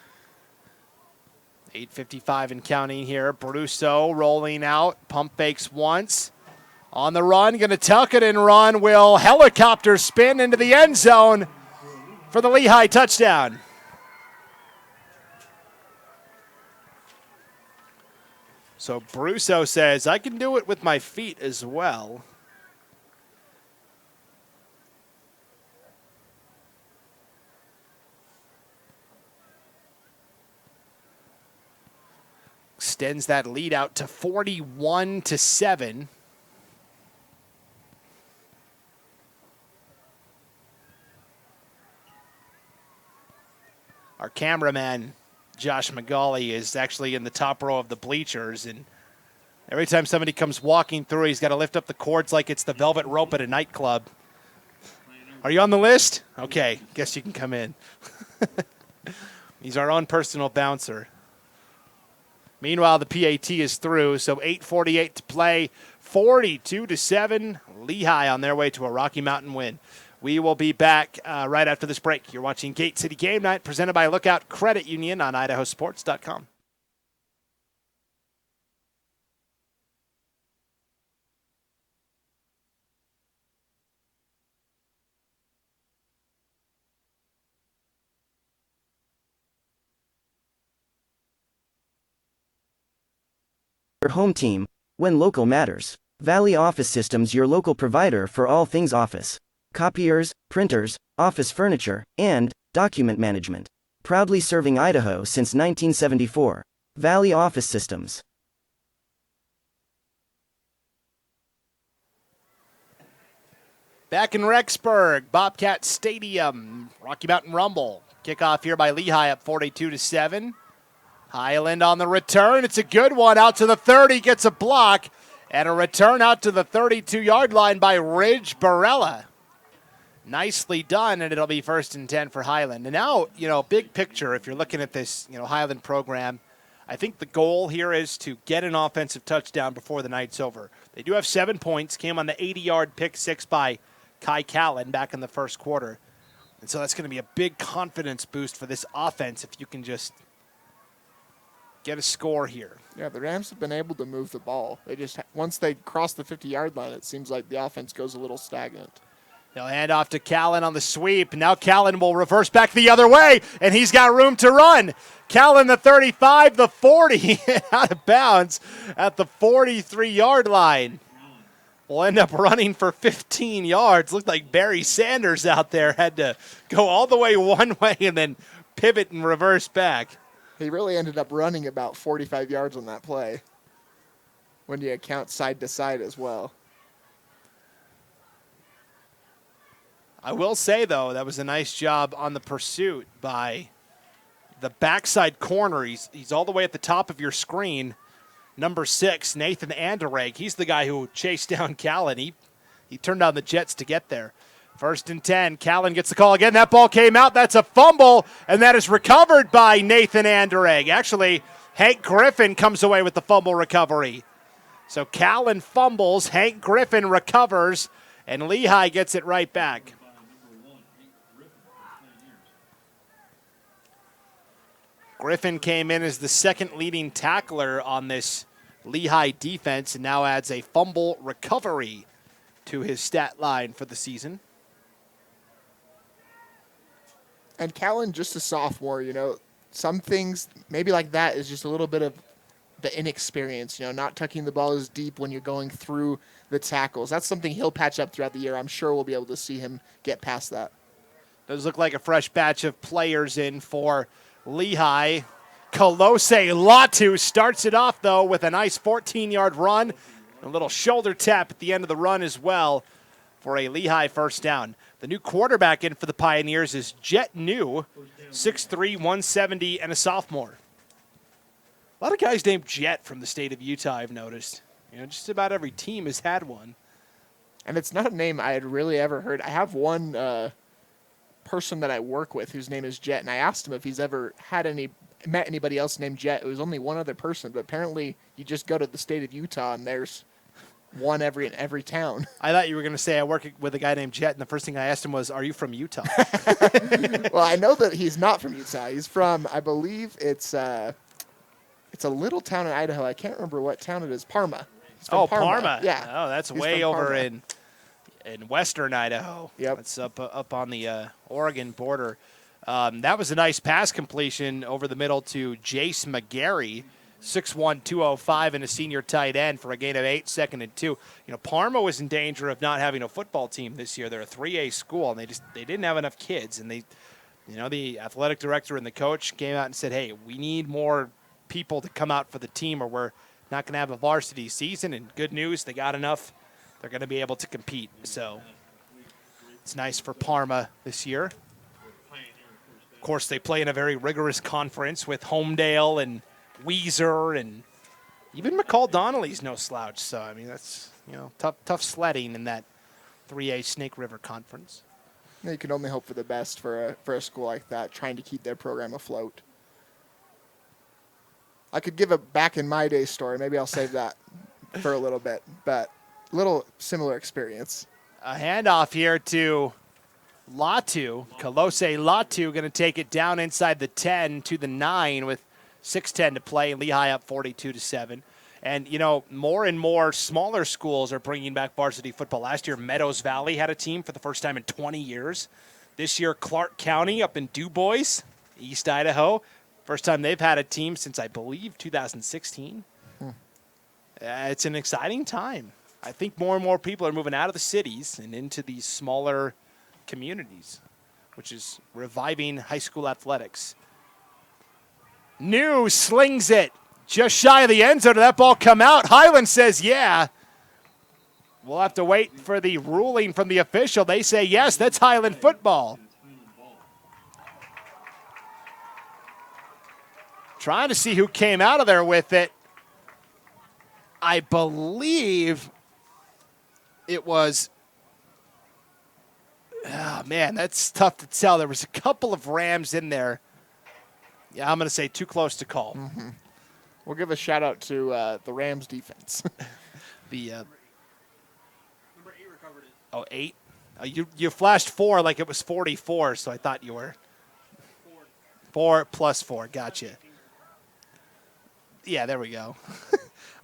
8:55 and counting here. Brousseau rolling out, pump fakes once. On the run, going to tuck it and run. Will helicopter spin into the end zone for the Lehi touchdown. So Brusso says, I can do it with my feet as well. Extends that lead out to 41-7. Our cameraman, Josh McGauley, is actually in the top row of the bleachers, and every time somebody comes walking through, he's got to lift up the cords like it's the velvet rope at a nightclub. Are you on the list? Okay, guess you can come in. He's our own personal bouncer. Meanwhile, the PAT is through, so 8:48 to play, 42-7. Lehi on their way to a Rocky Mountain win. We will be back right after this break. You're watching Gate City Game Night, presented by Lookout Credit Union on IdahoSports.com. Your home team, when local matters. Valley Office Systems, your local provider for all things office. Copiers, printers, office furniture, and document management. Proudly serving Idaho since 1974. Valley Office Systems. Back in Rexburg, Bobcat Stadium, Rocky Mountain Rumble. Kickoff here by Lehi up 42-7. Highland on the return. It's a good one out to the 30, gets a block, and a return out to the 32-yard line by Ridge Barella. Nicely done, and it'll be 1st and 10 for Highland. And now, big picture, if you're looking at this, Highland program, I think the goal here is to get an offensive touchdown before the night's over. They do have 7 points, came on the 80-yard pick six by Kai Callan back in the first quarter. And so that's going to be a big confidence boost for this offense if you can just get a score here. Yeah, the Rams have been able to move the ball. Once they cross the 50-yard line, it seems like the offense goes a little stagnant. They'll hand off to Callan on the sweep. Now Callan will reverse back the other way, and he's got room to run. Callan, the 35, the 40, out of bounds at the 43-yard line. Will end up running for 15 yards. Looked like Barry Sanders out there had to go all the way one way and then pivot and reverse back. He really ended up running about 45 yards on that play when you count side to side as well. I will say, though, that was a nice job on the pursuit by the backside corner. He's all the way at the top of your screen. Number 6, Nathan Anderegg. He's the guy who chased down Callan. He turned down the Jets to get there. 1st and 10. Callan gets the call again. That ball came out. That's a fumble, and that is recovered by Nathan Anderegg. Actually, Hank Griffin comes away with the fumble recovery. So Callan fumbles, Hank Griffin recovers, and Lehi gets it right back. Griffin came in as the second leading tackler on this Lehi defense and now adds a fumble recovery to his stat line for the season. And Callan, just a sophomore, some things maybe like that is just a little bit of the inexperience, not tucking the ball as deep when you're going through the tackles. That's something he'll patch up throughout the year. I'm sure we'll be able to see him get past that. Does look like a fresh batch of players in for Lehi. Kolose Latu starts it off, though, with a nice 14-yard run. A little shoulder tap at the end of the run as well for a Lehi first down. The new quarterback in for the Pioneers is Jet New, 6'3", 170, and a sophomore. A lot of guys named Jet from the state of Utah, I've noticed. Just about every team has had one. And it's not a name I had really ever heard. I have one person that I work with whose name is Jet, and I asked him if he's ever met anybody else named Jet. It was only one other person, but apparently you just go to the state of Utah and there's one in every town. I thought you were going to say I work with a guy named Jet, and the first thing I asked him was, are you from Utah? Well, I know that he's not from Utah. He's from, I believe it's a little town in Idaho. I can't remember what town it is. Parma. Parma. Yeah. Oh, that's way over in western Idaho. Yep. That's up on the Oregon border. That was a nice pass completion over the middle to Jace McGarry, 6'1", 205, and a senior tight end for a gain of 8, 2nd and 2. You know, Parma was in danger of not having a football team this year. They're a 3A school, and they didn't have enough kids. And the athletic director and the coach came out and said, hey, we need more people to come out for the team or we're not going to have a varsity season. And good news, they got enough. They're going to be able to compete. So it's nice for Parma this year. Of course, they play in a very rigorous conference with Homedale and Weiser, and even McCall Donnelly's no slouch. So, I mean, that's, tough sledding in that 3A Snake River Conference. You can only hope for the best for a school like that, trying to keep their program afloat. I could give a back in my day story. Maybe I'll save that for a little bit, but a little similar experience. A handoff here to Latu. Kolose Latu going to take it down inside the 10 to the 9 with 6:10 to play. Lehi up 42-7. And, more and more smaller schools are bringing back varsity football. Last year, Meadows Valley had a team for the first time in 20 years. This year, Clark County up in DuBois, East Idaho. First time they've had a team since, I believe, 2016. It's an exciting time. I think more and more people are moving out of the cities and into these smaller communities, which is reviving high school athletics. New slings it just shy of the end zone. Did that ball come out? Highland says yeah. We'll have to wait for the ruling from the official. They say yes, that's Highland football. Trying to see who came out of there with it. I believe it was, oh man, that's tough to tell. There was a couple of Rams in there. Yeah, I'm going to say too close to call. Mm-hmm. We'll give a shout out to the Rams defense. The number 8 recovered it. Oh, 8? You flashed 4 like it was 44, so I thought you were 4 plus 4. Gotcha. Yeah, there we go.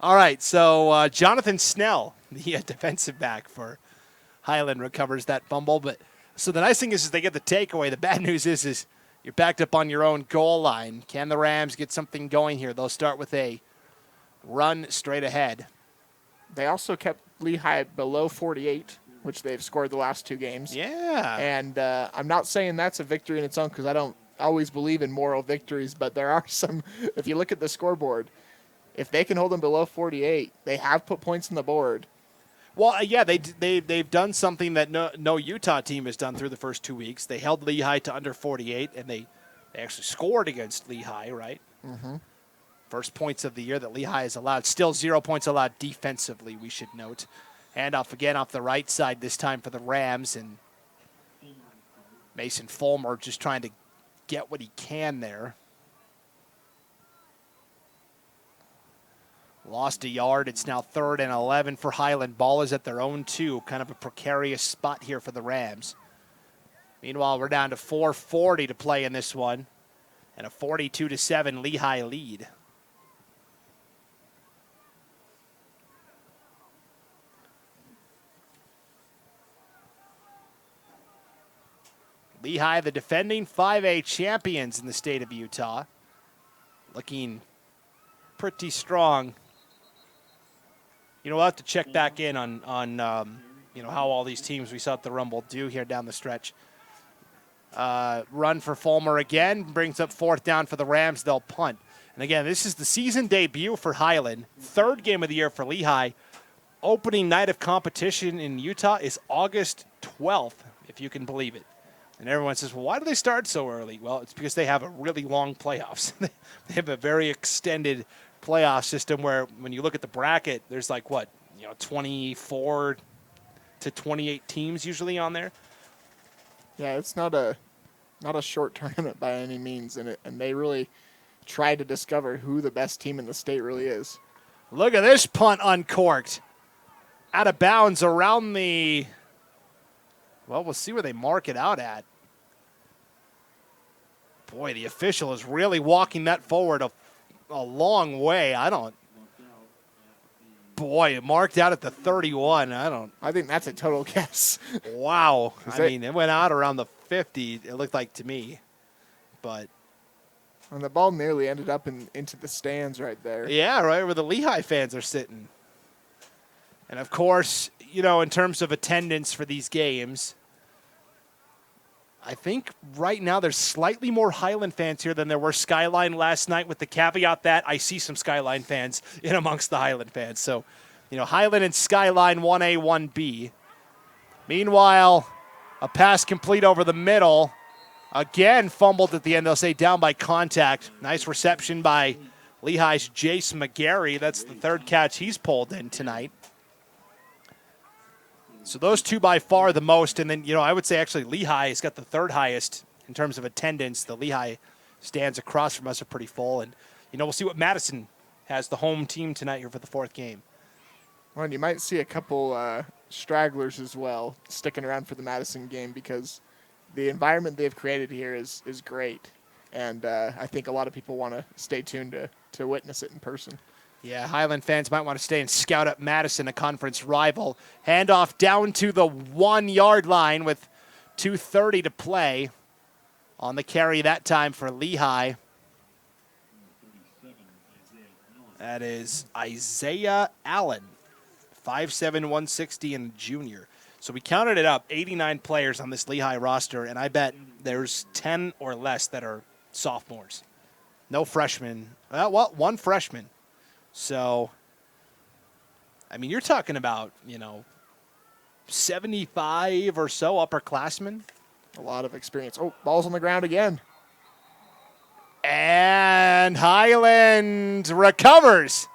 All right, so Jonathan Snell, the defensive back for Highland, recovers that fumble. But so the nice thing is they get the takeaway. The bad news is you're backed up on your own goal line. Can the Rams get something going here? They'll start with a run straight ahead. They also kept Lehi below 48, which they've scored the last 2 games. Yeah. And I'm not saying that's a victory in its own because I don't always believe in moral victories, but there are some. If you look at the scoreboard, if they can hold them below 48, they have put points on the board. Well, yeah, they've done something that no Utah team has done through the first 2 weeks. They held Lehi to under 48, and they actually scored against Lehi, right? Mm-hmm. First points of the year that Lehi has allowed. Still 0 points allowed defensively, we should note. Handoff again off the right side this time for the Rams, and Mason Fulmer just trying to get what he can there. Lost a yard. It's now 3rd and 11 for Highland. Ball is at their own 2. Kind of a precarious spot here for the Rams. Meanwhile, we're down to 4:40 to play in this one. And a 42-7 Lehi lead. Lehi, the defending 5A champions in the state of Utah. Looking pretty strong. We'll have to check back in on how all these teams we saw at the Rumble do here down the stretch. Run for Fulmer again, brings up 4th down for the Rams. They'll punt. And again, this is the season debut for Highland. 3rd game of the year for Lehi. Opening night of competition in Utah is August 12th, if you can believe it. And everyone says, well, why do they start so early? Well, it's because they have a really long playoffs. They have a very extended playoff system where when you look at the bracket, there's 24 to 28 teams usually on there. Yeah, it's not a short tournament by any means, and they really try to discover who the best team in the state really is. Look at this punt uncorked. Out of bounds around the... Well, we'll see where they mark it out at. Boy, the official is really walking that forward a long way. Boy, it marked out at the 31. I think that's a total guess. Wow. It went out around the 50, it looked like to me. But And the ball nearly ended up into the stands right there. Yeah, right where the Lehi fans are sitting. And, of course, in terms of attendance for these games, I think right now there's slightly more Highland fans here than there were Skyline last night, with the caveat that I see some Skyline fans in amongst the Highland fans. So, Highland and Skyline 1A, 1B. Meanwhile, a pass complete over the middle. Again, fumbled at the end. They'll say down by contact. Nice reception by Lehi's Jace McGarry. That's the third catch he's pulled in tonight. So those two by far the most. And then, I would say actually Lehi has got the third highest in terms of attendance. The Lehi stands across from us are pretty full. And, we'll see what Madison has, the home team, tonight here for the fourth game. Well, and you might see a couple stragglers as well sticking around for the Madison game, because the environment they've created here is great. And I think a lot of people want to stay tuned to witness it in person. Yeah, Highland fans might want to stay and scout up Madison, a conference rival. Handoff down to the 1 yard line with 2:30 to play. On the carry that time for Lehi. That is Isaiah Allen, 5'7", 160, and a junior. So we counted it up, 89 players on this Lehi roster, and I bet there's 10 or less that are sophomores. No freshmen. Well, one freshman. So, you're talking about, 75 or so upperclassmen. A lot of experience. Oh, ball's on the ground again. And Highland recovers.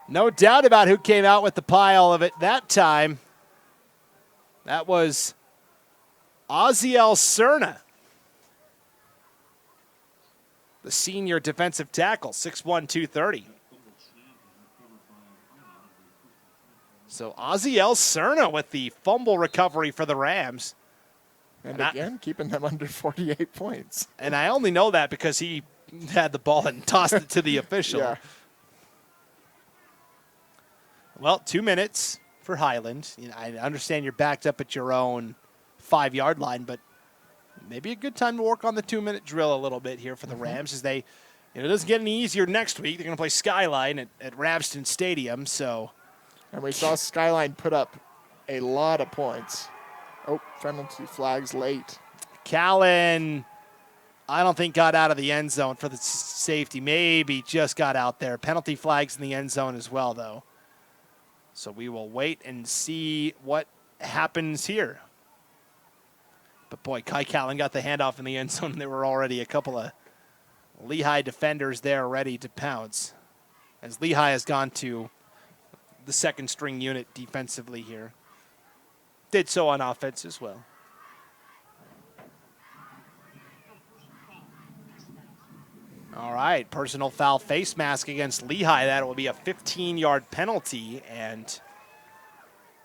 No doubt about who came out with the pile of it that time. That was Oziel Cerna, the senior defensive tackle, 6'1", 230. So Oziel Cerna with the fumble recovery for the Rams. And again, keeping them under 48 points. And I only know that because he had the ball and tossed it to the official. Yeah. Well, 2 minutes for Highland. I understand you're backed up at your own 5 yard line, but maybe a good time to work on the 2-minute drill a little bit here for the Rams, as they, it doesn't get any easier next week. They're going to play Skyline at Rabston Stadium. So, and we saw Skyline put up a lot of points. Oh, penalty flags late. Callan, I don't think got out of the end zone for the safety. Maybe just got out there. Penalty flags in the end zone as well, though. So we will wait and see what happens here. But, boy, Kai Callan got the handoff in the end zone, and there were already a couple of Lehi defenders there ready to pounce, as Lehi has gone to the second-string unit defensively here. Did so on offense as well. All right, personal foul face mask against Lehi. That will be a 15-yard penalty and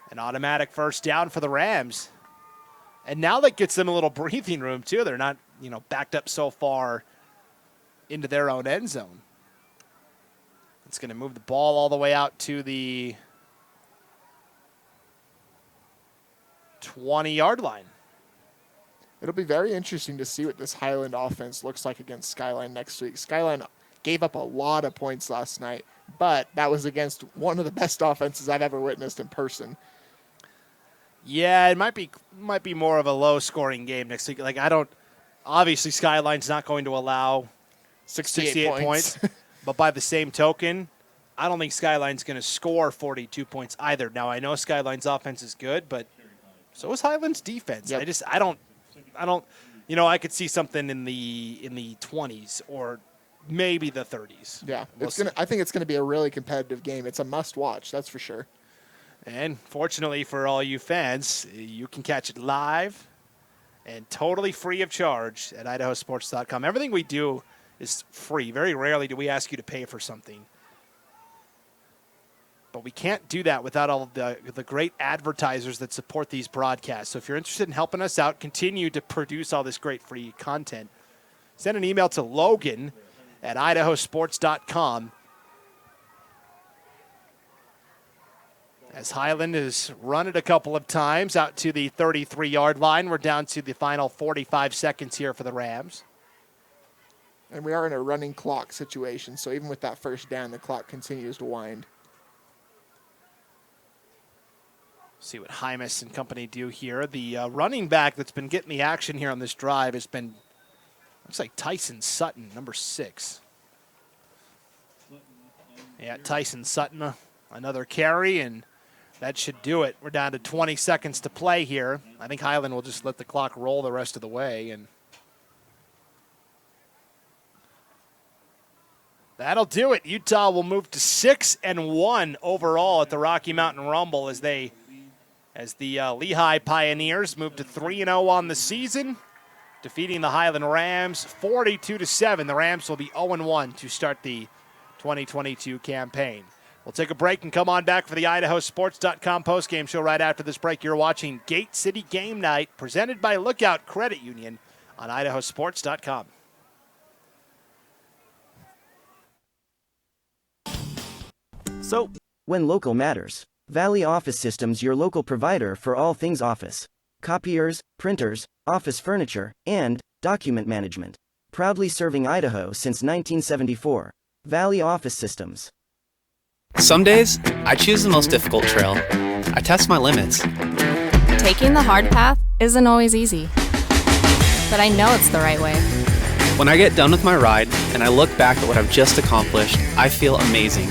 an automatic first down for the Rams. And now that gets them a little breathing room, too. They're not, backed up so far into their own end zone. It's going to move the ball all the way out to the 20-yard line. It'll be very interesting to see what this Highland offense looks like against Skyline next week. Skyline gave up a lot of points last night, but that was against one of the best offenses I've ever witnessed in person. Yeah, it might be more of a low-scoring game next week. Obviously Skyline's not going to allow 68 points. But by the same token, I don't think Skyline's going to score 42 points either. Now, I know Skyline's offense is good, but so is Highland's defense. Yep. I don't, I could see something in the 20s or maybe the 30s. Yeah, I think it's going to be a really competitive game. It's a must-watch, that's for sure. And fortunately for all you fans, you can catch it live and totally free of charge at IdahoSports.com. Everything we do is free. Very rarely do we ask you to pay for something. But we can't do that without all of the great advertisers that support these broadcasts. So if you're interested in helping us out, continue to produce all this great free content, send an email to Logan at IdahoSports.com. As Highland has run it a couple of times out to the 33-yard line. We're down to the final 45 seconds here for the Rams. And we are in a running clock situation, so even with that first down, the clock continues to wind. See what Hymas and company do here. The running back that's been getting the action here on this drive has been, looks like Tyson Sutton, number 6. Yeah, Tyson Sutton, another carry, and that should do it. We're down to 20 seconds to play here. I think Highland will just let the clock roll the rest of the way, and that'll do it. Utah will move to 6-1 overall at the Rocky Mountain Rumble as the Lehi Pioneers move to 3-0 on the season, defeating the Highland Rams 42-7. The Rams will be 0-1 to start the 2022 campaign. We'll take a break and come on back for the IdahoSports.com postgame show right after this break. You're watching Gate City Game Night, presented by Lookout Credit Union on IdahoSports.com. So, when local matters, Valley Office Systems, your local provider for all things office. Copiers, printers, office furniture, and document management. Proudly serving Idaho since 1974. Valley Office Systems. Some days, I choose the most difficult trail. I test my limits. Taking the hard path isn't always easy, but I know it's the right way. When I get done with my ride and I look back at what I've just accomplished, I feel amazing.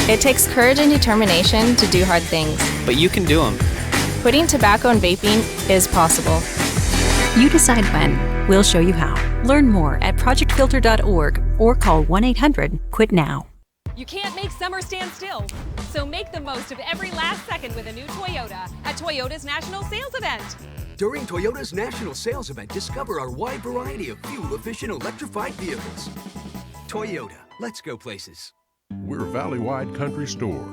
It takes courage and determination to do hard things. But you can do them. Quitting tobacco and vaping is possible. You decide when. We'll show you how. Learn more at projectfilter.org or call 1-800-QUIT-NOW. You can't make summer stand still, so make the most of every last second with a new Toyota at Toyota's National Sales Event. During Toyota's National Sales Event, discover our wide variety of fuel-efficient electrified vehicles. Toyota, let's go places. We're a valley-wide country store.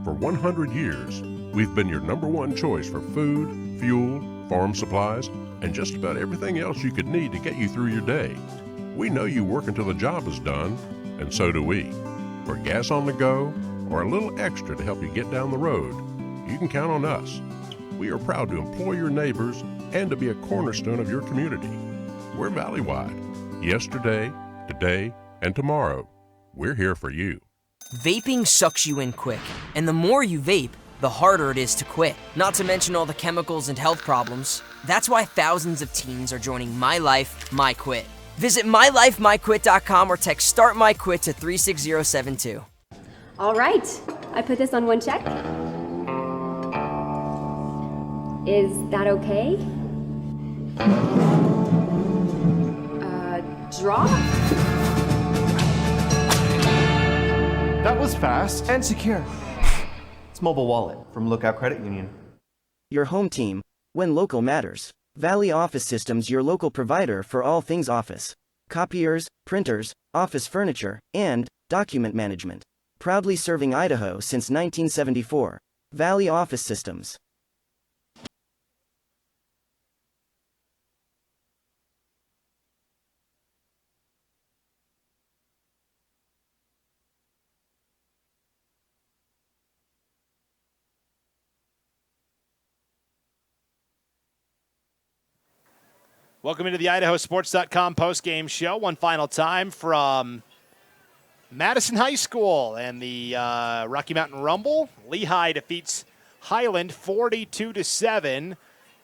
For 100 years, we've been your #1 choice for food, fuel, farm supplies, and just about everything else you could need to get you through your day. We know you work until the job is done, and so do we. For gas on the go, or a little extra to help you get down the road, you can count on us. We are proud to employ your neighbors and to be a cornerstone of your community. We're valley-wide. Yesterday, today, and tomorrow. We're here for you. Vaping sucks you in quick, and the more you vape, the harder it is to quit. Not to mention all the chemicals and health problems. That's why thousands of teens are joining My Life, My Quit. Visit mylifemyquit.com or text Start My Quit to 36072. All right, I put this on one check. Is that okay? Draw? That was fast and secure. It's Mobile Wallet from Lookout Credit Union. Your home team, when local matters. Valley Office Systems, your local provider for all things office. Copiers, printers, office furniture, and document management. Proudly serving Idaho since 1974. Valley Office Systems. Welcome into the IdahoSports.com postgame show. One final time from Madison High School and the Rocky Mountain Rumble. Lehi defeats Highland 42-7.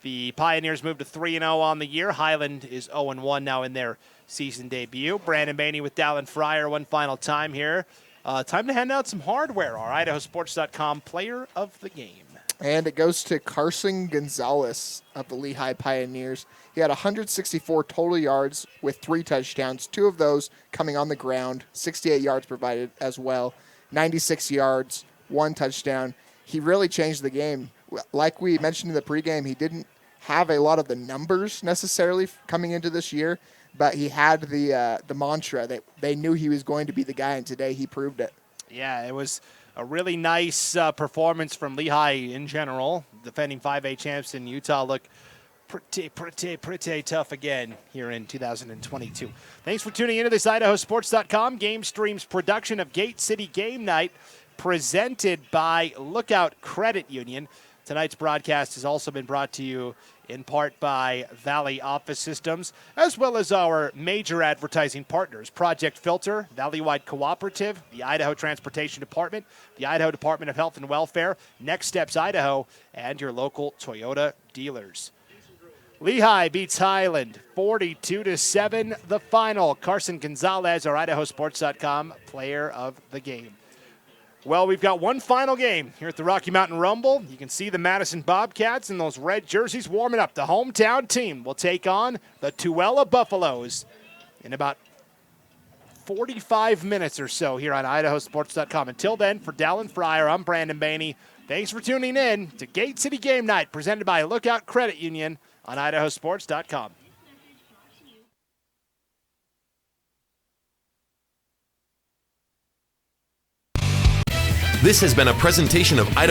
The Pioneers move to 3-0 on the year. Highland is 0-1 now in their season debut. Brandon Bainey with Dallin Fryer one final time here. Time to hand out some hardware. Our IdahoSports.com player of the game. And it goes to Carson Gonzalez of the Lehi Pioneers. He had 164 total yards with 3 touchdowns, 2 of those coming on the ground, 68 yards provided as well, 96 yards, 1 touchdown. He really changed the game. Like we mentioned in the pregame, he didn't have a lot of the numbers necessarily coming into this year, but he had the mantra that they knew he was going to be the guy, and today he proved it. Yeah, it was a really nice performance from Lehi in general. Defending 5A champs in Utah look pretty tough again here in 2022. Thanks for tuning into this IdahoSports.com GameStreams production of Gate City Game Night, presented by Lookout Credit Union. Tonight's broadcast has also been brought to you in part by Valley Office Systems, as well as our major advertising partners, Project Filter, Valley-Wide Cooperative, the Idaho Transportation Department, the Idaho Department of Health and Welfare, Next Steps Idaho, and your local Toyota dealers. Lehi beats Highland 42-7, the final. Carson Gonzalez, our IdahoSports.com player of the game. Well, we've got one final game here at the Rocky Mountain Rumble. You can see the Madison Bobcats in those red jerseys warming up. The hometown team will take on the Tooele Buffaloes in about 45 minutes or so here on IdahoSports.com. Until then, for Dallin Fryer, I'm Brandon Baney. Thanks for tuning in to Gate City Game Night, presented by Lookout Credit Union on IdahoSports.com. This has been a presentation of Idaho